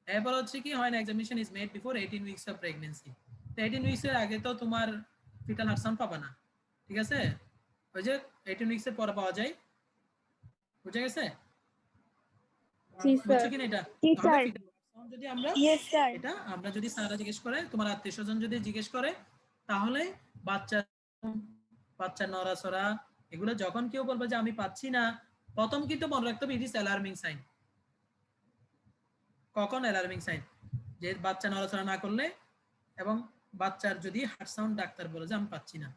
এরপর হচ্ছে কি হয় না, examination is made before 18 weeks of pregnancy, তো 18 উইকস এর আগে তো তোমার ফিটাল হার্ট সাউন্ড পাবা না, ঠিক আছে? ওই যে 18 উইকস এর পর পাওয়া যায়, বুঝা গেছে? জি বুঝছো স্যার। কিনা এটা? জি স্যার। যদি আমরা ইয়েস স্যার। এটা আমরা যদি স্যাররা জিজ্ঞেস করে, তোমার আত্মীয় স্বজন যদি জিজ্ঞেস করে, তাহলে বাচ্চা নড়াচড়া এগুলো যখন কেউ বলবে যে আমি পাচ্ছি না, প্রথম কিন্তু মনে রাখতে হবে ইট ইজ অ্যালার্মিং সাইন। কখন অ্যালার্মিং সাইন? যে বাচ্চা নড়াচড়া না করলে, এবং বাচ্চার যদি হার্ট সাউন্ড ডাক্তার বলে যে আমি পাচ্ছি না।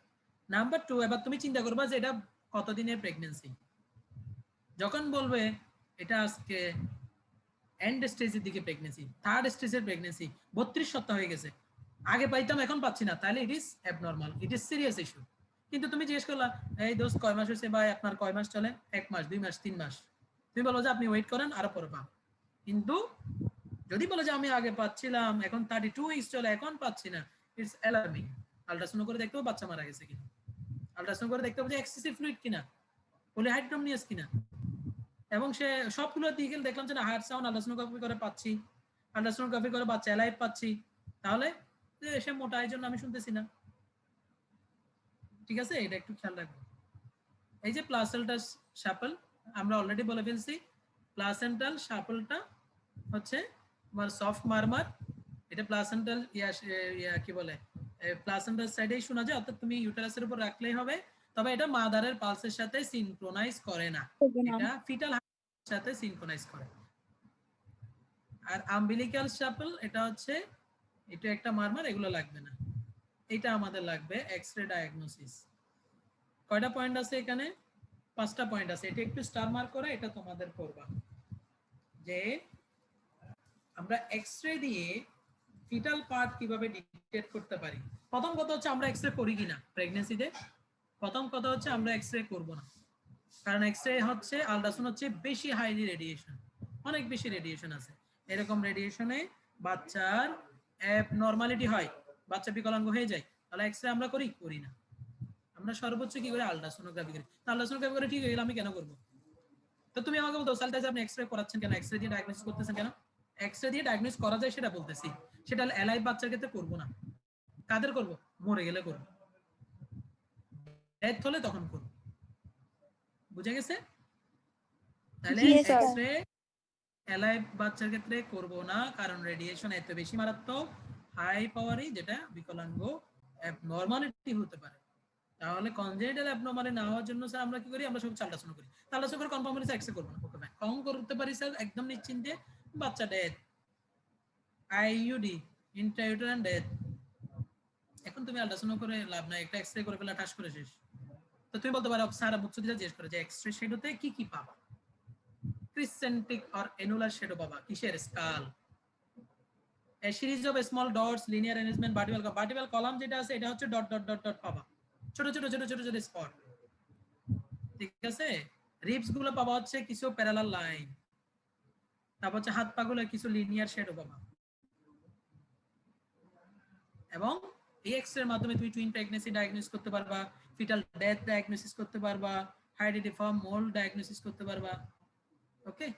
নাম্বার 2, এবার তুমি চিন্তা করবা যে এটা কতদিনের প্রেগন্যান্সি। যখন বলবে এটা আজকে এন্ড স্টেজের দিকে প্রেগন্যান্সি, থার্ড স্টেজের প্রেগন্যান্সি, 32 সপ্তাহ হয়ে গেছে, আগে পাইতাম এখন পাচ্ছি না, তাহলে it is abnormal, it is serious issue. কিন্তু তুমি জিজ্ঞেস করলা এই দোস্ত কয় মাস হয়েছে ভাই, আপনার কয় মাস চলে? 1 মাস, 2 মাস, 3 মাস, তুমি বলো যে আপনি ওয়েট করেন আরো পরে পাবেন। কিন্তু যদি বলে যে আমি আগে পাচ্ছিলাম, এখন 32 উইকস চলে, এখন পাচ্ছি না, ইটস অ্যালার্মিং। আল্ট্রাসাউন্ড করে দেখতে হবে বাচ্চা মারা গেছে কিনা, আল্ট্রাসাউন্ড করে দেখতে হবে যে এক্সেসিভ ফ্লুইড কিনা, পলিহাইড্রোমনিয়াস কিনা। এবং সে সবগুলো দিকে দেখলাম যে না, হার্ট সাউন্ড আল্ট্রাসোনোগ্রাফি করে পাচ্ছি, আল্ট্রাসোনোগ্রাফি করে বাচ্চা অ্যালাইভ পাচ্ছি, তাহলে সে মোটা, এই জন্য আমি শুনতেছি না, ঠিক আছে? এটা একটু খেয়াল রাখবো। এই যে প্লাসেন্টাল শাপল, আমরা অলরেডি বলে ফেলছি, প্লাসেন্টাল শাপলটা হচ্ছে তোমার সফট মারমার, এটা প্লাসেন্টাল কি বলে প্লাসেন্টাল সাইডেই শোনা যায়, অর্থাৎ তুমি ইউটেরাসের উপর রাখলেই হবে, তবে এটা মাদারের পালসের সাথে সিনক্রোনাইজ করে না, করবে না। এটা ফিটাল সাথে সিনক্রোনাইজ করে। আর আম্বিলিক্যাল শাফল এটা হচ্ছে এটা একটা মারমার, এগুলো লাগবে না, এটা আমাদের লাগবে এক্স-রে ডায়াগনোসিস। কয়টা পয়েন্ট আছে এখানে? 5টা পয়েন্ট আছে, এটা একটু স্টার মার্ক করে এটা তোমাদের করবা যে আমরা এক্স-রে দিয়ে ফিটাল পার্ট কিভাবে ডিটেক্ট করতে পারি। প্রথম কথা হচ্ছে আমরা এক্স-রে করি কিনা প্রেগন্যান্সিতে, প্রথম কথা হচ্ছে আমরা এক্স-রে করব না, কারণ এক্স-রে হচ্ছে আল্ট্রাসাউন্ড হচ্ছে বেশি হাইলি রেডিয়েশন, অনেক বেশি রেডিয়েশন আছে। এরকম রেডিয়েশনে বাচ্চার অ্যাবনরমালিটি হয়, বাচ্চা বিকলাঙ্গ হয়ে যায়, তাহলে এক্স-রে আমরা করি না। আমরা সর্বোচ্চ কি করে আল্ট্রাসোনোগ্রাফি করি। আল্ট্রাসোনোগ্রাফি করে ঠিক হয়ে গেলে আমি কেন করব? তো তুমি আমাকে বলতো সালটা আপনি এক্স-রে করাচ্ছেন কেন, এক্স-রে দিয়ে ডায়াগনোসিস করতেছেন কেন? এক্স-রে দিয়ে ডায়াগনোসিস করা যায় সেটা বলতেছি, সেটা এলাইভ বাচ্চার ক্ষেত্রে করব না। কাদের করব? মরে গেলে করব, ডেথ হলে তখন করব। বুঝা গেছে? তাহলে জি, স্যার। এক্স-রে এলাইভ বাচ্চার ক্ষেত্রে করব না, কারণ রেডিয়েশন এত বেশি মারাত্মক, হাই পাওয়ারই, যেটা বিকলাঙ্গ অ্যাবনরমালিটি হতে পারে। তাহলে কনজেনিটাল অ্যাবনরমালিটি না হওয়ার জন্য স্যার আমরা কি করি? আমরা সব আল্ট্রাসাউন্ড করি। আল্ট্রাসাউন্ড করে কনফার্ম হলে এক্স-রে করব না, ওকে ভাই কম করতে পারি স্যার একদম নিশ্চিন্তে, বাচ্চা ডেথ, আইইউডি, ইন্ট্রাইউটেরাইন ডেথ। এখন তুমি আল্ট্রাসাউন্ড করে লাভ নাই, একটা এক্স-রে করে ফেলা ঠাস করে শেষ। তো তুমি বলতে পারো স্যার বুঝছো দিলে জিজ্ঞেস করে যে এক্স-রে শ্যাডোতে কি কি পাবা? ক্রিসেন্ট্রিক অর অ্যানুলার শ্যাডো পাবা, কিসের? Skull. A series of small dots, linear arrangement, vertical column যেটা আছে এটা হচ্ছে ডট ডট ডট ডট পাবা, ছোট ছোট ছোট ছোট ছোট স্পট, ঠিক আছে? রিবস গুলো পাবা হচ্ছে কিছু প্যারালাল লাইন, তারপর হচ্ছে হাত পা গুলো কিছু লিনিয়ার শ্যাডো পাবা। এবং এই এক্স-রে মাধ্যমে তুমি টুইন প্রেগন্যান্সি ডায়াগনোসিস করতে পারবা, ফিটাল ডেথ ডায়াগনোসিস করতে পারবা, হাইডিফর্ম মোল্ড ডায়াগনোসিস করতে পারবা। ওকে,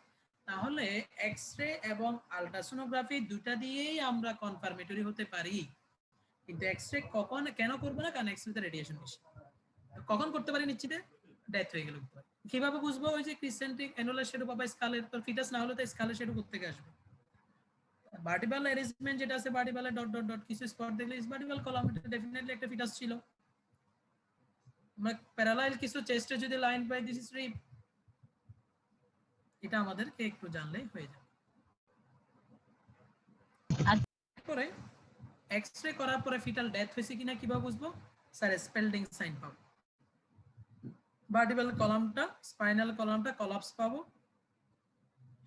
তাহলে এক্স-রে এবং আল্ট্রাসোনোগ্রাফি দুটা দিয়েই আমরা কনফার্মেটরি হতে পারি, কিন্তু এক্স-রে কখন কেন করব না? কারণ এক্স-রেতে রেডিয়েশন বেশি। কখন করতে পারি? নিশ্চিতে ডেথ হয়ে গেলে করতে পারি। কিভাবে বুঝবো? ওই যে ক্রিসেন্ট্রিক অ্যানুলার শ্যাডো পাবা স্কালের, তো ফিটাস না হলে তো স্কালের শ্যাডো করতে আসবে। ভার্টিক্যাল অ্যারেঞ্জমেন্ট যেটা আছে, ভার্টিক্যালে ডট ডট ডট কিছু স্পট দেখলে ইজ ভার্টিক্যাল কলাম, এটা ডেফিনেটলি একটা ফিটাস ছিল। আমরা প্যারালাল কিছু চেস্টে যদি line pi, this is rib, এটা আমাদেরকে একটু জানলেই হয়ে যাবে। আর পরে এক্স-রে করার পরে ফিটাল ডেথ হয়েছে কিনা কিভাবে বুঝবো? স্যার স্পেলডিং সাইন পাবো, ভার্টিক্যাল কলামটা, স্পাইনাল কলামটা কলাপস পাবো,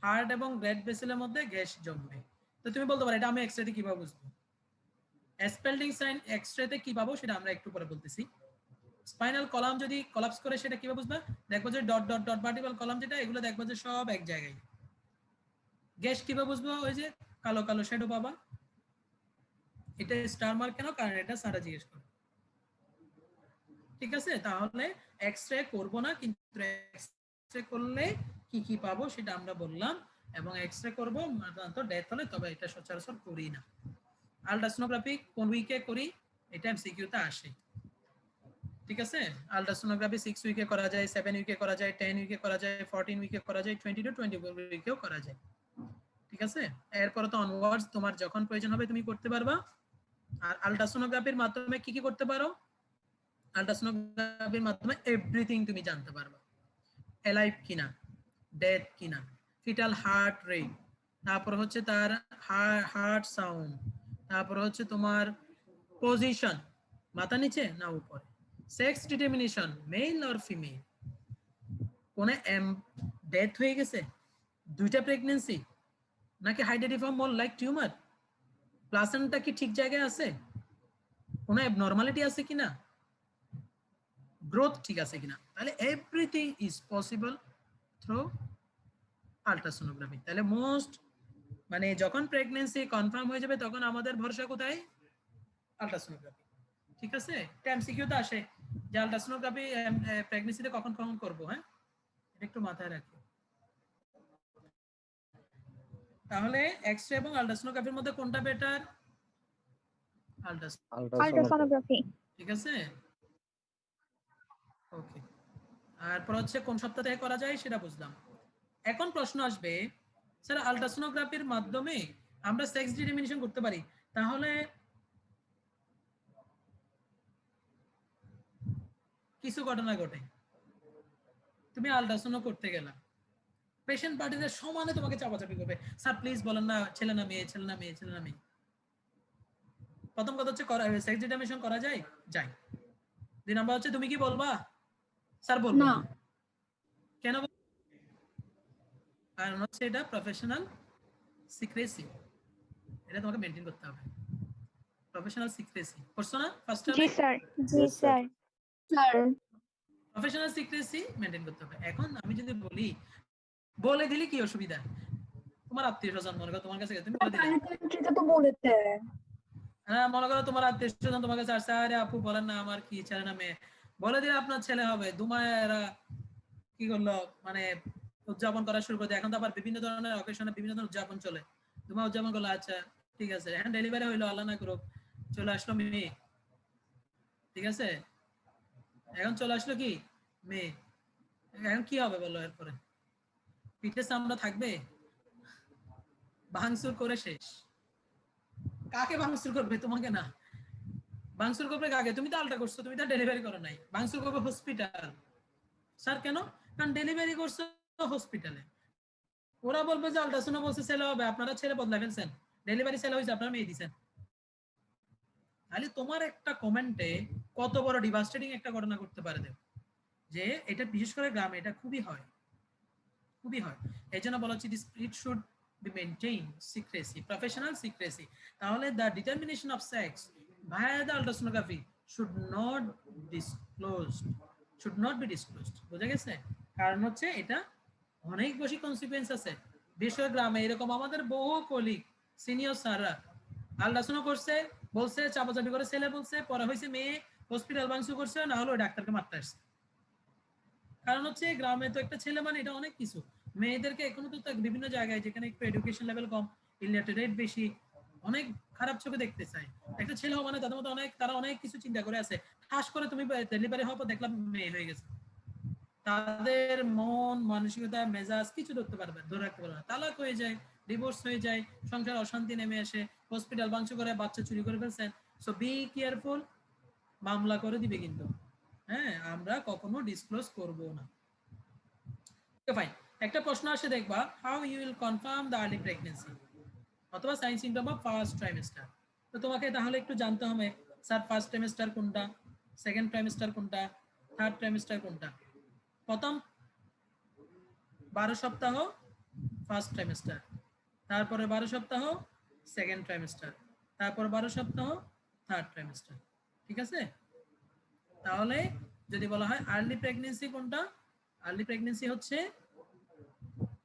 হার্ট এবং ব্লাড ভেসেলের মধ্যে গ্যাস জমবে। তো তুমি বলতে পারো এটা আমি এক্স-রে তে কিভাবে বুঝবো? স্পেলডিং সাইন এক্স-রে তে কি পাবো সেটা আমরা একটু পরে বলতেছি। স্পাইনাল কলাম যদি কলাপস করে সেটা কিভাবে বুঝবা? দেখবো যে dot dot dot vertical column যেটা, এগুলো দেখবো যে সব এক জায়গায়। গ্যাস কিভাবে বুঝবো? ওই যে কালো কালো শ্যাডো পাবা। এটা স্টার মার্ক কেন? কারণ এটা সারা জিজ্ঞেস করে। ঠিক আছে, তাহলে এক্স-রে করব না, কিন্তু এক্স-রে করলে কি কি পাবো সেটা আমরা বললাম, এবং এক্স-রে করব সাধারণত ডেথ হলে, তবে এটা সচরাচর করি না। আল্ট্রাসোনোগ্রাফি কোন উইকে করি? এটা এমসিকিউতে আসে। ঠিক আছে, আল্ট্রাসোনোগ্রাফি 6 উইকে করা যায়, 7 উইকে করা যায়, 10 উইকে করা যায়, 14 উইকে করা যায়, 20 to 24 উইকেও করা যায়। ঠিক আছে, এরপর তো অনওয়ার্ডস তোমার যখন প্রয়োজন হবে তুমি করতে পারবা। আর আল্ট্রাসোনোগ্রাফির মাধ্যমে কি কি করতে পারো? আল্ট্রাসোনোগ্রাফির মাধ্যমে এভরিথিং তুমি জানতে পারবা, এলাইভ কিনা, ডেথ কিনা, ফিটাল হার্ট রেট, তারপর হচ্ছে তার হার্ট সাউন্ড, তারপর হচ্ছে তোমার পজিশন, মাথা নিচে না উপরে, sex determination, male or female, কোনে ডেথ হয়ে গেছে, দুইটা প্রেগন্যান্সি, নাকি hydatidiform mole like tumour, placenta কি ঠিক জায়গায় আছে, কোনো অ্যাবনরমালিটি আছে কিনা, গ্রোথ ঠিক আছে কিনা। তাহলে everything is possible through ultrasonography. তাহলে মোস্ট মানে যখন প্রেগন্যান্সি কনফার্ম হয়ে যাবে তখন আমাদের ভরসা কোথায়? আল্ট্রাসোনোগ্রাফি। ঠিক আছে, এমসিকিউতে আসে যে আল্ট্রাসোনোগ্রাফি প্রেগন্যান্সিতে কখন কখন করব। হ্যাঁ, এটা একটু মাথায় রাখি। তাহলে এক্স-রে এবং আল্ট্রাসোনোগ্রাফির মধ্যে কোনটা বেটার? আল্ট্রাসোনোগ্রাফি। ঠিক আছে, ওকে। তারপর হচ্ছে কোন সপ্তাহ থেকে করা যায় সেটা বুঝলাম। এখন প্রশ্ন আসবে, স্যার আল্ট্রাসোনোগ্রাফির মাধ্যমে আমরা সেক্স ডিটারমিনেশন করতে পারি, তাহলে কিছু ঘটনা ঘটে, তুমি আল্ট্রাসাউন্ড করতে গেলা, পেশেন্ট পার্টিতে সমানে তোমাকে চাপাচাপি করবে, স্যার প্লিজ বলেন না ছেলে না মেয়ে, ছেলে না মেয়ে, ছেলে না মেয়ে। প্রথম কথা হচ্ছে সেক্স ডিটারমিনেশন করা যায়? যায়। 2 নাম্বার হচ্ছে তুমি কি বলবা? স্যার বলবো না। না। কেন? কারণ হচ্ছে এটা প্রফেশনাল সিক্রেসি, এটা তোমাকে মেনটেন করতে হবে। প্রফেশনাল সিক্রেসি করছো না ফার্স্ট জি টাইমে? স্যার। জি Yes, sir. Sir. Sir professional secrecy maintain করতে হবে। এখন আমি যদি বলি, বলে দিলে কি অসুবিধা? তোমার আত্মীয়-স্বজন মনে করো তোমার কাছে গেছে, তুমি বলে দিলে, এটা তো বলেছে। হ্যাঁ মনে করো তোমার আত্মীয়-স্বজন তোমার কাছে আসছে, আরে আপু বলেন না আমার কি ছেলে না মেয়ে, বলে দিলে আপনার ছেলে হবে। দুমায়েরা কি করলো, মানে উদযাপন করা শুরু করে দেয়। এখন তো আবার বিভিন্ন ধরনের অকেশনে বিভিন্ন ধরনের উদযাপন চলে, দুমা উদযাপন করলো, আচ্ছা ঠিক আছে, এখন ডেলিভারি হইলো, আল্লাহ না করুক চলে আসলো মেয়ে, ঠিক আছে, এখন চলে আসলো কি মেয়ে, এখন কি হবে বলো? এরপরে পিঠে চামড়া থাকবে? ভাঙচুর করে শেষ। কাকে ভাঙচুর করবে? তোমাকে না, ভাঙচুর করবে কাকে? তুমি তো আলটা করছো, তুমি তো ডেলিভারি করো নাই। ভাঙচুর করবে হসপিটাল। স্যার কেন? কারণ ডেলিভারি করছো হসপিটালে, ওরা বলবে যে আল্ট্রাসাউন্ড বলছে ছেলে হবে, আপনারা ছেলে বদলা ফেলছেন, ডেলিভারি ছেলে হয়েছে, আপনারা মেয়ে দিচ্ছেন। তাহলে তোমার একটা কমেন্টে কত বড় ডিভাস্টেটিং একটা ঘটনা করতে পারে দেব, যে এটা বিশেষ করে গ্রামে এটা খুবই হয়, খুবই হয়। এই জন্য বলা হচ্ছে it should be maintain secrecy, professional secrecy. তাহলে the determination of sex via the ultrasonography should not disclosed, should not be disclosed. বুঝা গেছে? কারণ হচ্ছে এটা অনেক বেশি কনসিকুয়েন্স আছে। বিশেষ করে গ্রামে এরকম আমাদের বহু কলিগ সিনিয়র স্যাররা আল্ট্রাসাউন্ড করছে, বলছে চাপাচাপি করে ছেলে বলছে, পরে হয়েছে মেয়ে, হসপিটাল ভাঙচুর করছে, না হলে ওই ডাক্তারকে মারতে আসছে। কারণ হচ্ছে গ্রামে তো একটা ছেলে মানে এটা অনেক কিছু। মেয়েদেরকে এখনো তো বিভিন্ন জায়গায় যেখানে একটু এডুকেশন লেভেল কম, ইলিটারেট বেশি, অনেক খারাপ চোখে দেখতে চায়। একটা ছেলে মানে তাদের মধ্যে অনেক, তারা অনেক কিছু চিন্তা করে আছে। খাস করে তুমি ডেলিভারি হওয়ার পর দেখলাম মেয়ে হয়ে গেছে, তাদের মন মানসিকতা মেজাজ কিছু ধরতে পারবে, ধরে রাখতে পারবে না। তালাক হয়ে যায়, ডিভোর্স হয়ে যায়, সংসার অশান্তি নেমে আসে, হসপিটাল ভাঙচুর করে, বাচ্চা চুরি করে ফেলছেন। সো বি কেয়ারফুল, মামলা করে দিবে কিন্তু। হ্যাঁ, আমরা কখনো ডিসক্লোজ করব না। Okay fine. একটা প্রশ্ন আসে দেখবা, how you will confirm the early pregnancy অথবা sign symptom of first trimester. তো তোমাকে তাহলে একটু জানতে হবে, স্যার ফার্স্ট ট্রাইমেস্টার কোনটা, সেকেন্ড ট্রাইমেস্টার কোনটা, থার্ড ট্রাইমেস্টার কোনটা। প্রথম 12 সপ্তাহ ফার্স্ট ট্রাইমেস্টার, তারপরে 12 সপ্তাহ সেকেন্ড ট্রাইমেস্টার, তারপর 12 সপ্তাহ থার্ড ট্রাইমেস্টার। ঠিক আছে? তাহলে যদি বলা হয় আর্লি প্রেগন্যান্সি কোনটা, আর্লি প্রেগন্যান্সি হচ্ছে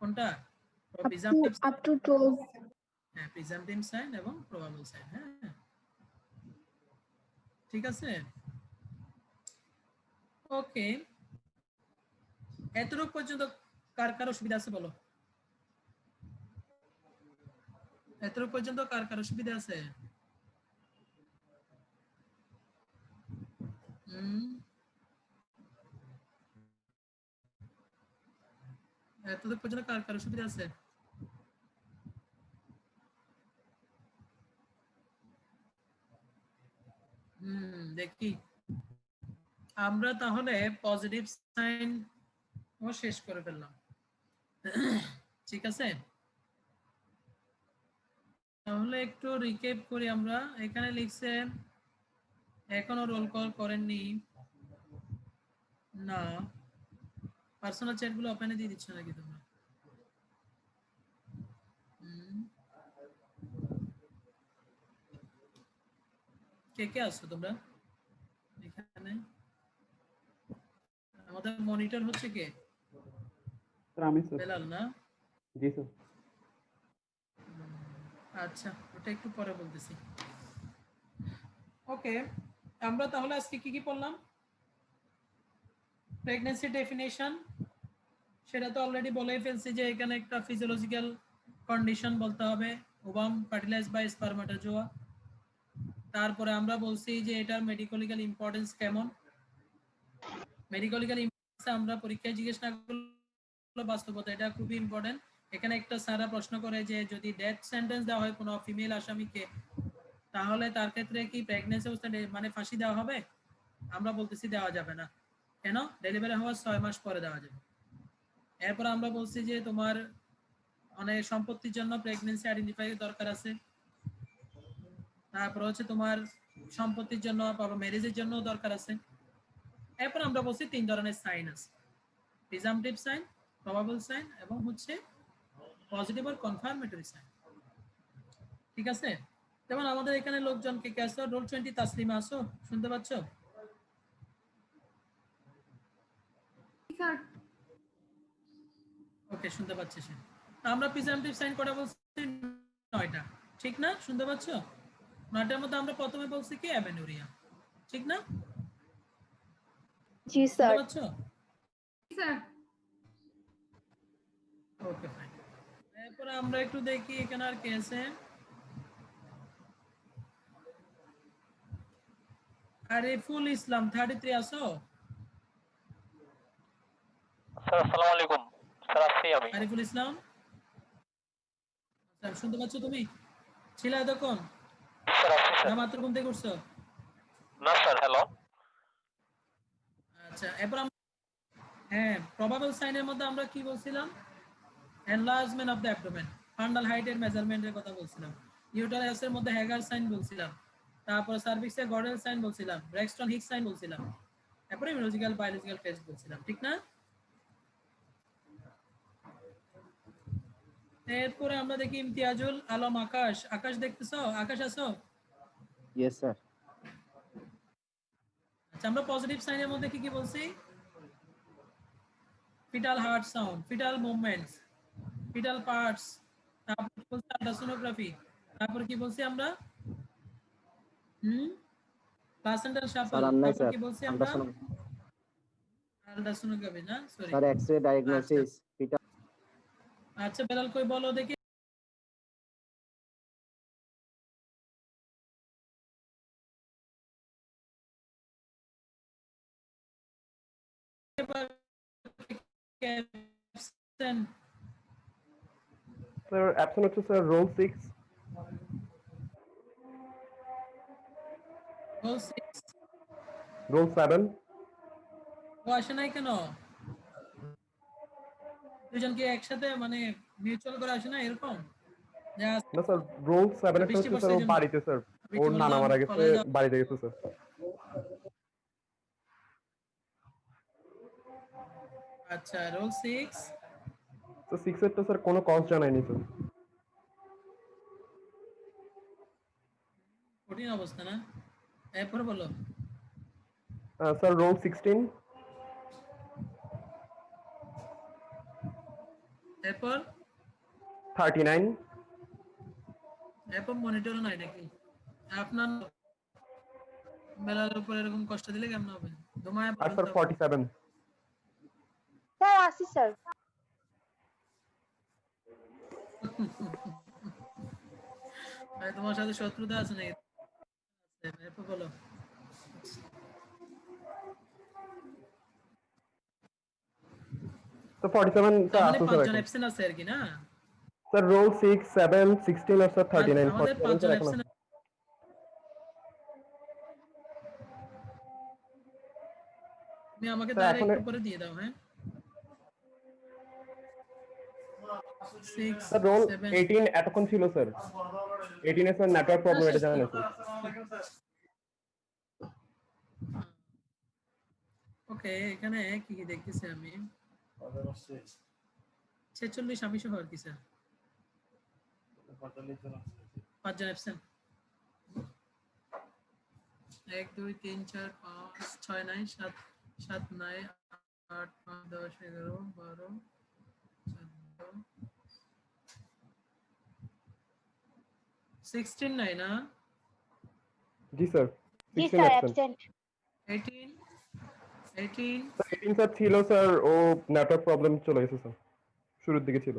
কোনটা? Up to 12। হ্যাঁ, প্রিজাম্পটিভ সাইন এবং প্রবাবল সাইন। হ্যাঁ ঠিক আছে, ওকে। এতটুকু পর্যন্ত কার কার অসুবিধা আছে বলো? এতটুকু পর্যন্ত কার কার অসুবিধা আছে? এতটুকু পর্যন্ত কার কার অসুবিধা আছে? দেখি আমরা তাহলে পজিটিভ সাইন ও শেষ করে ফেললাম। ঠিক আছে, তাহলে একটু রিক্যাপ করি আমরা। এখানে লিখছে এখনো রোল কল করেননি, না পার্সোনাল চ্যাট গুলো ওপেনে দিয়ে দিচ্ছ নাকি তোমরা? কে কে আসছো তোমরা এখানে? আমাদের মনিটর হচ্ছে কে? স্যার আমি স্যার। বেলাল না? জি স্যার। আচ্ছা, ওটা একটু পরে বলতেছি। ওকে, আমরা তাহলে আজকে কি কি পড়লাম? প্রেগন্যান্সি ডেফিনেশন, সেটা তো অলরেডি বলেই ফেলছি যে এখানে একটা ফিজিওলজিক্যাল কন্ডিশন বলতে হবে, ওভাম ফার্টিলাইজড বাই স্পারমাটোজোয়া। তারপরে আমরা বলছি যে এটার মেডিকেলিক্যাল ইম্পর্টেন্স কেমন। মেডিকেলিক্যাল ইম্পর্টেন্স আমরা পরীক্ষায় জিজ্ঞেস না করলে বাস্তবতা এটা খুবই ইম্পর্টেন্ট। এখানে একটা স্যাররা প্রশ্ন করে যে যদি ডেথ সেন্টেন্স দেওয়া হয় কোনো ফিমেল আসামিকে, তাহলে তার ক্ষেত্রে কি প্রেগন্যান্সি অবস্থায় মানে ফাঁসি দেওয়া হবে? আমরা বলতেছি দেওয়া যাবে না। কেন? ডেলিভারি হওয়ার 6 মাস পরে দেওয়া যাবে। এরপর আমরা বলছি যে তোমার অনেক সম্পত্তির জন্য প্রেগন্যান্সি আইডেন্টিফাই দরকার আছে। তারপর হচ্ছে তোমার সম্পত্তির জন্য বা ম্যারেজের জন্য দরকার আছে। এরপর আমরা বলছি 3 ধরনের সাইন আছে, প্রিজাম্পটিভ সাইন, প্রবাবল সাইন এবং হচ্ছে পজিটিভ আর কনফার্মেটরি সাইন। ঠিক আছে? যেমন আমাদের এখানে লোকজন কে কে আছো? রোল 20 তাসলিমা আছো? শুনতে পাচ্ছ? ওকে, শুনতে পাচ্ছি সে। আমরা প্রিজাম্পটিভ সাইন কটা বলছি? 9টা। ঠিক না? শুনতে পাচ্ছ? 9টার মধ্যে আমরা প্রথমে বলছি কি অ্যামেনুরিয়া। ঠিক না? জি শুনতে স্যার। পাচ্ছ? Okay fine. এরপর আমরা একটু দেখি এখানে আর কে আছে। আরিফুল ইসলাম 33 আছো? স্যার আসসালামু আলাইকুম। স্যার আছি আমি। আরিফুল ইসলাম, আচ্ছা শুনতে পাচ্ছ তুমি? ছিলা এতক্ষণ? স্যার আছি না স্যার। মাত্র ঘুম থেকে উঠছো? না স্যার, হ্যালো। আচ্ছা, এরপর আমরা হ্যাঁ প্রবাবল সাইনের মধ্যে আমরা কি বলছিলাম? Enlargement of the abdomen, fundal হাইটের মেজারমেন্টের কথা বলছিলাম। ইউটারাসের মধ্যে হ্যাগার সাইন বলছিলাম। তারপর সার্ভিক্সে গডেল সাইন বলছিলাম, ব্র্যাক্সটন হিক্স সাইন বলছিলাম। তারপরে ইমিউনোলজিক্যাল বায়োলজিক্যাল টেস্ট বলছিলাম। ঠিক না? এরপরে আমরা দেখি ইমতিয়াজুল আলম আকাশ। আকাশ দেখতেছো? আকাশ আছো? Yes, sir. আচ্ছা, আমরা পজিটিভ সাইনের মধ্যে কি কি বলছি? Fetal heart sound, fetal movements, fetal parts, তারপর কি বলছি? আল্ট্রাসোনোগ্রাফি। তারপর কি বলছি আমরা? Placental shuffle. Sir, Annai, তারপর sir. কি বলছি আমরা? Ultrasound. আল্ট্রাসোনোগ্রাফি না, sorry. Sir, X-ray diagnosis. Fetal. আচ্ছা বেলাল কই বলো দেখি। স্যার অ্যাবসেন্ট হচ্ছে স্যার রোল 6। রোল 7। ও আসে নাই কেন? দুজন কি একসাথে মানে মিউচুয়াল করে আসে না এরকম? না স্যার রোল 7 এর বৃষ্টি হচ্ছে পড়ছে স্যার এই ও জন্য। বাড়িতে স্যার। আমি ওর কি নানা বললাম মারা গেছে, কলেজে বাড়িতে গেছে স্যার। আচ্ছা রোল 6। তো 6 এর তো স্যার কোনো কজ জানায়নি স্যার। কঠিন অবস্থা না? এরপর বলো। Sir roll 16। এরপর 39। এরপর মনিটরও নাই নাকি? আপনার বেলার উপর এরকম কষ্ট দিলে কেমন হবে? ঘুমায় আর পড়েন স্যার তো। 47। স্যার আসি স্যার। ভাই তোমার সাথে শত্রুতা আছে নাকি? এরপর বলো। তো 47 তার স্যার মানে আছে স্যার 5 জন এখন। অ্যাবসেন্ট আছে আর কি না? স্যার রোল 6, 7, 16 আর স্যার 39। আমাদের 5 47 জন স্যার এখন অ্যাবসেন্ট। আছে। তুমি আমাকে স্যার তাহলে এখন একটু পরে দিয়ে দাও, হ্যাঁ? 6 স্যার রোল 7 18 এতক্ষণ ছিল স্যার। 18 এ স্যার নেটওয়ার্ক প্রবলেম এটা জানেন স্যার। ওকে, এখানে কি কি দেখতেছি আমি? 46 আমি সহ আর কি স্যার? 5 জন অ্যাবসেন্ট। 1 2 3 4 5 6 নাই, 7 7 নাই, 8 5 10 11 12 14 16 নাই না? জি স্যার জি 16 sir absent. Absent. 18 sir 18 sir ছিল স্যার, ও নেটওয়ার্ক প্রবলেম চলে গেছে স্যার, শুরুর দিকে ছিল।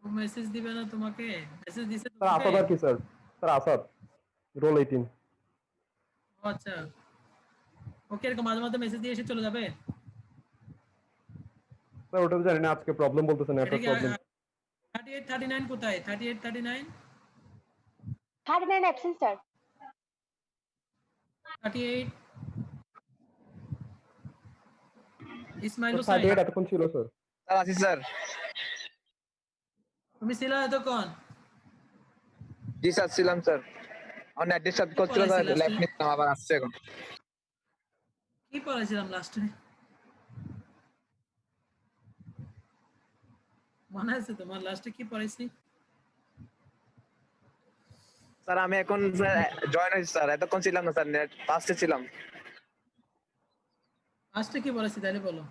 ও মেসেজ দিবে না তোমাকে? মেসেজ দিছে স্যার তোমাকে? আসাদ আর কি স্যার, স্যার আসাদ রোল 18। ও আচ্ছা, ওকে এরকম মাঝে মাঝে মেসেজ দিয়ে এসে চলে যাবে? স্যার ওটা তো জানি না, আজকে প্রবলেম বলতেছে এটা নেটওয়ার্ক কি প্রবলেম। 38 39 কোথায়? 38 39 39 absent sir. 38 Ismail Hussain certificate এতক্ষণ ছিল স্যার। স্যার আছি স্যার। তুমি ছিলা এতক্ষণ? জি স্যার ছিলাম স্যার। আমার নেট ডিস্টার্ব করছিল স্যার, ল্যাব নিতাম, আবার আসছে এখন। কি পড়াইছিলাম লাস্টে? মনে আছে তোমার লাস্টে কি পড়াইছি? স্যার আমি এখন জয়েন হয়েছি স্যার, এতক্ষণ ছিলাম না স্যার, নেট ফার্স্টে ছিলাম। লাস্টে কি পড়াইছি তাহলে বলো।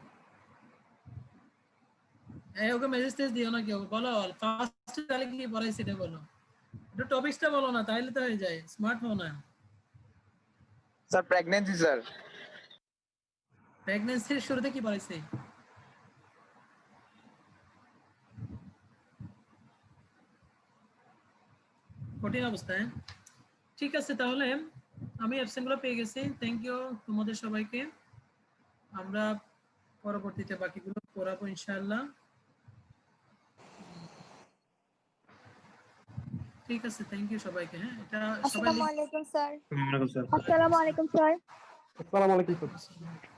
এই ওকে মেসেজ টেস দিও না কেউ, বলো ফার্স্টে তাহলে কি পড়াইছি এটা বলো। একটু টপিকসটা বলো না, তাইলে তো হয়ে যায়, স্মার্ট হও না। Sir pregnancy sir. প্রেগন্যান্সির শুরুতে কি পড়াইছি? কঠিন অবস্থা, হ্যাঁ? ঠিক আছে, তাহলে আমি অ্যাবসেন্টগুলো পেয়ে গেছি। থ্যাংক ইউ তোমাদের সবাইকে। আমরা পরবর্তীতে বাকিগুলো পড়াবো ইনশাআল্লাহ। ঠিক আছে, থ্যাংক ইউ সবাইকে। হ্যাঁ, এটা সবাই আসসালামু আলাইকুম স্যার। ওয়ালাইকুম স্যার। আসসালামু আলাইকুম স্যার। আসসালামু আলাইকুম স্যার।